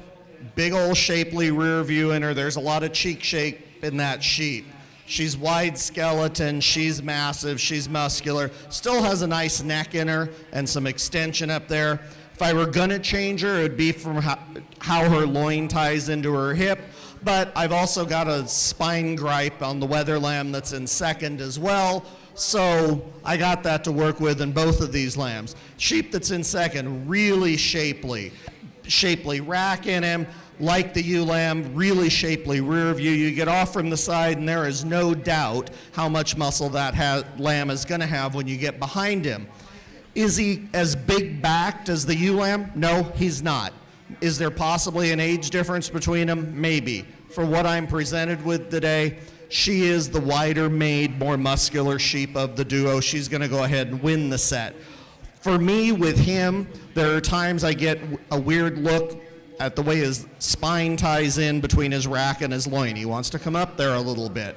I: big old shapely rear view in her. There's a lot of cheek shape in that sheep. She's wide skeleton, she's massive, she's muscular, still has a nice neck in her and some extension up there. If I were gonna change her, it would be from how her loin ties into her hip, but I've also got a spine gripe on the wether lamb that's in second as well, so I got that to work with in both of these lambs. Sheep that's in second, really shapely rack in him, like the ewe lamb, really shapely rear view. You get off from the side and there is no doubt how much muscle that lamb is gonna have when you get behind him. Is he as big backed as the ewe lamb? No, he's not. Is there possibly an age difference between them? Maybe. For what I'm presented with today, she is the wider made, more muscular sheep of the duo. She's gonna go ahead and win the set. For me, with him, there are times I get a weird look at the way his spine ties in between his rack and his loin. He wants to come up there a little bit.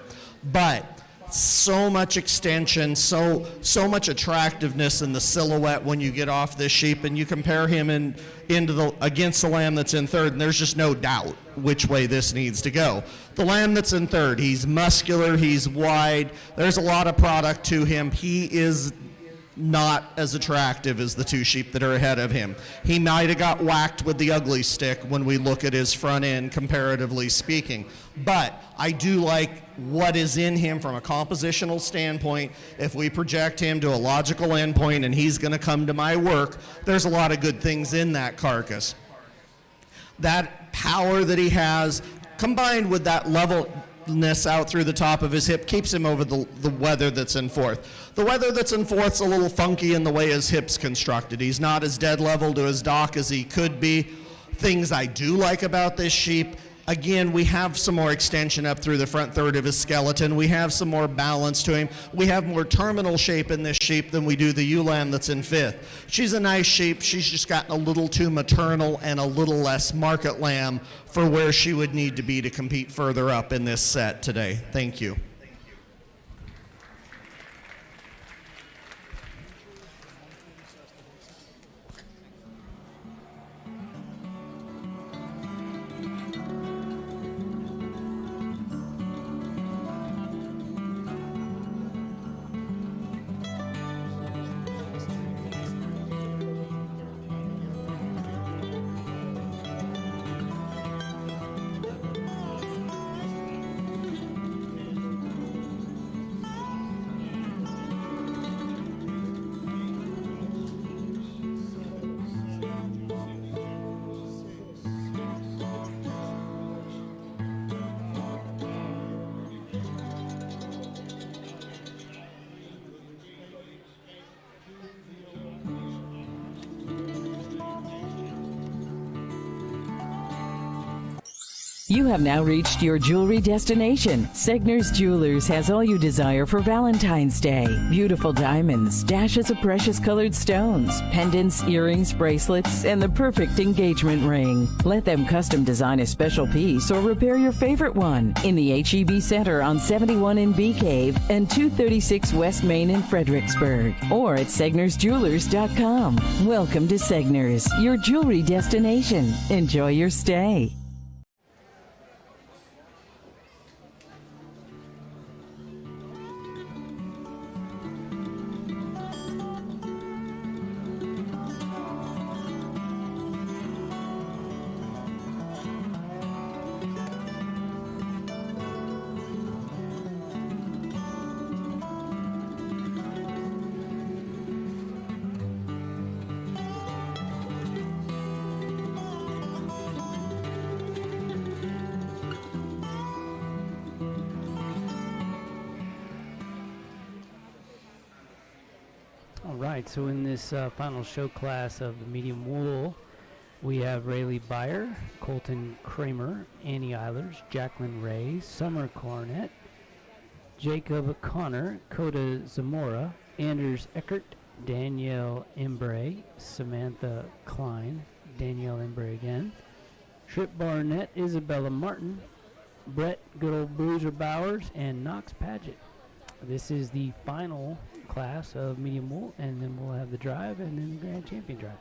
I: But so much extension, so much attractiveness in the silhouette when you get off this sheep, and you compare him against the lamb that's in third, and there's just no doubt which way this needs to go. The lamb that's in third, he's muscular, he's wide, there's a lot of product to him. He is not as attractive as the two sheep that are ahead of him. He might have got whacked with the ugly stick when we look at his front end, comparatively speaking. But I do like what is in him from a compositional standpoint. If we project him to a logical endpoint and he's going to come to my work, there's a lot of good things in that carcass. That power that he has, combined with that levelness out through the top of his hip, keeps him over the wether that's in fourth. The wether that's in fourth's a little funky in the way his hip's constructed. He's not as dead level to his dock as he could be. Things I do like about this sheep, again, we have some more extension up through the front third of his skeleton. We have some more balance to him. We have more terminal shape in this sheep than we do the ewe lamb that's in fifth. She's a nice sheep. She's just gotten a little too maternal and a little less market lamb for where she would need to be to compete further up in this set today. Thank you.
J: You have now reached your jewelry destination. Segner's Jewelers has all you desire for Valentine's Day. Beautiful diamonds, dashes of precious colored stones, pendants, earrings, bracelets, and the perfect engagement ring. Let them custom design a special piece or repair your favorite one in the HEB Center on 71 in Bee Cave and 236 West Main in Fredericksburg, or at SegnersJewelers.com. Welcome to Segner's, your jewelry destination. Enjoy your stay.
O: So in this final show class of the medium wool, we have Rayleigh Beyer, Colton Kramer, Annie Eilers, Jacqueline Ray, Summer Cornett, Jacob Connor, Coda Zamora, Anders Eckert, Danielle Embray, Samantha Klein, Danielle Embray again, Trip Barnett, Isabella Martin, Brett Good Old Bruiser Bowers, and Knox Paget. This is the final class of medium wool, and then we'll have the drive and then the grand champion drive.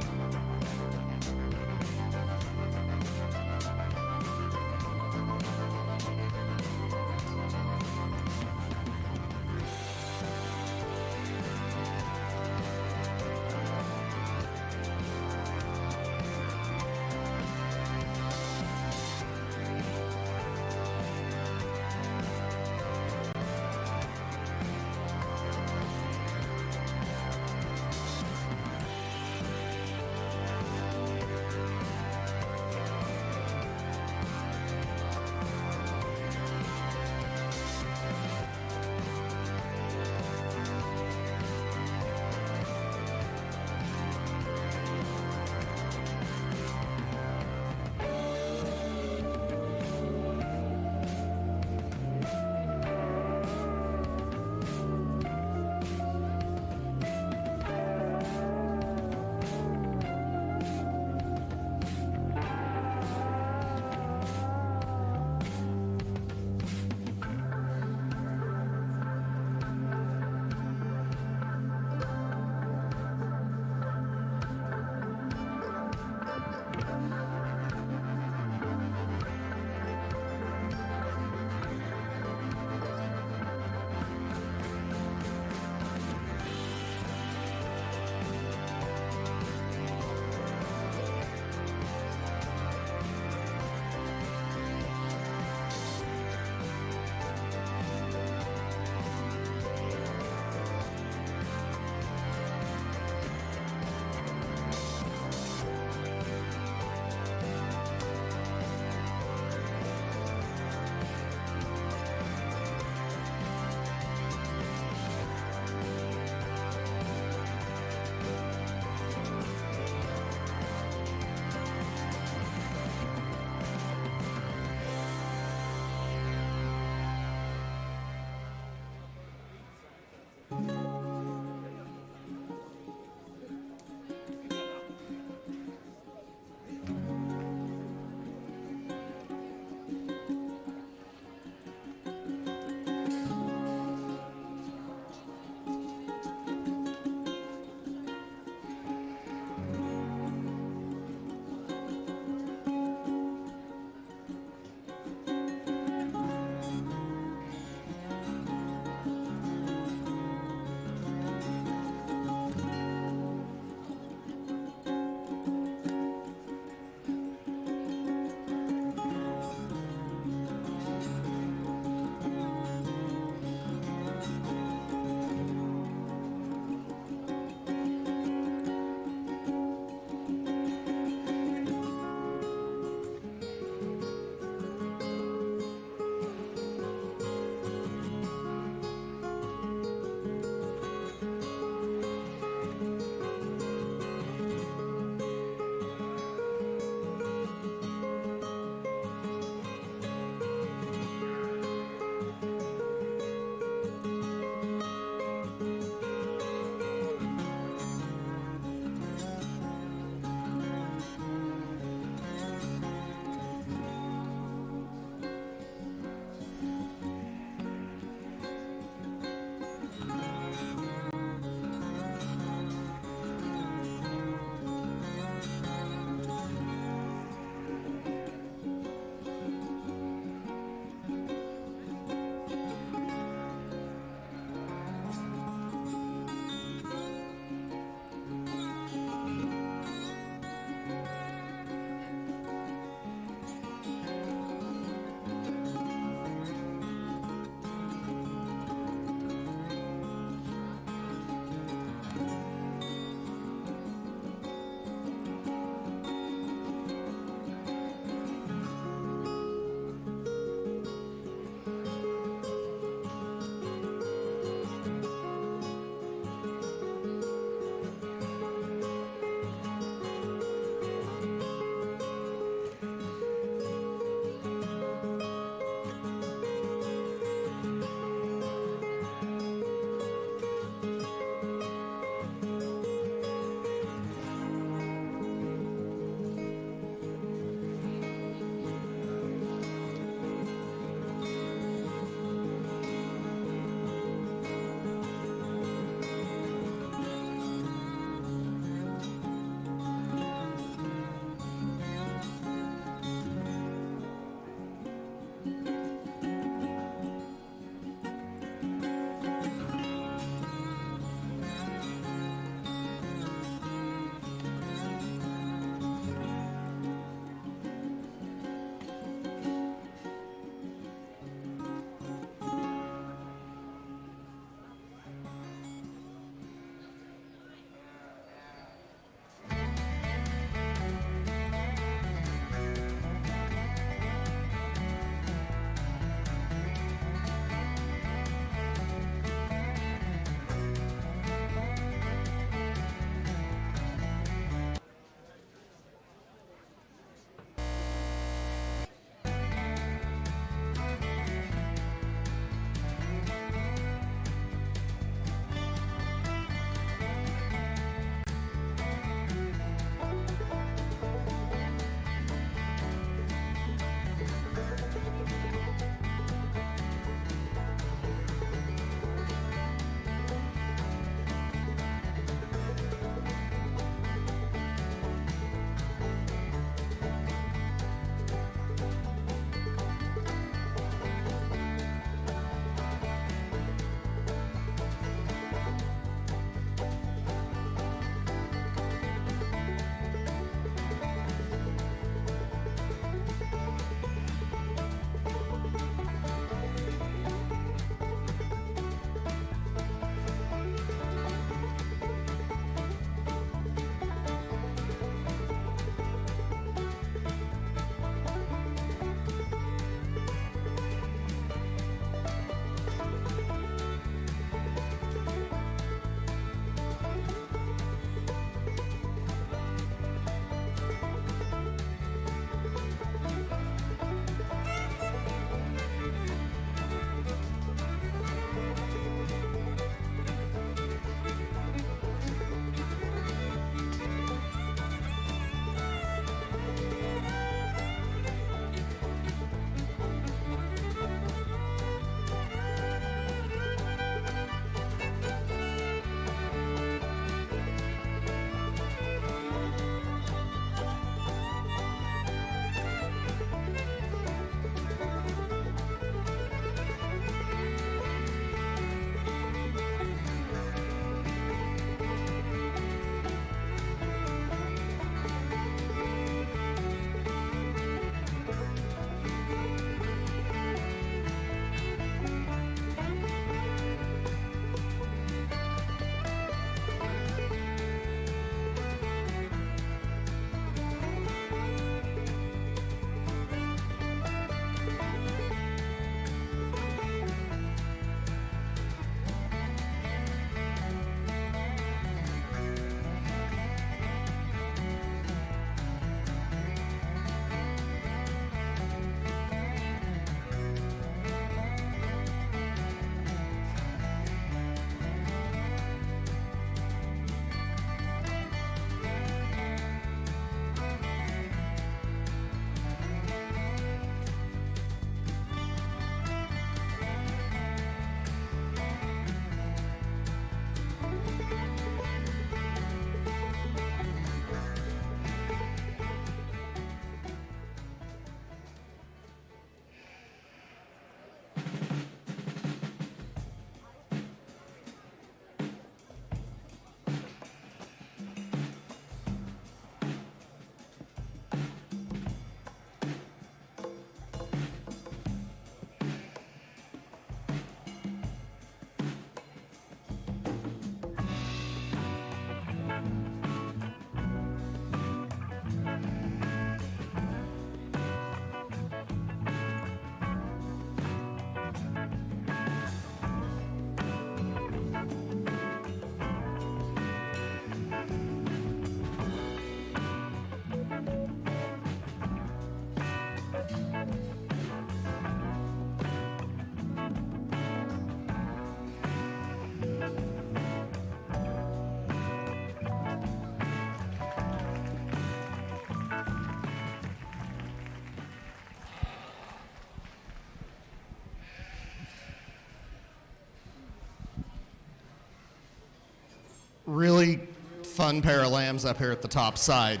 I: really fun pair of lambs up here at the top side.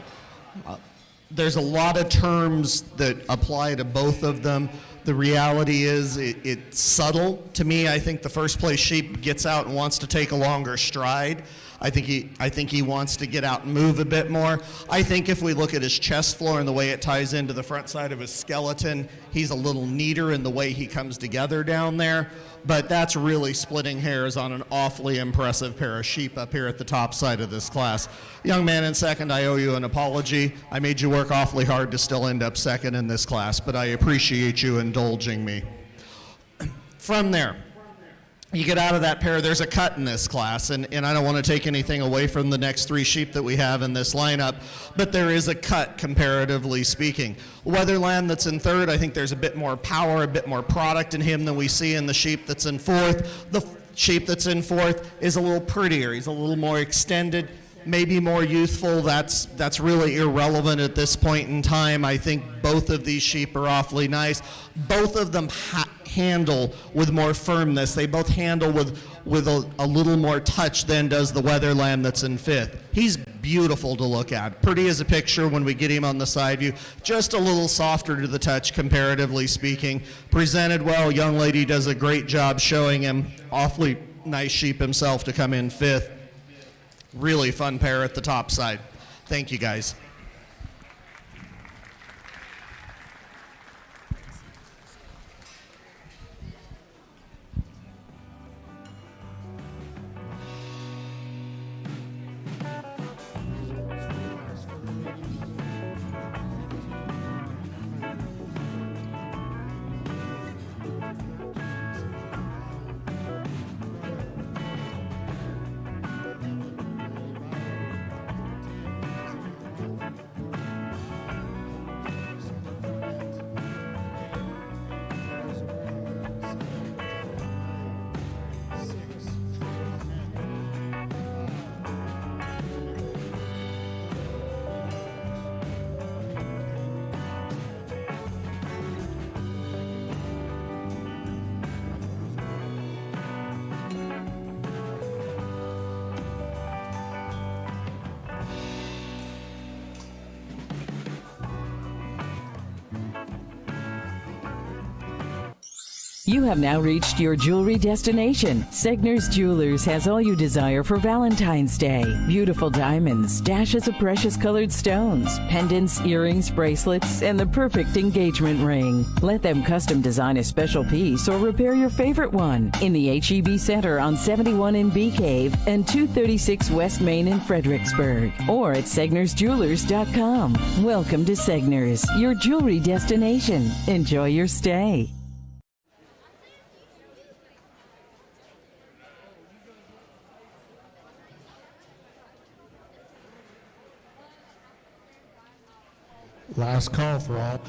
I: There's a lot of terms that apply to both of them. The reality is it's subtle. To me, I think the first place sheep gets out and wants to take a longer stride. I think he wants to get out and move a bit more. I think if we look at his chest floor and the way it ties into the front side of his skeleton, he's a little neater in the way he comes together down there. But that's really splitting hairs on an awfully impressive pair of sheep up here at the top side of this class. Young man in second, I owe you an apology. I made you work awfully hard to still end up second in this class, but I appreciate you indulging me. From there, you get out of that pair, there's a cut in this class, and I don't want to take anything away from the next three sheep that we have in this lineup, but there is a cut comparatively speaking. Weather lamb that's in third, I think there's a bit more power, a bit more product in him than we see in the sheep that's in fourth. The sheep that's in fourth is a little prettier. He's a little more extended, maybe more youthful. That's really irrelevant at this point in time. I think both of these sheep are awfully nice. Both of them handle with more firmness. They both handle with a little more touch than does the weather lamb that's in fifth. He's beautiful to look at. Pretty as a picture when we get him on the side view. Just a little softer to the touch, comparatively speaking. Presented well. Young lady does a great job showing him. Awfully nice sheep himself to come in fifth. Really fun pair at the top side. Thank you, guys.
J: You have now reached your jewelry destination. Segner's Jewelers has all you desire for Valentine's Day. Beautiful diamonds, dashes of precious colored stones, pendants, earrings, bracelets, and the perfect engagement ring. Let them custom design a special piece or repair your favorite one in the H-E-B Center on 71 in Bee Cave and 236 West Main in Fredericksburg, or at SegnersJewelers.com. Welcome to Segner's, your jewelry destination. Enjoy your stay.
G: Last call for all.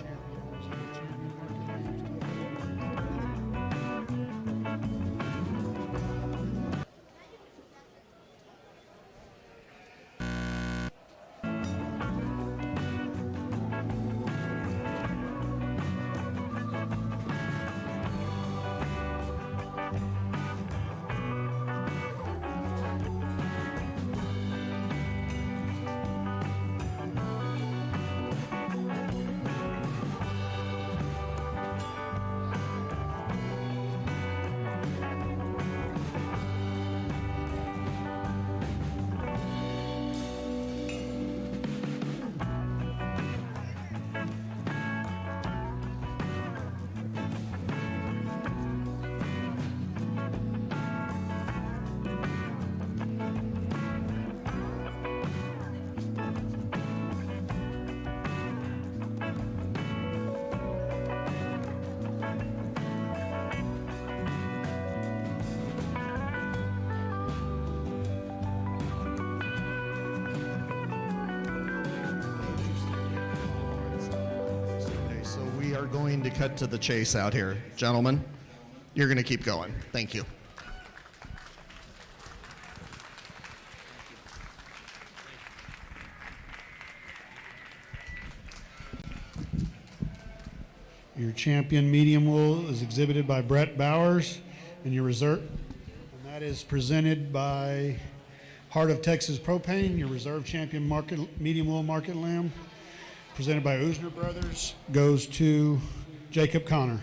I: Going to cut to the chase out here. Gentlemen, you're going to keep going. Thank you.
G: Your champion medium wool is exhibited by Brett Bowers, and your reserve, and that is presented by Heart of Texas Propane, your reserve champion medium wool market lamb, presented by Usner Brothers, goes to Jacob Connor.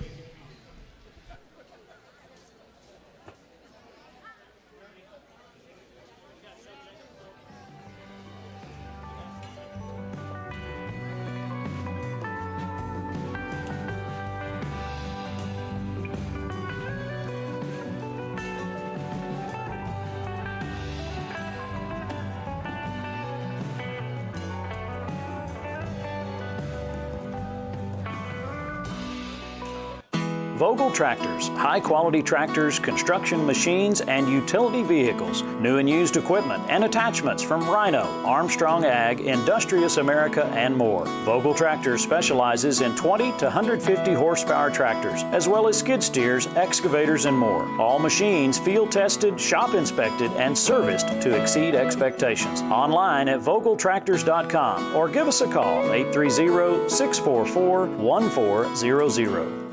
M: Vogel Tractors, high-quality tractors, construction machines, and utility vehicles, new and used equipment and attachments from Rhino, Armstrong Ag, Industrious America, and more. Vogel Tractors specializes in 20 to 150 horsepower tractors, as well as skid steers, excavators, and more. All machines field-tested, shop-inspected, and serviced to exceed expectations. Online at FbgLive.com or give us a call, 830-644-1400.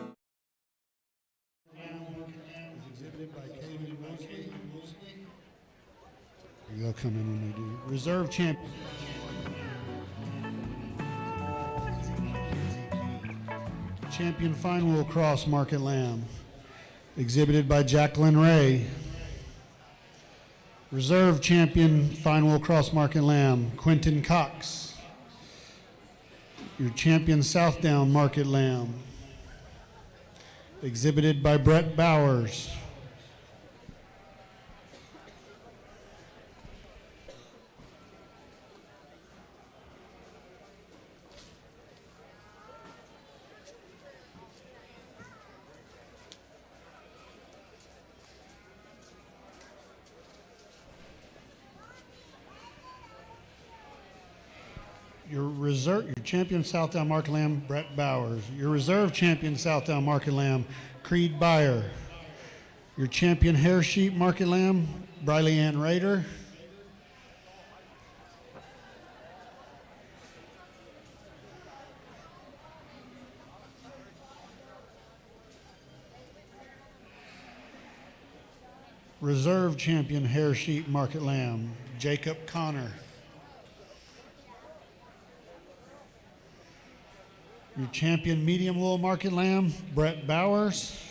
G: They'll come in when they do. Reserve champion. Champion Fine Wool Cross Market Lamb, exhibited by Jacqueline Ray. Reserve Champion Fine Wool Cross Market Lamb, Quentin Cox. Your Champion Southdown Market Lamb, exhibited by Brett Bowers. Your champion Southdown Market Lamb, Brett Bowers. Your reserve champion Southdown Market Lamb, Creed Byer. Your champion Hair Sheep Market Lamb, Briley Ann Rader. Reserve champion Hair Sheep Market Lamb, Jacob Connor. Your champion medium wool market lamb, Brett Bowers.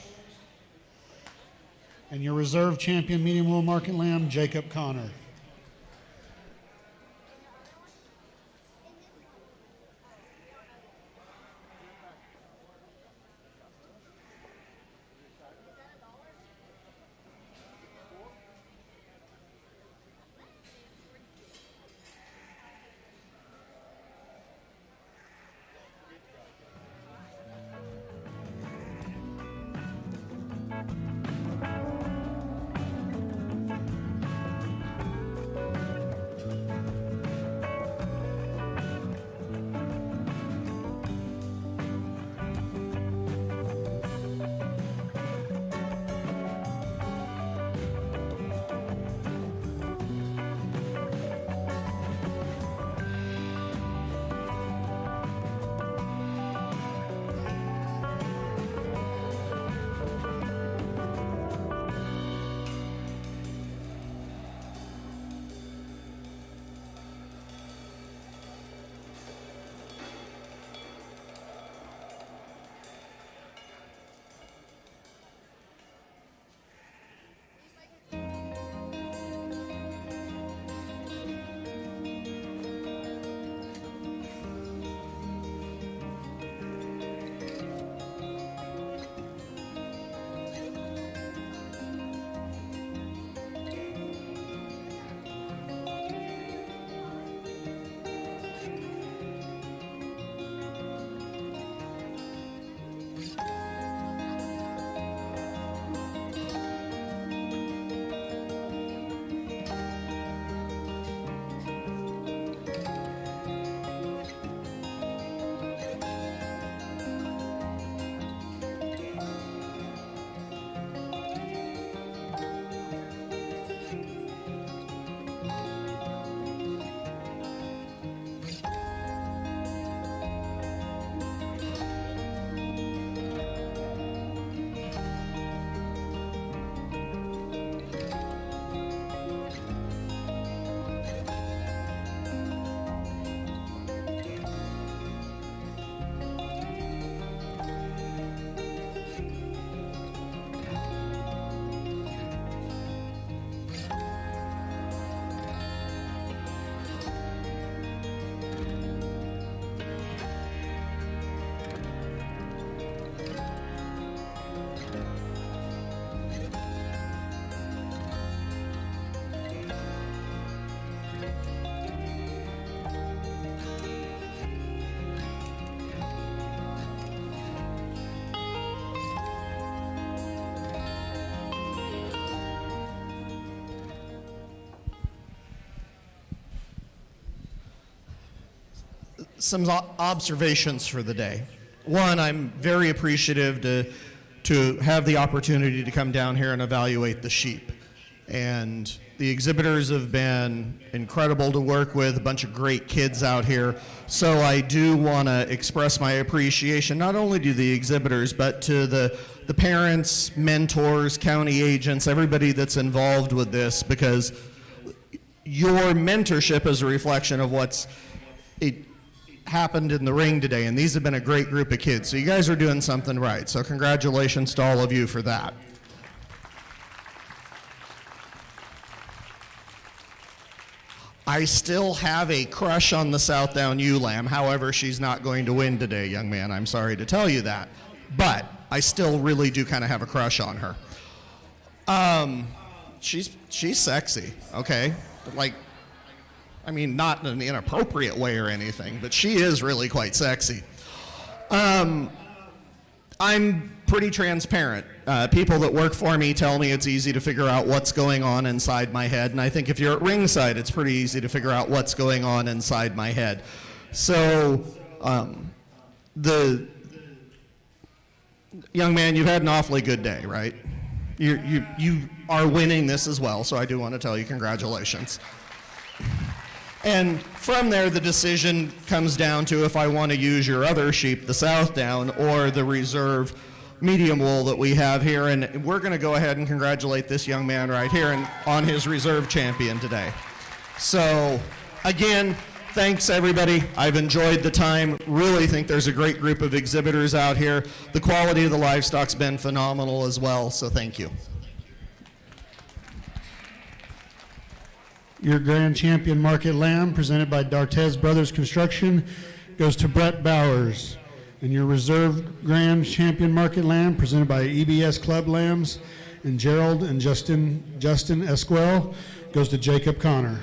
G: And your reserve champion medium wool market lamb, Jacob Connor.
I: some observations for the day. One, I'm very appreciative to have the opportunity to come down here and evaluate the sheep. And the exhibitors have been incredible to work with, a bunch of great kids out here. So I do want to express my appreciation, not only to the exhibitors, but to the parents, mentors, county agents, everybody that's involved with this, because your mentorship is a reflection of what's happened in the ring today, and these have been a great group of kids. So you guys are doing something right. So congratulations to all of you for that. I still have a crush on the Southdown ewe lamb. However, she's not going to win today, young man. I'm sorry to tell you that. But I still really do kind of have a crush on her. She's sexy, okay? Like, I mean, not in an inappropriate way or anything, but she is really quite sexy. I'm pretty transparent. People that work for me tell me it's easy to figure out what's going on inside my head, and I think if you're at ringside, it's pretty easy to figure out what's going on inside my head. So, the young man, you've had an awfully good day, right? You are winning this as well, so I do want to tell you congratulations. And from there, the decision comes down to if I want to use your other sheep, the Southdown, or the reserve medium wool that we have here. And we're going to go ahead and congratulate this young man right here on his reserve champion today. So, again, thanks everybody. I've enjoyed the time. Really think there's a great group of exhibitors out here. The quality of the livestock's been phenomenal as well, so thank you.
G: Your grand champion market lamb, presented by D'Artez Brothers Construction, goes to Brett Bowers. And your reserve grand champion market lamb, presented by EBS Club Lambs and Gerald and Justin Esquel, goes to Jacob Connor.